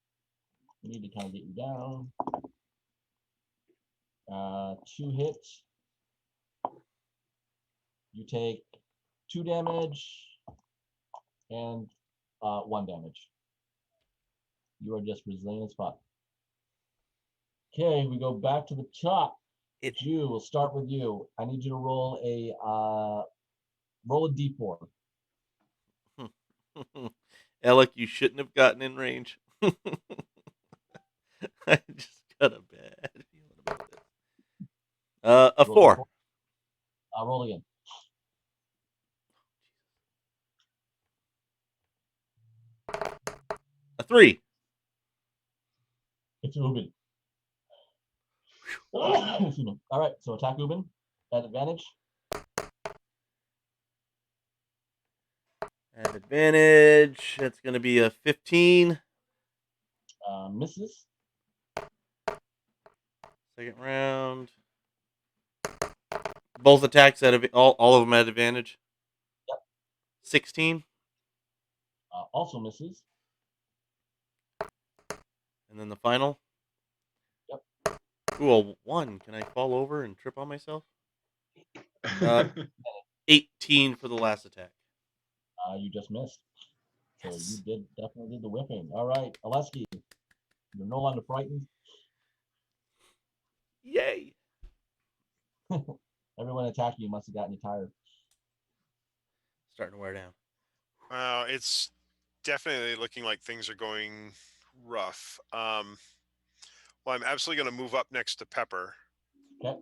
We need to kind of get you down. 2 hits. You take 2 damage and 1 damage. You are just resilient as fuck. Okay, we go back to the top. Jew, we'll start with you. I need you to roll a d4. Alec, you shouldn't have gotten in range. I just got a bad feeling about this. A 4. Roll again. A 3. It's Uben. All right, so attack Uben at advantage. At advantage, that's going to be a 15. Misses. Second round. Both attacks at all of them at advantage. Yep. 16. Also misses. And then the final. Yep. Ooh, a 1. Can I fall over and trip on myself? 18 for the last attack. You just missed. So Yes. you definitely did the whipping. All right, Oleski, you're no longer frightened. Yay! Everyone attacking you must have gotten you tired. Starting to wear down. It's definitely looking like things are going rough. Well, I'm absolutely going to move up next to Pepper. Okay.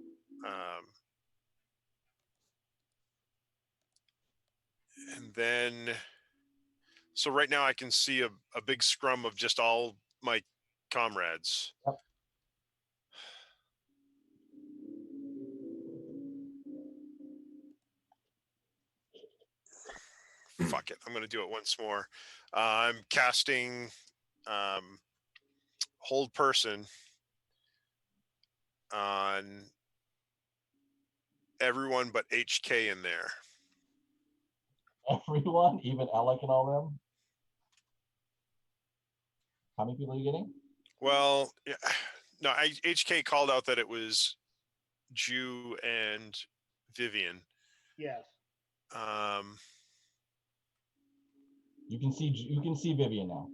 And then, so right now I can see a big scrum of just all my comrades. Yep. Fuck it. I'm going to do it once more. I'm casting Hold Person on everyone but HK in there. Everyone, even Alec and all them. How many people are you getting? Well, yeah, no, HK called out that it was Jew and Vivian. Yes. You can see Vivian now.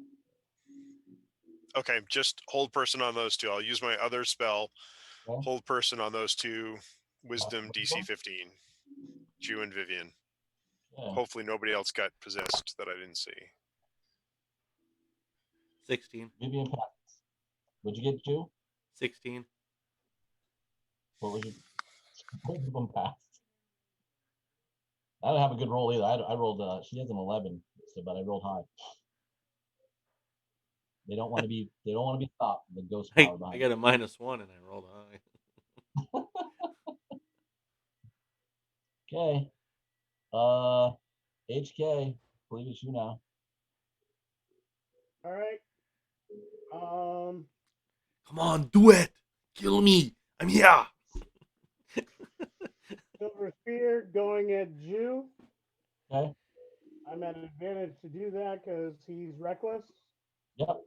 Okay, just Hold Person on those two. I'll use my other spell. Okay. Hold Person on those two. Wisdom DC Wisdom? 15. Jew and Vivian. Yeah. Hopefully nobody else got possessed that I didn't see. 16. Vivian passes. What'd you get, Jew? 16. What was your both of them passed? I don't have a good roll either. I rolled she has an 11, so, but I rolled high. They don't want to be stopped. The ghost power I behind. got a -1 and I rolled high. Okay. HK, I believe it's you now. All right. Come on, do it. Kill me. I'm here. Silver Spear going at Jew. Okay. I'm at an advantage to do that because he's reckless. Yep.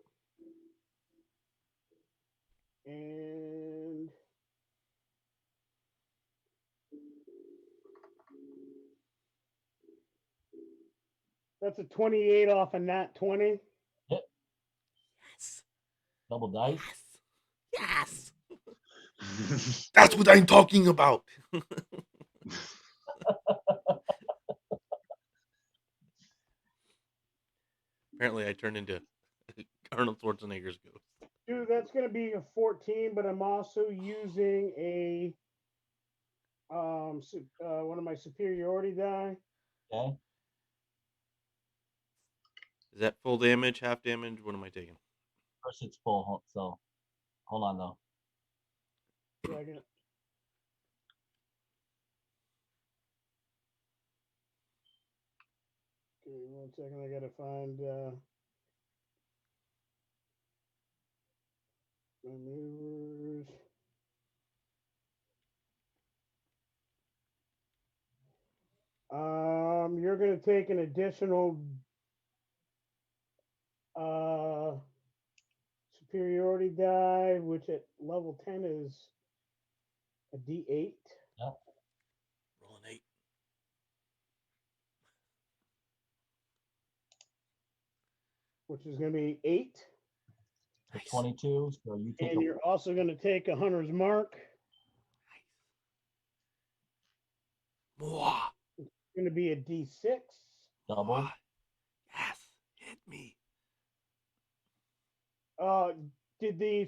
And that's a 28 off a nat 20. Hit. Yes. Double dice. Yes. That's what I'm talking about. Apparently, I turned into Arnold Schwarzenegger's ghost. Dude, that's going to be a 14, but I'm also using a one of my superiority die. Okay. Is that full damage, half damage? What am I taking? First it's full, so hold on though. Second. Give me 1 second. I gotta find maneuvers. You're gonna take an additional superiority die, which at level 10 is a D8. Yep. Roll an 8. Which is gonna be 8. So 22. So you take And you're also gonna take a hunter's mark. More. It's gonna be a D6. double. Yes. Hit me. Did the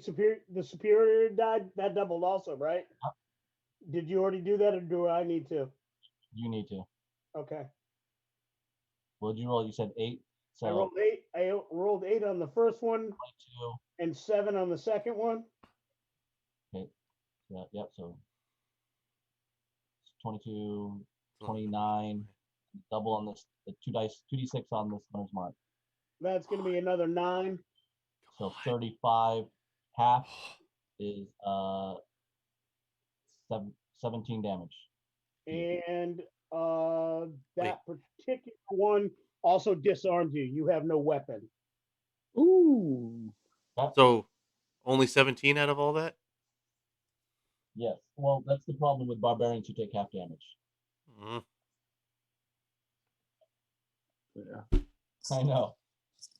superior die that doubled also, right? Yep. Did you already do that, or do I need to? You need to. Okay. What did you roll? You said 8. So I rolled 8. I rolled 8 on the first one 22. and 7 on the second one. Okay. Yeah, yep. So 22, 29, double on this. The 2d6 on this hunter's mark. That's gonna be another 9. So 35. Half is 17 damage. And that particular one also disarms you. You have no weapon. Ooh. So only 17 out of all that? Yes. Well, that's the problem with barbarians who take half damage. Mm. Yeah. I know.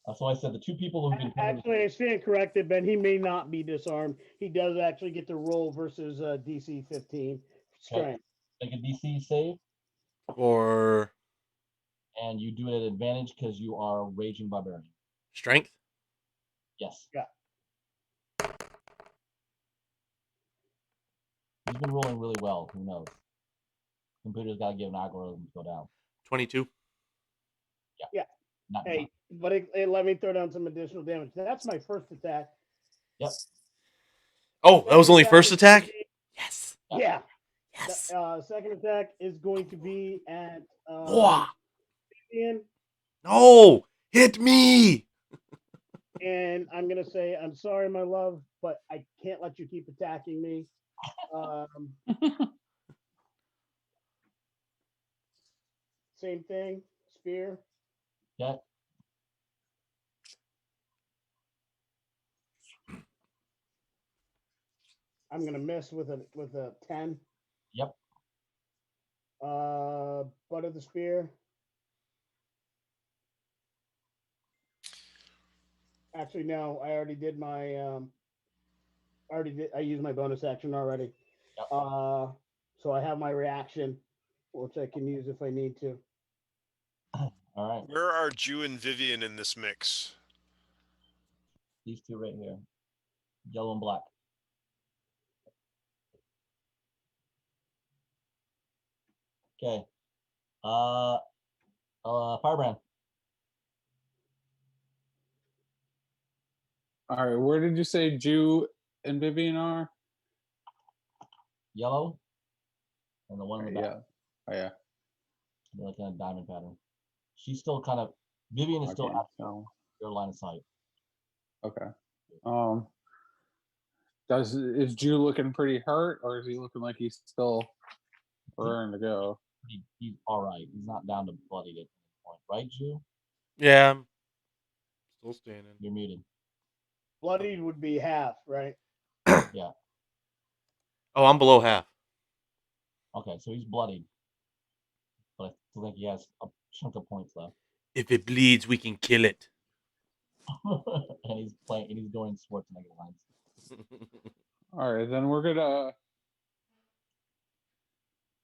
That's why I said the two people who've been Actually, I stand corrected, Ben. He may not be disarmed. He does actually get to roll versus DC 15 strength. make a DC save, Or and you do it at advantage because you are raging barbarian. strength? Yes. Yeah. He's been rolling really well. Who knows? Computer's got to give an algorithm to go down. 22. Yeah. Not Hey, but let me throw down some additional damage. That's my first attack. Yep. Oh, that was only Second first attack? be- Yes. Yeah. Yes. Second attack is going to be at Whoa. Vivian, No, hit me. and I'm gonna say, I'm sorry, my love, but I can't let you keep attacking me. Same thing, spear. Yeah. I'm gonna miss with a 10. Yep. Butt of the spear. Actually, no, I already did my I used my bonus action already. Yep. So I have my reaction, which I can use if I need to. All right. Where are Jew and Vivian in this mix? These two right here. Yellow and black. Okay. Firebrand. All right. Where did you say Jew and Vivian are? Yellow. And the one in the back. Yeah. Oh, yeah. They're like in a diamond pattern. She's still kind of. Vivian is I still can't out tell. of your line of sight. Okay. Is Jew looking pretty hurt, or is he looking like he's still raring to go? He's all right. He's not down to bloody at this point, right, Jew? Yeah, I'm still standing. You're muted. Bloodied would be half, right? Yeah. Oh, I'm below half. Okay, so he's bloodied, but I still think he has a chunk of points left. If it bleeds, we can kill it. And he's playing, and he's doing Schwarzenegger lines. All right, then we're gonna.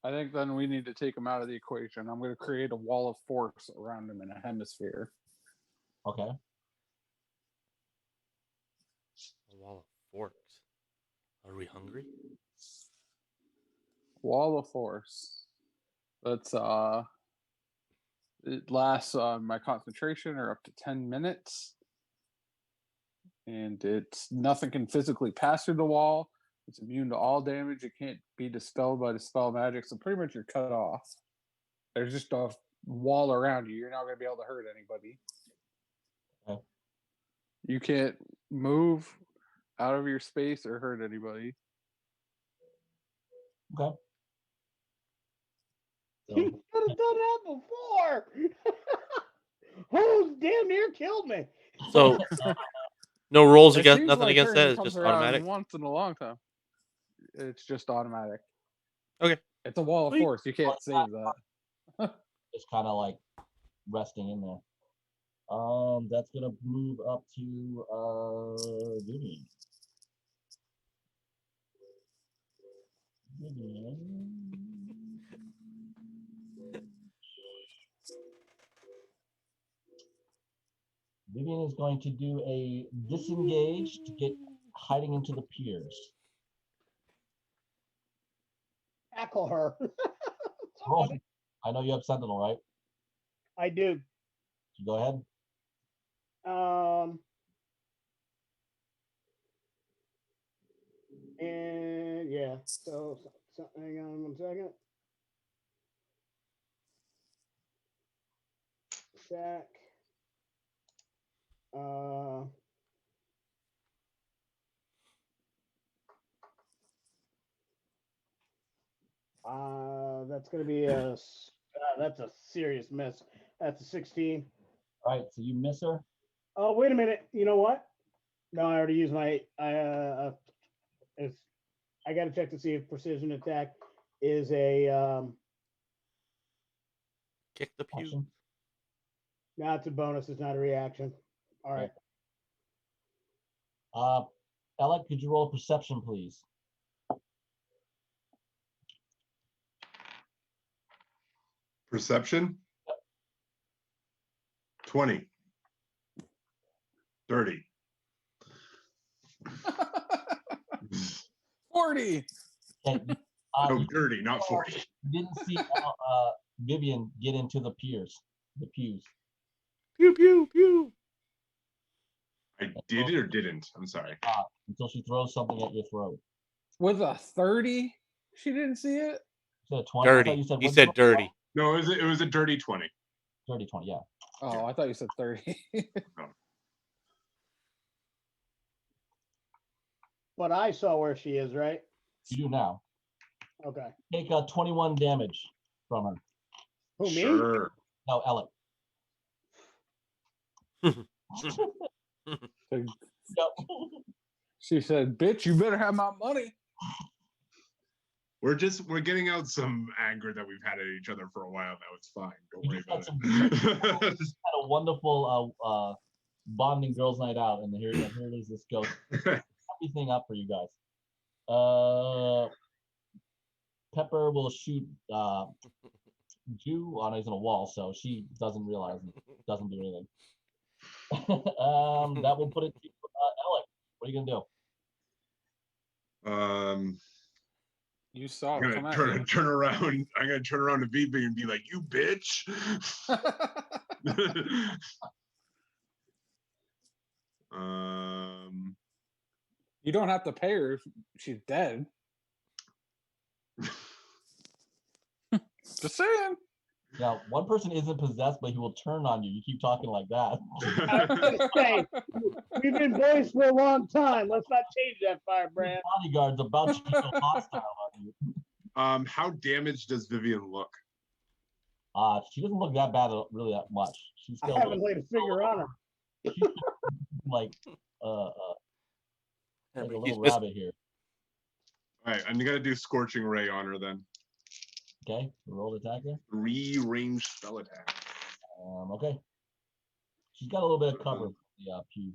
I think then we need to take him out of the equation. I'm gonna create a wall of force around him in a hemisphere. Okay. A wall of forks. Are we hungry? Wall of force. Let's it lasts my concentration or up to 10 minutes. And it's nothing can physically pass through the wall. It's immune to all damage. It can't be dispelled by dispel magic. So pretty much you're cut off. There's just a wall around you. You're not going to be able to hurt anybody. Okay. You can't move out of your space or hurt anybody. Okay. He So, could have done that before. Oh, damn near killed me. So, no rolls It against seems nothing like against hers that. It's comes just around automatic. once in a long time. It's just automatic. Okay. It's a wall of Sweet. force. You can't save that. just kind of like resting in there. That's gonna move up to Vivian. Vivian is going to do a disengage to get hiding into the piers. Tackle her. Roll. I know you have Sentinel, right? I do. So go ahead. And yeah, so hang on 1 second. Attack. That's going to be that's a serious miss. That's a 16. All right, so you miss her. Oh, wait a minute. You know what? No, I already used my. I got to check to see if precision attack is a. Kick the pew. Action. No, it's a bonus. It's not a reaction. All right. Alec, could you roll perception, please? Perception. 20. 30. 40. Okay. No, You 30, not 40. didn't see Vivian get into the pews. Pew pew pew. I did it or didn't? I'm sorry. Until she throws something at your throat. With a 30, she didn't see it. You said 20. I thought Dirty. you said, He what'd said roll? dirty. No, it was a dirty 20. Dirty 20, yeah. Oh, I thought you said 30. But I saw where she is, right? You do now. Okay. Take 21 damage from her. Who, me? Sure. No, Alec. She said, "Bitch, you better have my money." We're getting out some anger that we've had at each other for a while now. It's fine. Don't We worry just about had it. Had a wonderful bonding girls' night out, and here it is. This goes everything up for you guys. Pepper will shoot Jew on he's in a wall, so she doesn't realize and doesn't do anything. That will put it to Alec. What are you gonna do? You saw I'm it come gonna at you. turn around. I'm gonna turn around to VB and be like, "You bitch." You don't have to pay her if she's dead. Just saying. Now, one person isn't possessed, but he will turn on you. You keep talking like that. I was going to say, we've been boys for a long time. Let's not change that, Firebrand. Bodyguard's about to go hostile on you. How damaged does Vivian look? She doesn't look that bad, really that much. She's I still haven't laid a finger on her. she's like a little rabbit here. All right, I'm gonna do Scorching Ray on her then. Okay, roll to attack her. 3 range spell attack. Okay. She's got a little bit of cover for the pews.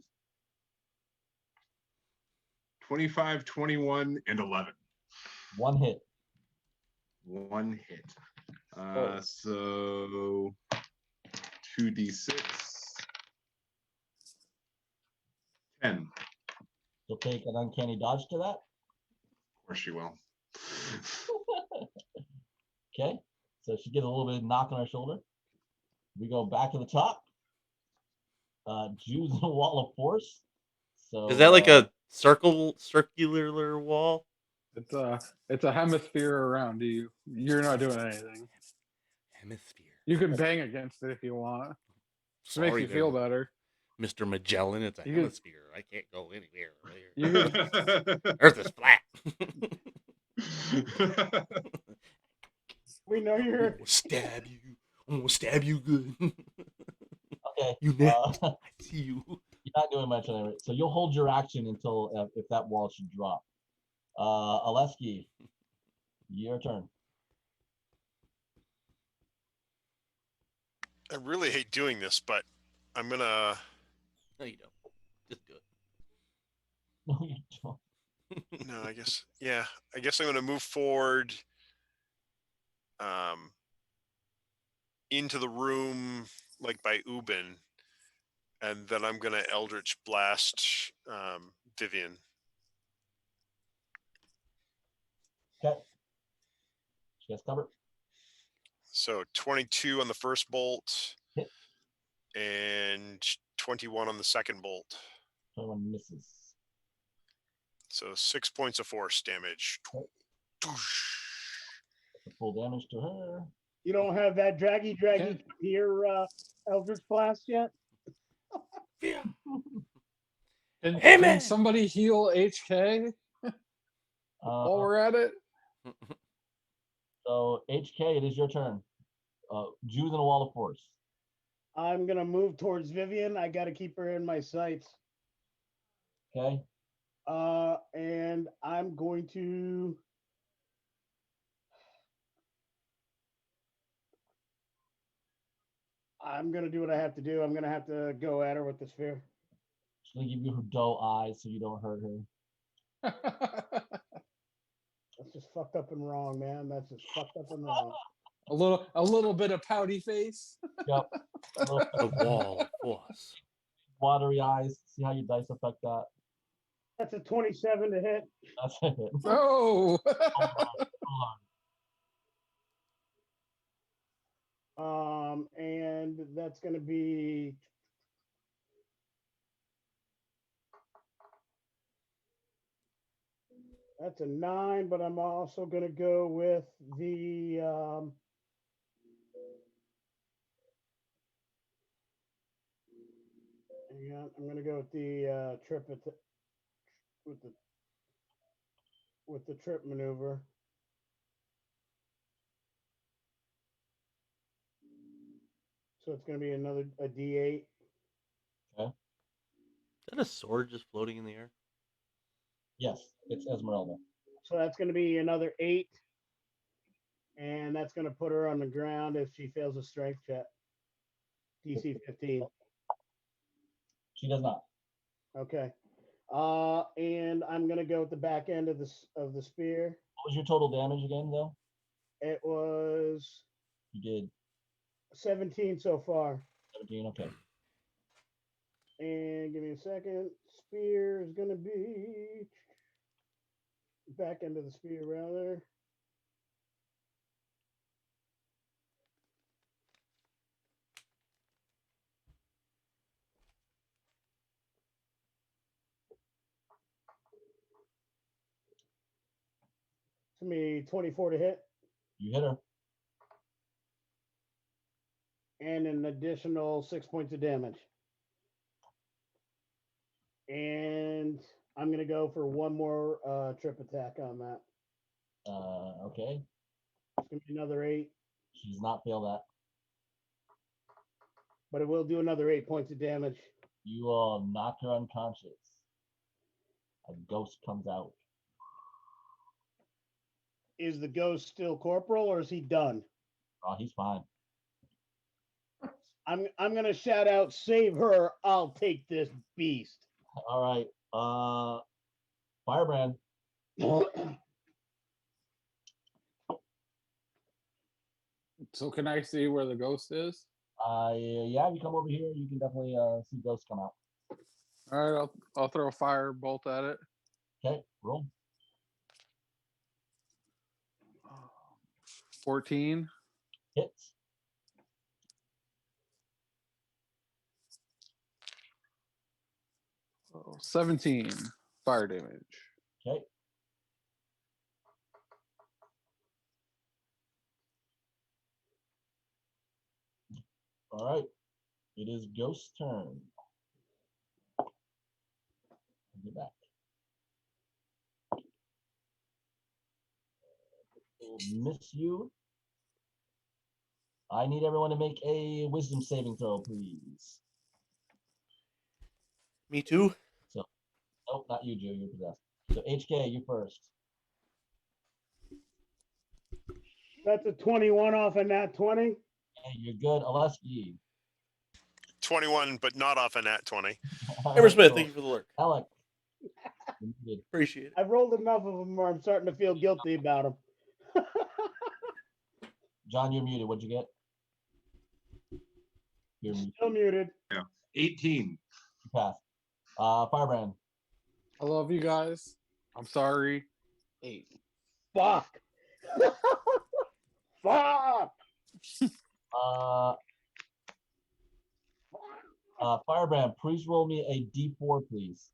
25, 21, and 11. One hit. 1 hit. So 2d6. 10. She'll take an uncanny dodge to that. Of course she will. Okay, so she gets a little bit of knock on her shoulder. We go back to the top. Jew's in a wall of force. So Is that like a circular wall? It's a hemisphere around you. You're not doing anything. Hemisphere. You can bang against it if you want. Just makes Sorry you feel then, better. Mr. Magellan, it's a You can- hemisphere. I can't go anywhere. You can, Earth is flat. We know I'm you're. gonna stab you. I'm gonna stab you good. Okay. You next. I see you. You're not doing much anyway. So you'll hold your action until if that wall should drop. Aleski, your turn. I really hate doing this, but I'm gonna. No, you don't. Just do it. No, you don't. No, I guess. Yeah, I guess I'm gonna move forward. Into the room, like by Ubin, and then I'm gonna Eldritch Blast Vivian. Okay. She has cover. So 22 on the first bolt, Hit. and 21 on the second bolt. 21 misses. So 6 points of force damage. Full damage to her. You don't have that draggy here, Eldritch Blast yet? can somebody heal HK while Uh, we're at it? So HK, it is your turn. Jews in a wall of force. I'm gonna move towards Vivian. I got to keep her in my sights. Okay. And I'm going to. I'm gonna do what I have to do. I'm gonna have to go at her with the sphere. She's gonna give you her doe eyes so you don't hurt her. That's just fucked up and wrong, man. That's just fucked up and wrong. a little bit of pouty face. Yep. The wall of force. Watery eyes. See how your dice affect that. That's a 27 to hit. That's it. Oh. And that's gonna be. That's a 9, but I'm also gonna go with the. Hang on, I'm gonna go with the trip with the trip maneuver. So it's gonna be another a D8. Okay. Is that a sword just floating in the air? Yes, it's Esmeralda. So that's gonna be another 8. And that's gonna put her on the ground if she fails a strength check. DC 15. She does not. Okay. And I'm gonna go with the back end of the spear. What was your total damage again, though? It was You did 17 so far. 17. Okay. And give me a second. Spear is gonna be back end of the spear rather. It's gonna be 24 to hit. You hit her. And an additional 6 points of damage. And I'm gonna go for one more trip attack on that. Okay. It's gonna be another 8, She does not fail that. but it will do another 8 points of damage. You knock her unconscious. A ghost comes out. Is the ghost still corporal or is he done? Oh, he's fine. I'm gonna shout out, save her, I'll take this beast. All right. Firebrand. So can I see where the ghost is? Yeah, you come over here, you can definitely see ghosts come out. All right, I'll throw a fire bolt at it. Okay, roll. 14. Hits. Oh, 17 fire damage. Okay. All right. It is Ghost's turn. Get back. Will miss you. I need everyone to make a wisdom saving throw, please. Me too. So, nope, not you, Joe. You're possessed. So, HK, you first. That's a 21 off a nat 20. Hey, you're good. Oleski. 21, but not off a nat 20. Hammersmith, thank you for the lurk. Alec. Appreciate it. I've rolled enough of them where I'm starting to feel guilty about them. John, you're muted. What'd you get? You're muted. Still muted. 18. You passed. Firebrand. I love you guys. I'm sorry. 8. Fuck. Fuck. Firebrand, please roll me a D4, please.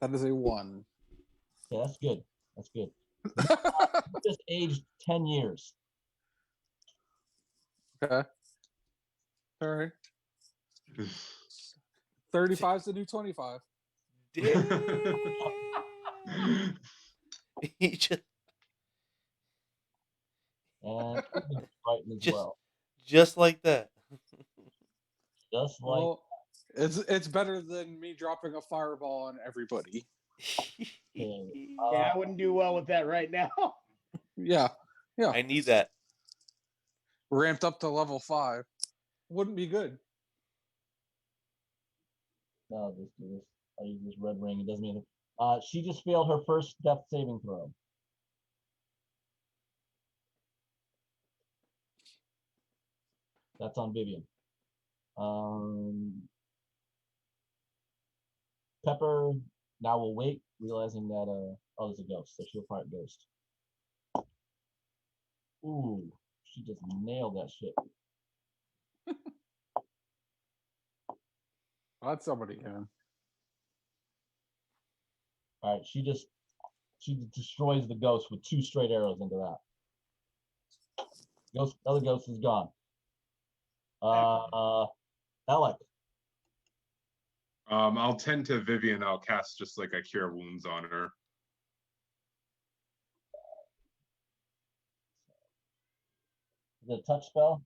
That is a 1. Okay, that's good. That's good. Just aged 10 years. Okay. All right. 35's the new 25. Damn. He And Uben's frightened as Just- well. just like that. Just like Well, it's better than me dropping a fireball on everybody. okay. Yeah, I wouldn't do well with that right now. Yeah, I need that. ramped up to level 5. Wouldn't be good. No, I'll just do this. I'll use this red ring. It doesn't mean. She just failed her first death saving throw. That's on Vivian. Pepper now will wait, realizing that oh, there's a ghost, so she'll fight ghost. Ooh, she just nailed that shit. Glad somebody can. All right, she destroys the ghost with 2 straight arrows into that. Other ghost is gone. Alec. I'll tend to Vivian. I'll cast just like a cure wounds on her. Is it a touch spell?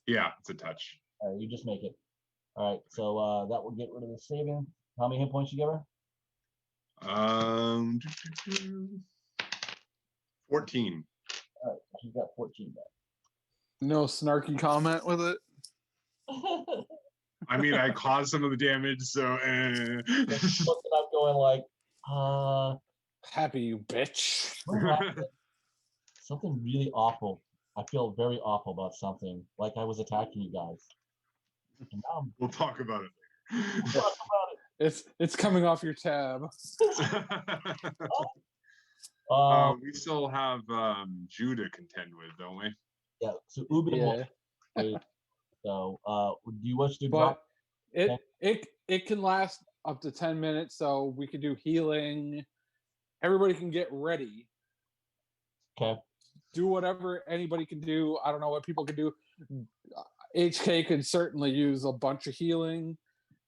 Yeah, it's a touch. All right, you just make it. All right, so that will get rid of the saving. How many hit points you give her? 14. All right, she's got 14 back. No snarky comment with it. I mean, I caused some of the damage, so. Looking up, going like, Happy you bitch. something really awful. I feel very awful about something. Like I was attacking you guys. And now I'm We'll talk about it later. talking about it. It's coming off your tab. We still have Jew to contend with, don't we? Yeah. So Ubin will Yeah. wait. So, do you wish to But drop? it can last up to 10 minutes, so we can do healing. Everybody can get ready. Okay. Do whatever anybody can do. I don't know what people can do. HK could certainly use a bunch of healing.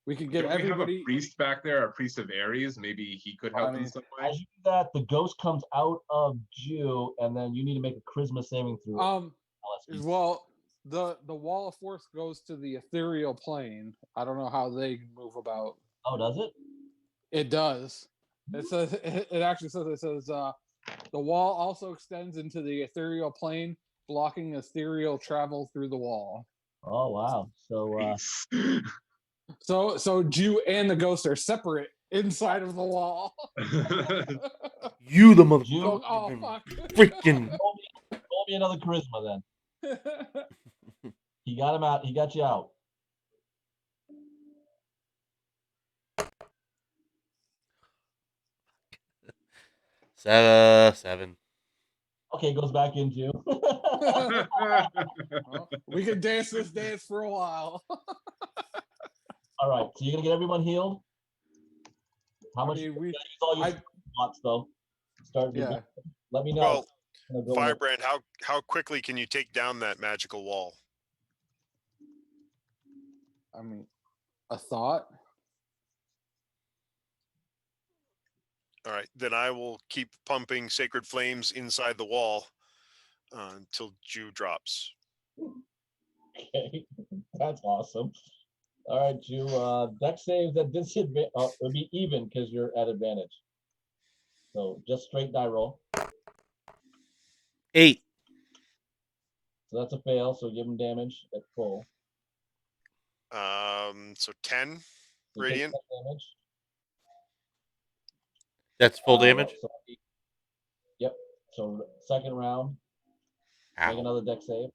We could get Don't we have everybody. a priest back there, a priest of Ares. Maybe he could help in some way. As you do that, the ghost comes out of Jew, and then you need to make a charisma saving throw. Well, the wall of force goes to the ethereal plane. I don't know how they move about. Oh, does it? It does. It says it actually says the wall also extends into the ethereal plane, blocking ethereal travel through the wall. Oh wow! So So Jew and the ghost are separate inside of the wall. You the Jew, Oh, motherfucker. fuck. Freaking. roll me another charisma then. He got him out. He got you out. Seven. Okay, goes back in Jew. Well, we can dance this dance for a while. All right, so you're gonna get everyone healed. How much? I mean, Use all your spots though. Start. Yeah. Let me know. Well, I'm gonna go in. Firebrand, how quickly can you take down that magical wall? I mean, a thought. All right, then I will keep pumping sacred flames inside the wall until Jew drops. Okay, that's awesome. All right, Jew. Dex saves at disadvantage. It'll be even because you're at advantage. So just straight die roll. 8. So that's a fail. So give him damage at full. So 10 So take radiant. 10 damage. That's full damage? Yep. So second round, make Ow. another deck save.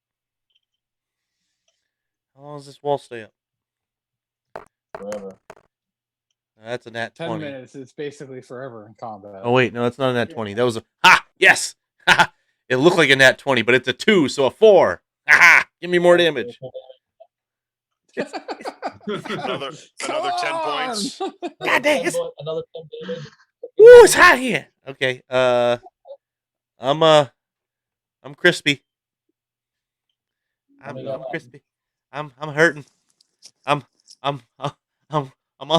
How long does this wall stay up? Forever. That's a nat 10 20. minutes. It's basically forever in combat. Oh, wait. No, it's not a nat 20. That was a... Ha! Yes! It looked like a nat 20, but it's a 2, so a 4. Ha! Give me more damage. Another 10 points. God dang it! Another 10 damage. Woo, it's hot here. Okay. I'm crispy. I'm crispy. I'm hurting. I'm on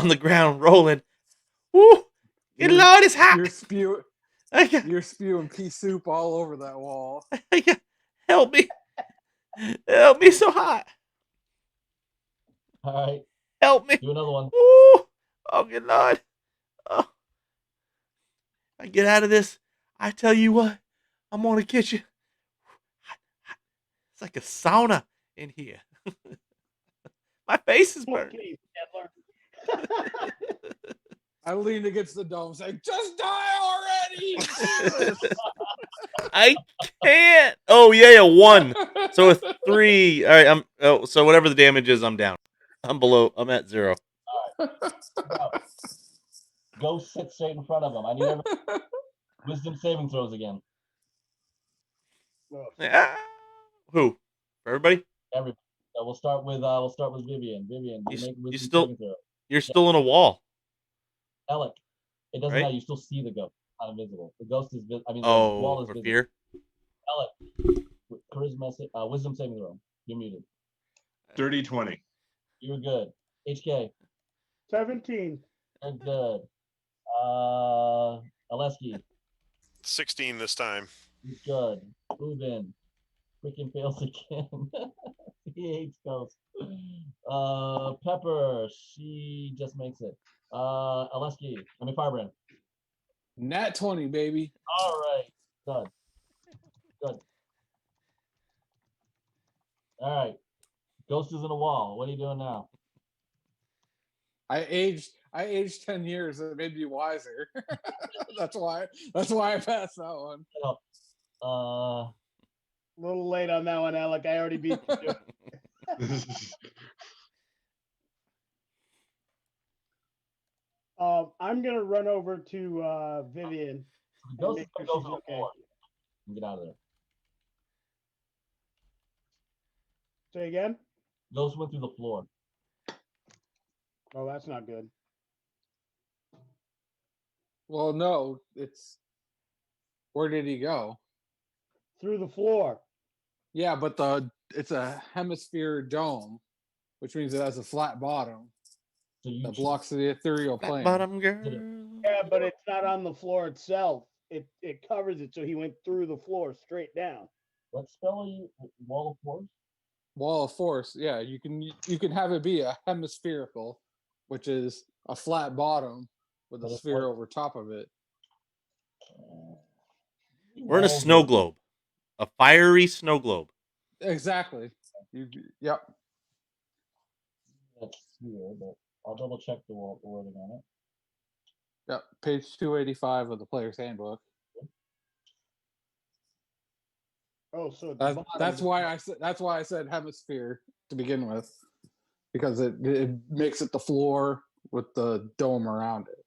the ground rolling. Woo! Good You're- Lord, it's hot. You're spewing pea soup all over that wall. Help me. Help me, so hot. All right, Help me. do another one. Woo! Oh, good Lord. Oh. I get out of this. I tell you what, I'm going to get you. It's like a sauna in here. My face is burning. Okay, Edler. I leaned against the dome saying, just die already! Jesus! I can't. Oh, yeah, 1. So a 3. All right, so whatever the damage is, I'm down. I'm at 0. Go sit straight in front of him. I need every wisdom saving throws again. Oh, Ah. Who? For everybody? Everybody. We'll start with Vivian. Vivian, you make wisdom saving throw. You're still in a wall. Alec, it doesn't Right? matter. You still see the ghost. Not invisible. The ghost is. The wall is For visible. fear? Alec, charisma, wisdom saving throw. You're muted. Dirty 20. You're good. HK, 17. you're good. Aleski, 16 this time. he's good. Ruben, freaking fails again. He hates ghosts. Pepper, she just makes it. Firebrand. Nat 20, baby. All right, good. All right, ghost is in a wall. What are you doing now? I aged 10 years. It made me wiser. That's why I passed that one. Uh, A little late on that one, Alec. I already beat you. I'm gonna run over to Vivian. the ghost is make gonna go sure she's for the okay. floor. Get out of there. Say again? Ghost went through the floor. Oh, that's not good. Well, no, where did he go? Through the floor. Yeah, but it's a hemisphere dome, which means it has a flat bottom So you that blocks the ethereal Flat plane. bottom girl. Yeah, but it's not on the floor itself. It covers it, so he went through the floor straight down. What spell are you? Wall of Force? Wall of force. Yeah, you can have it be a hemispherical, which is a flat bottom with a But it's sphere like- over top of it. We're in a snow globe. A fiery snow globe. Exactly. Yep. That's here, but I'll double check the wording on it. Yep. Page 285 of the player's handbook. Oh, so at the That's bottom, why I said hemisphere to begin with, because it makes it the floor with the dome around it.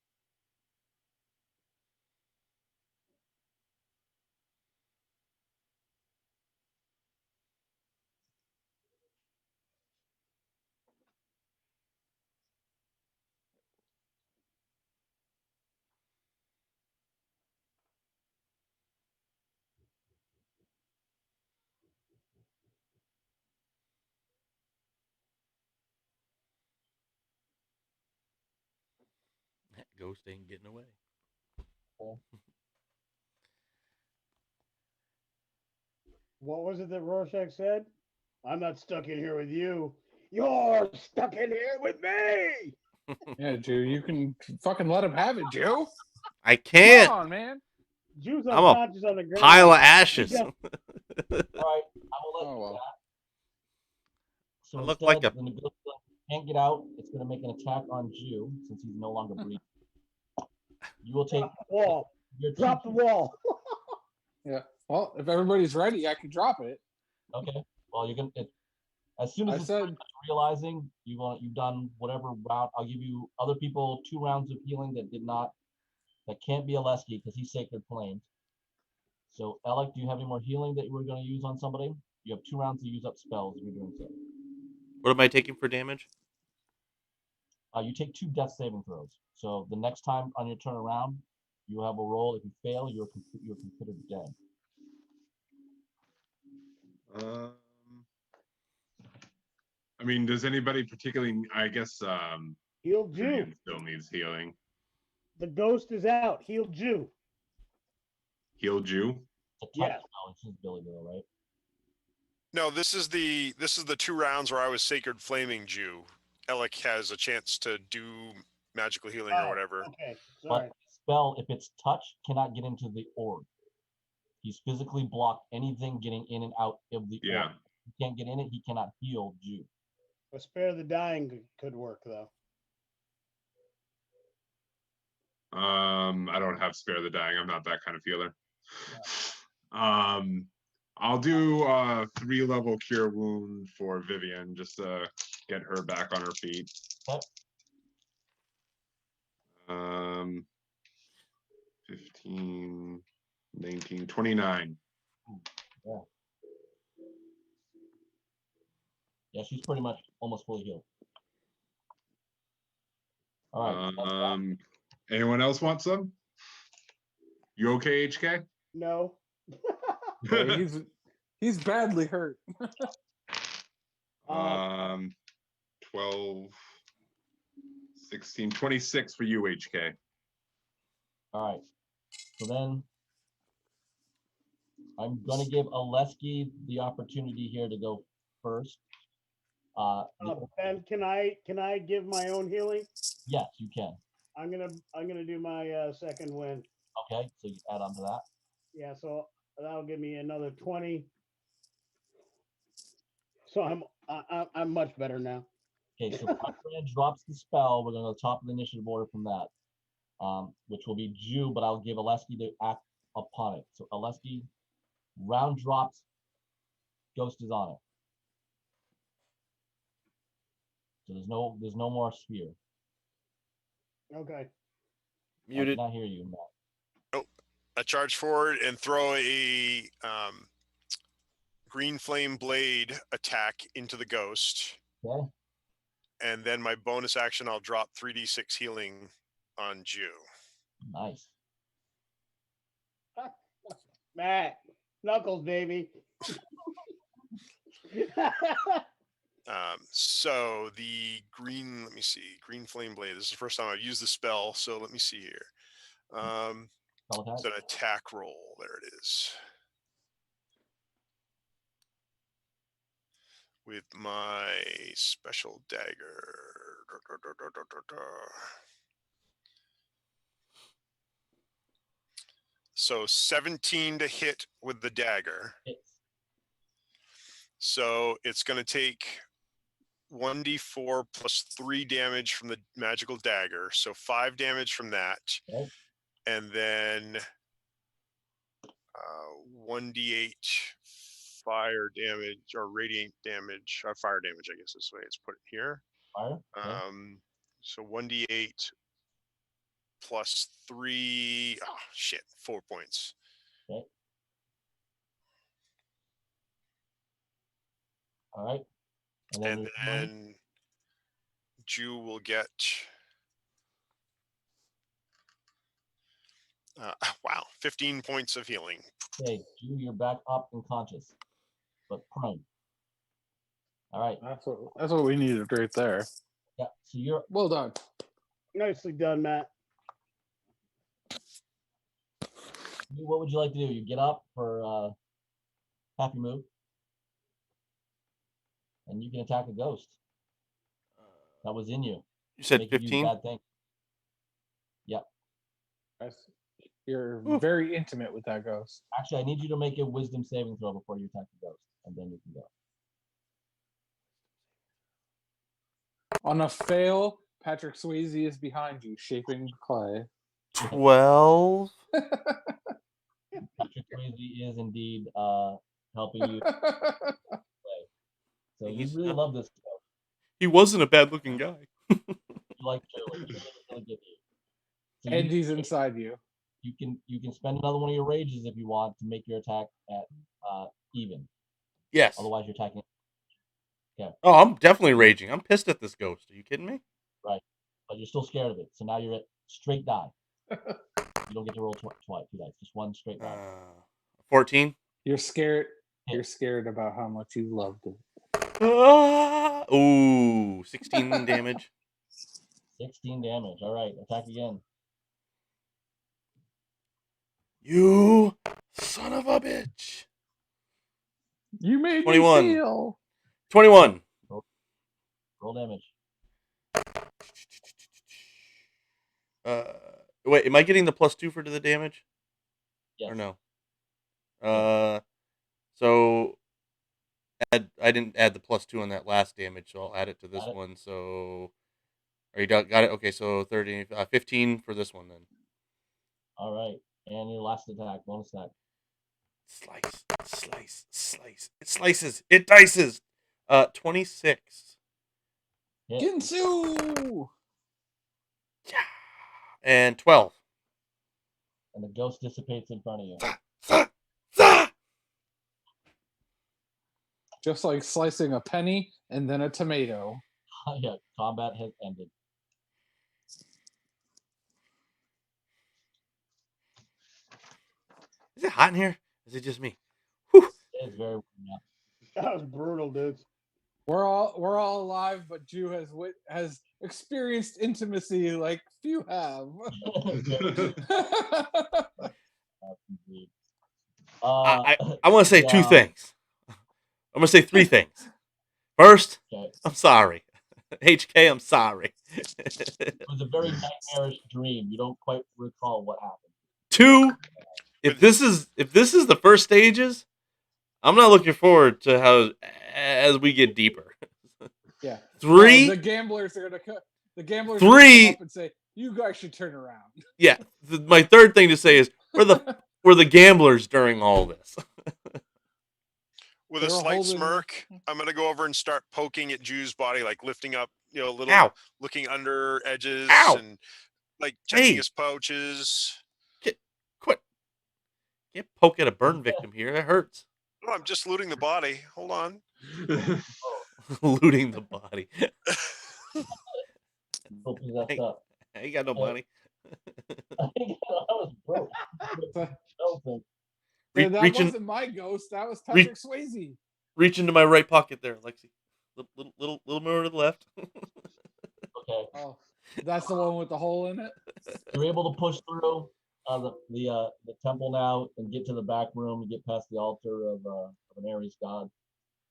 That ghost ain't getting away. what was it that Rorschach said? I'm not stuck in here with you. You're stuck in here with me. Yeah, Jew, you can fucking let him have it, Jew. I can't. Come on, man. Jew's I'm a unconscious on the ground. Pile of ashes. just- All right, I will let Oh, you well. do that. So I look instead, like a- when the ghost can't get out, it's going to make an attack on Jew since he's no longer breathing. You will take Drop the wall. your Drop the wall. Yeah. Well, if everybody's ready, I can drop it. Okay. Well, you're gonna. As soon as I it's said, realizing you've done whatever round, I'll give you other people 2 rounds of healing that can't be Aleski because he's sacred flamed. So Alec, do you have any more healing that you were going to use on somebody? You have 2 rounds to use up spells if you're doing so. What am I taking for damage? You take 2 death saving throws. So the next time on your turn around, you have a roll. If you fail, you're considered dead. I mean, does anybody particularly? I guess Heal Jew. Vivian still needs healing. The ghost is out. Healed Jew. Healed you. It's a touch Yes. spell. It's his ability, though, right? No, this is the 2 rounds where I was Sacred Flaming Jew. Alec has a chance to do magical healing or Oh, whatever. okay. But Sorry. spell, if it's touch, cannot get into the orb. He's physically blocked anything getting in and out of the Yeah. orb. He can't get in it. He cannot heal Jew. A spare the dying could work though. I don't have spare the dying. I'm not that kind of healer. I'll do 3-level cure wound for Vivian just to get her back on her feet. Okay. 15, 19, 29. Yeah, she's pretty much almost fully healed. All right. Anyone else want some? You okay, HK? No. Yeah, he's badly hurt. 12, 16, 26 for you, HK. All right. So then I'm going to give Oleski the opportunity here to go first. Ben, can I give my own healing? Yes, you can. I'm gonna do my second win. Okay, so you add on to that. Yeah, so that'll give me another 20. So I'm much better now. Okay, so Fran drops the spell. We're going to go top of the initiative order from that, which will be Jew, but I'll give Oleski to act upon it. So Oleski, round drops, ghost is on it. So there's no more sphere. Okay. Muted. I cannot hear you, Matt. I charge forward and throw a green flame blade attack into the ghost. Okay. And then my bonus action, I'll drop 3d6 healing on Jew. Nice. Matt, Knuckles, baby. So the green, let me see, green flame blade. This is the first time I've used the spell, so let me see here. It's an attack roll. There it is. With my special dagger. So 17 to hit with the dagger. Hits. So it's going to take 1d4 plus 3 damage from the magical dagger. So 5 damage from that. Okay. And then 1d8 fire damage or radiant damage. Fire damage, I guess is the way it's put here. Fire. Okay. So 1d8 plus 3. Oh, shit. 4 points. Okay. All right. And then Jew will get. Wow, 15 points of healing. Okay, Jew, you're back up and conscious, but prone. All right. That's what we needed right there. Yeah. So you're Well done. Nicely done, Matt. What would you like to do? You get up for half your move, and you can attack a ghost that was in you. You said Make you do 15? bad thing. Yep. You're very intimate with that ghost. Actually, I need you to make a wisdom saving throw before you attack the ghost, and then you can go. On a fail, Patrick Swayze is behind you, shaping clay. 12? Patrick Swayze is indeed helping you play. So you really love this ghost. He wasn't a bad looking guy. You like Shirley. Shirley's really good to you. So And he's inside you. You can spend another one of your rages if you want to make your attack at even. Yes. Otherwise, you're attacking. Oh, I'm definitely raging. I'm pissed at this ghost. Are you kidding me? Right. But you're still scared of it. So now you're at straight die. You don't get to roll twice, 2 dice. Just one straight die. 14? You're scared. Yeah. You're scared about how much you loved it. Ooh, 16 damage. 16 damage. All right. Attack again. You son of a bitch. You made 21. me feel. 21. Roll damage. Wait, am I getting the +2 for the damage? Yes. Or no? Yes. So I didn't add the +2 on that last damage, so I'll add it to this Got it. one. So, are you got it? Okay, so 30, 15 for this one then. All right. And your last attack, bonus attack. Slice, slice, slice. It slices. It dices. 26. Hit. Ginsu! Yeah. And 12. And the ghost dissipates in front of you. Just like slicing a penny and then a tomato. Yeah, combat has ended. Is it hot in here? Is it just me? Whew. It is very warm now. That was brutal, dudes. We're all alive, but Jew has experienced intimacy like few have. Indeed. I want to say two yeah. things. I'm going to say three things. First, Okay. I'm sorry. HK, I'm sorry. It was a very nightmarish dream. You don't quite recall what happened. Two, if this is the first stages, I'm not looking forward to how as we get deeper. Yeah. Three, the gamblers are gonna come. The gamblers are Three- gonna come up and say, "You guys should turn around." yeah. My third thing to say is we're the gamblers during all this. With They a were slight holding- smirk, I'm gonna go over and start poking at Jew's body, like lifting up, a little, Ow. looking under edges Ow. and like checking Hey. his pouches. Quit. Can't poke at a burn victim here. That hurts. Oh, I'm just looting the body. Hold on. Looting the body. Still possessed Hey. up. I ain't got no money. I was broke. Nothing. Yeah, that Reach in, wasn't my ghost. That was Patrick Swayze. reach into my right pocket there, Lexi. Little more to the left. Okay. Oh, that's the one with the hole in it. You're able to push through the temple now and get to the back room and get past the altar of an Ares god,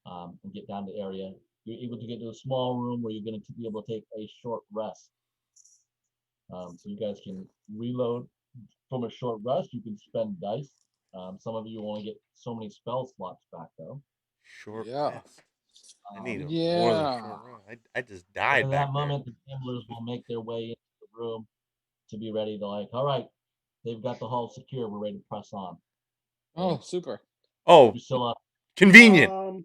and get down the area. You're able to get to a small room where you're going to be able to take a short rest. So you guys can reload from a short rest. You can spend dice. Some of you only get so many spell slots back though. Short Yeah. rest. I need more than a Yeah. short rest. I just At died back that moment, the gamblers will make their way into the room to be ready to all right, they've got the hall secure. We're ready to press on. Oh, super. there. Oh, Drusilla convenient. will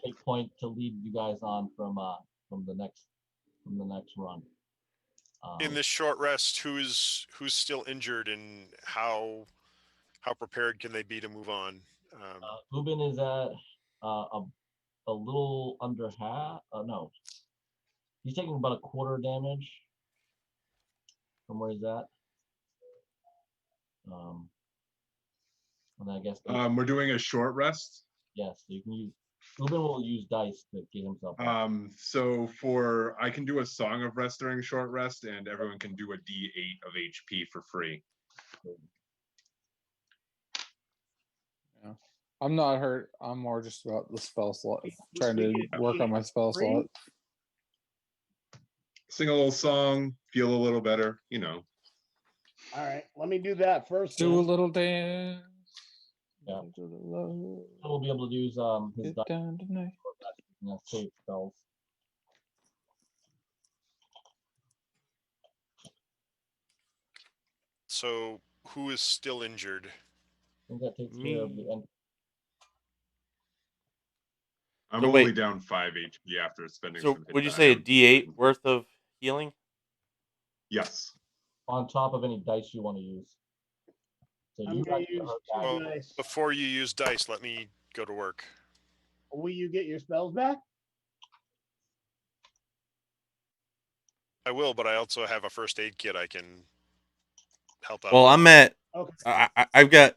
take point to lead you guys on from the next run. In this short rest, who's still injured and how prepared can they be to move on? Ubin is at a little under half. No, he's taking about a quarter damage from where he's at. And I guess We're doing a short rest. yes, so you can use. Ubin will use dice to get himself up. So I can do a song of rest during short rest, and everyone can do a D8 of HP for free. Yeah. I'm not hurt. I'm more just about the spell slot. Trying to work on my spell Free? slot. Sing a little song, feel a little better, All right, let me do that first. Do a then. little dance. Yeah. Do the love. We'll be able to use his Get dice down tonight. and save spells. So who is still injured? I think that takes care of the end. I'm So only wait. down 5 HP after spending So some hit would you die. say a D8 worth of healing? Yes. On top of any dice you want to use. So I'm you gonna guys get use hurt two back. Well, dice. Before you use dice, let me go to work. Will you get your spells back? I will, but I also have a first aid kit I can help out. Well, I'm at. Okay. I've got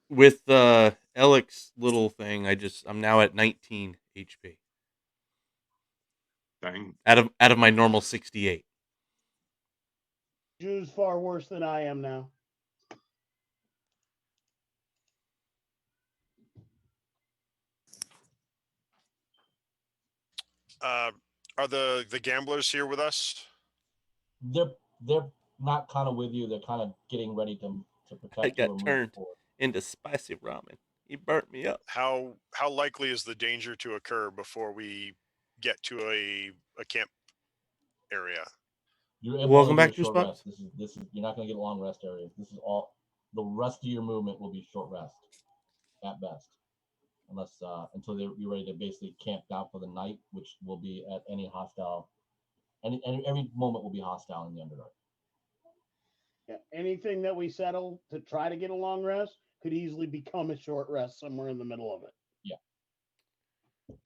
with Alec's little thing. I'm now at 19 HP Dang. out of my normal 68. Jew's far worse than I am now. Are the gamblers here with us? They're not kind of with you. They're kind of getting ready to I protect you got and move turned forward. into spicy ramen. He burnt me up. How likely is the danger to occur before we get to a camp area? You're able Welcome to do back a to short Spots. rest. This is you're not going to get long rest areas. This is all the rest of your movement will be short rest at best, unless until you're ready to basically camp down for the night, which will be at any hostile. Every moment will be hostile in the Underdark. Yeah, anything that we settle to try to get a long rest could easily become a short rest somewhere in the middle of it. Yeah.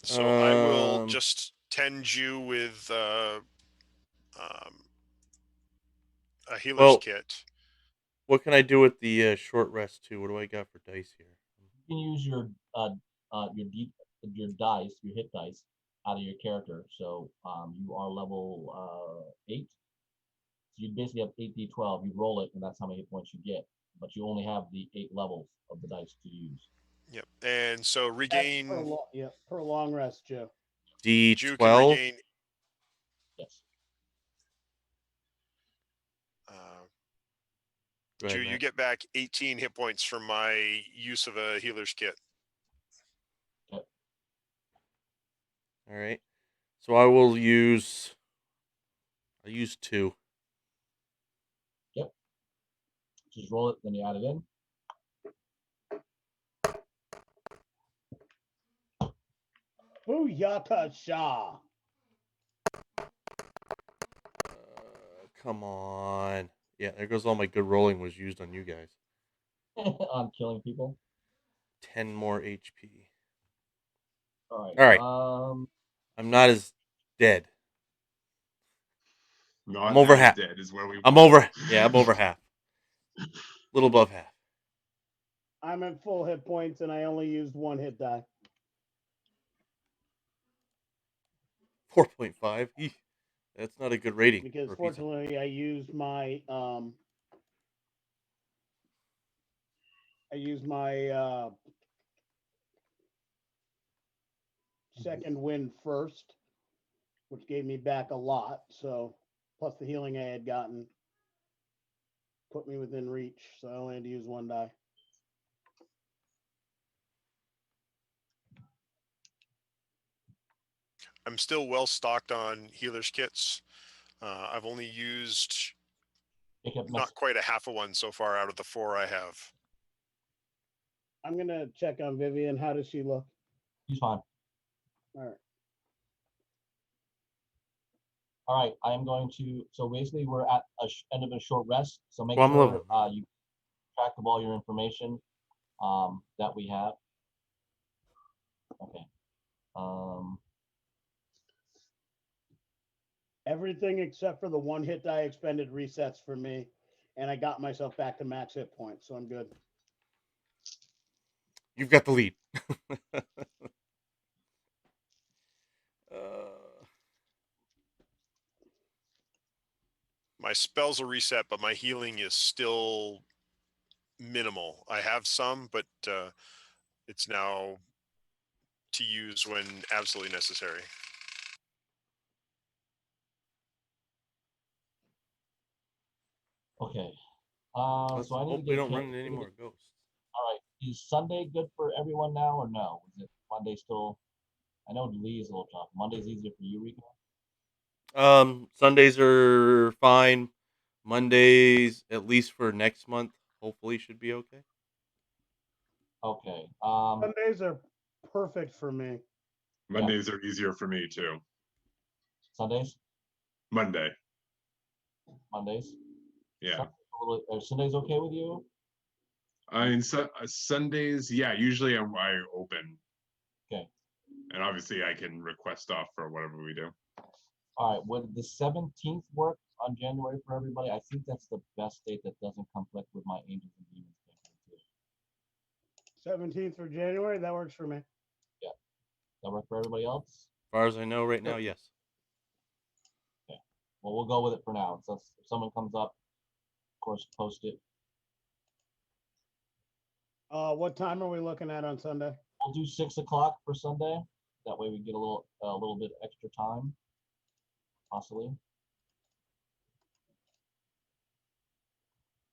So I will just tend you with a healer's kit. What can I do with the short rest too? What do I got for dice here? You can use your dice, your hit dice, out of your character. So you are level 8. So you basically have 8d12. You roll it, and that's how many hit points you get. But you only have the 8 levels of the dice to use. Yep. And so That's regain. per long rest, Joe. Jew can D12. regain. Yes. Go ahead, Jew, you Matt. get back 18 hit points from my use of a healer's kit. Okay. All right. So I will use. I'll use 2. Yep. Just roll it, then you add it in. Booyaka Shah. Come on. Yeah, there goes all my good rolling was used on you guys. On killing people. 10 more HP. All right. I'm not as dead. Not I'm over as half. dead is where we. I'm over. Yeah, I'm over half. A little above half. I'm at full hit points, and I only used 1 hit die. 4.5. That's not a good rating. Because for a pizza. fortunately, I used my second wind first, which gave me back a lot. So plus the healing I had gotten put me within reach. So I only had to use 1 die. I'm still well stocked on healer's kits. I've only used not quite a half of one so far out of the 4 I have. I'm gonna check on Vivian. How does she look? She's fine. All right. All right. I am going to. So basically, we're at a end of a short rest. So make Well, I'm sure living. you track of all your information that we have. Okay. Everything except for the 1 hit die expended resets for me, and I got myself back to max hit points, so I'm good. You've got the lead. My spells will reset, but my healing is still minimal. I have some, but it's now to use when absolutely necessary. Okay. Let's so I need hope to we get don't run into any more ghosts. All right. Is Sunday good for everyone now, or no? Is it Monday still? I know Lee's a little tough. Monday's easier for you, Rico. Sundays are fine. Mondays, at least for next month, hopefully should be okay. Okay. Sundays are perfect for me. Mondays are easier for me too. Sundays. Mondays. Yeah. Are Sundays okay with you? I mean, Sundays, yeah. Usually I open. Okay. And obviously I can request off for whatever we do. All right. Would the 17th work on January for everybody? I think that's the best date that doesn't conflict with my Angels and Demons campaign too. 17th for January, that works for me. Yeah. That work for everybody else? As far as I know right now, yes. Okay. Well, we'll go with it for now. So if someone comes up, course, post it. What time are we looking at on Sunday? We'll do 6 o'clock for Sunday. That way we get a little bit extra time, possibly.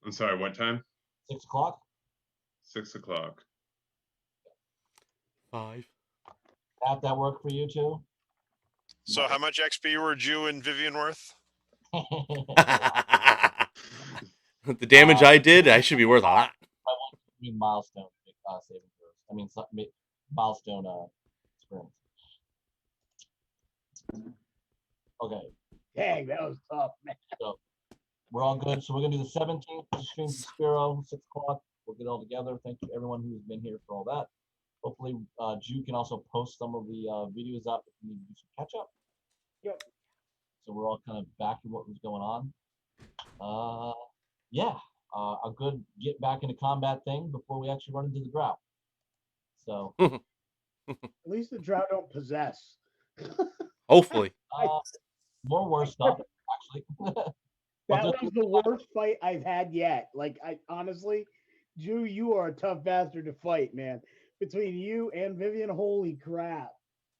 I'm sorry, what time? 6 o'clock. 6 o'clock. 5. Have that work for you too? So how much XP were Jew and Vivian worth? The damage I did, I should be worth a lot. Milestone saving throws. I mean, milestone experience. Okay. Dang, that was tough, man. So we're all good. So we're gonna do the 17th stream to Spiro, 6 o'clock. We'll get it all together. Thank you everyone who's been here for all that. Hopefully, Jew can also post some of the videos up if we need to do some catch up. Yep. So we're all kind of back in what was going on. Yeah, a good get back into combat thing before we actually run into the drought. So At least the drought don't possess. Hopefully. more worse stuff actually. That was the worst fight I've had yet. Like, I honestly, Jew, you are a tough bastard to fight, man. Between you and Vivian, holy crap.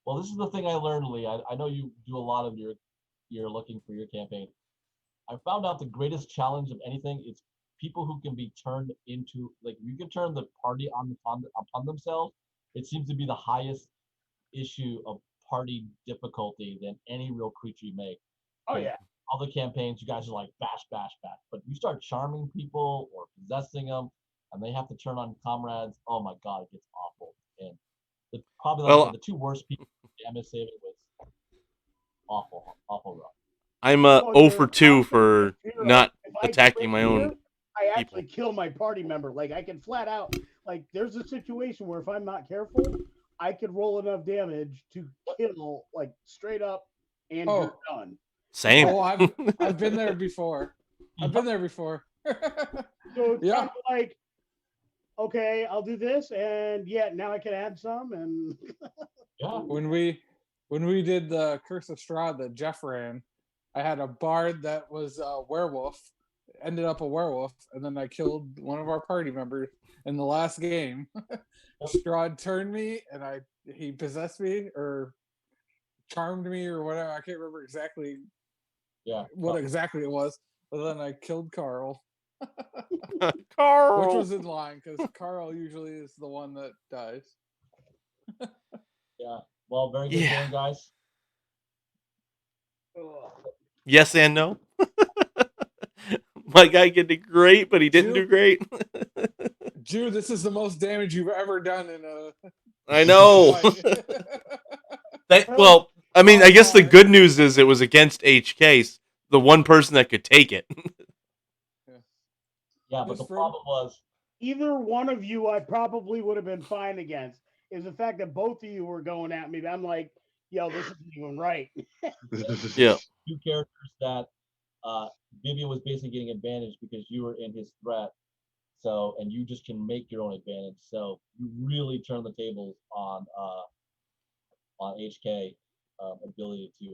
Well, this is the thing I learned, Lee. I know you do a lot of you're looking for your campaign. I found out the greatest challenge of anything is people who can be turned into, like, you can turn the party upon themselves. It seems to be the highest issue of party difficulty than any real creature you make. Oh yeah. Other campaigns, you guys are like bash, bash, bash. But you start charming people or possessing them, and they have to turn on comrades. Oh my god, it gets awful. And probably the two worst people damage saving was awful rough. I'm 0 for 2 for not attacking my own. I actually kill my party member. Like, I can flat out, like, there's a situation where if I'm not careful, I could roll enough damage to kill, like, straight up, and you're done. Same. Oh, I've been there before. I've been there before. So it's kind of like, okay, I'll do this, and yeah, now I can add some, and yeah. When we did the Curse of Strahd that Jeff ran, I had a bard that was a werewolf, ended up a werewolf, and then I killed one of our party members in the last game. Strahd turned me, and he possessed me or charmed me or whatever. I can't remember exactly what exactly it was, but then I killed Carl. Carl, which was in line because Carl usually is the one that dies. Yeah. Well, very good game, guys. Yes and no. My guy did great, but he didn't do great. Jew, this is the most damage you've ever done in a. I know. Well, I mean, I guess the good news is it was against HK, the one person that could take it. Yeah, but the problem was either one of you I probably would have been fine against. Is the fact that both of you were going at me. I'm like, yo, this isn't even right. Yeah. Two characters that Vivian was basically getting advantage because you were in his threat. So, and you just can make your own advantage. So you really turn the tables on HK ability to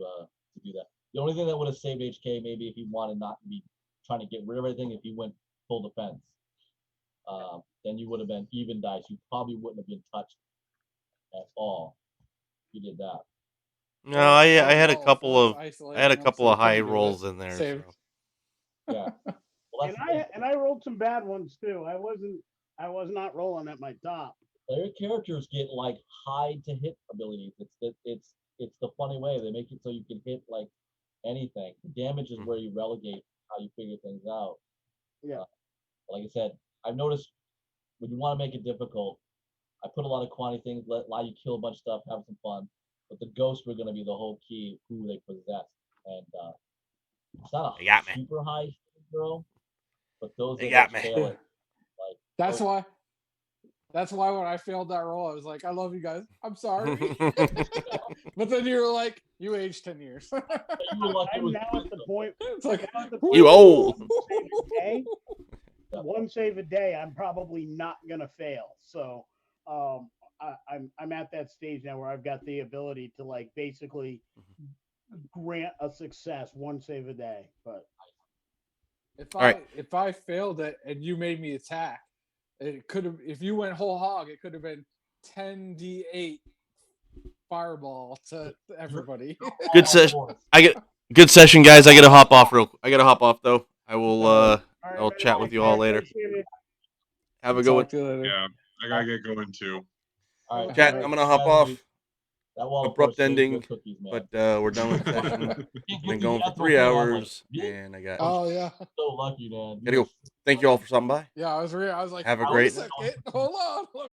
do that. The only thing that would have saved HK maybe if he wanted not to be trying to get rid of everything, if he went full defense, then you would have been even dice. You probably wouldn't have been touched at all if you did that. No, I had a couple of high rolls in there. So. Yeah. Well, and I rolled some bad ones too. I was not rolling at my top. Their characters get like high to hit abilities. It's the funny way they make it so you can hit like anything. The damage is where you relegate how you figure things out. Yeah. Like I said, I've noticed when you want to make it difficult, I put a lot of quantity things, allow you kill a bunch of stuff, have some fun. But the ghosts were going to be the whole key of who they possess. And it's not a super high throw, but those that fail it. Like, That's why when I failed that roll, I was like, I love you guys. I'm sorry. But then you were like, you aged 10 years. I'm now at the point. It's like, you old. One save a day, I'm probably not gonna fail. So I'm at that stage now where I've got the ability to like basically grant a success one save a day. But If I failed it and you made me attack, it could have. If you went whole hog, it could have been 10d8 fireball to everybody. Good session. Good session, guys. I gotta hop off though. I will. All right, I'll chat with you all later. appreciate it. Have a good one. Talk to you later. Yeah, I gotta get going too. All right, Chat. all right, I'm gonna hop off. That wall of Abrupt course gave you ending, good cookies, man. But we're done with the session. Can't I've get been the going for ethical 3 thing, I'm like, hours, really? and I got. Oh yeah. So lucky, man. Gotta go. Thank you all for stopping by. Yeah, I was like, Have a wait great. a second. Hold on.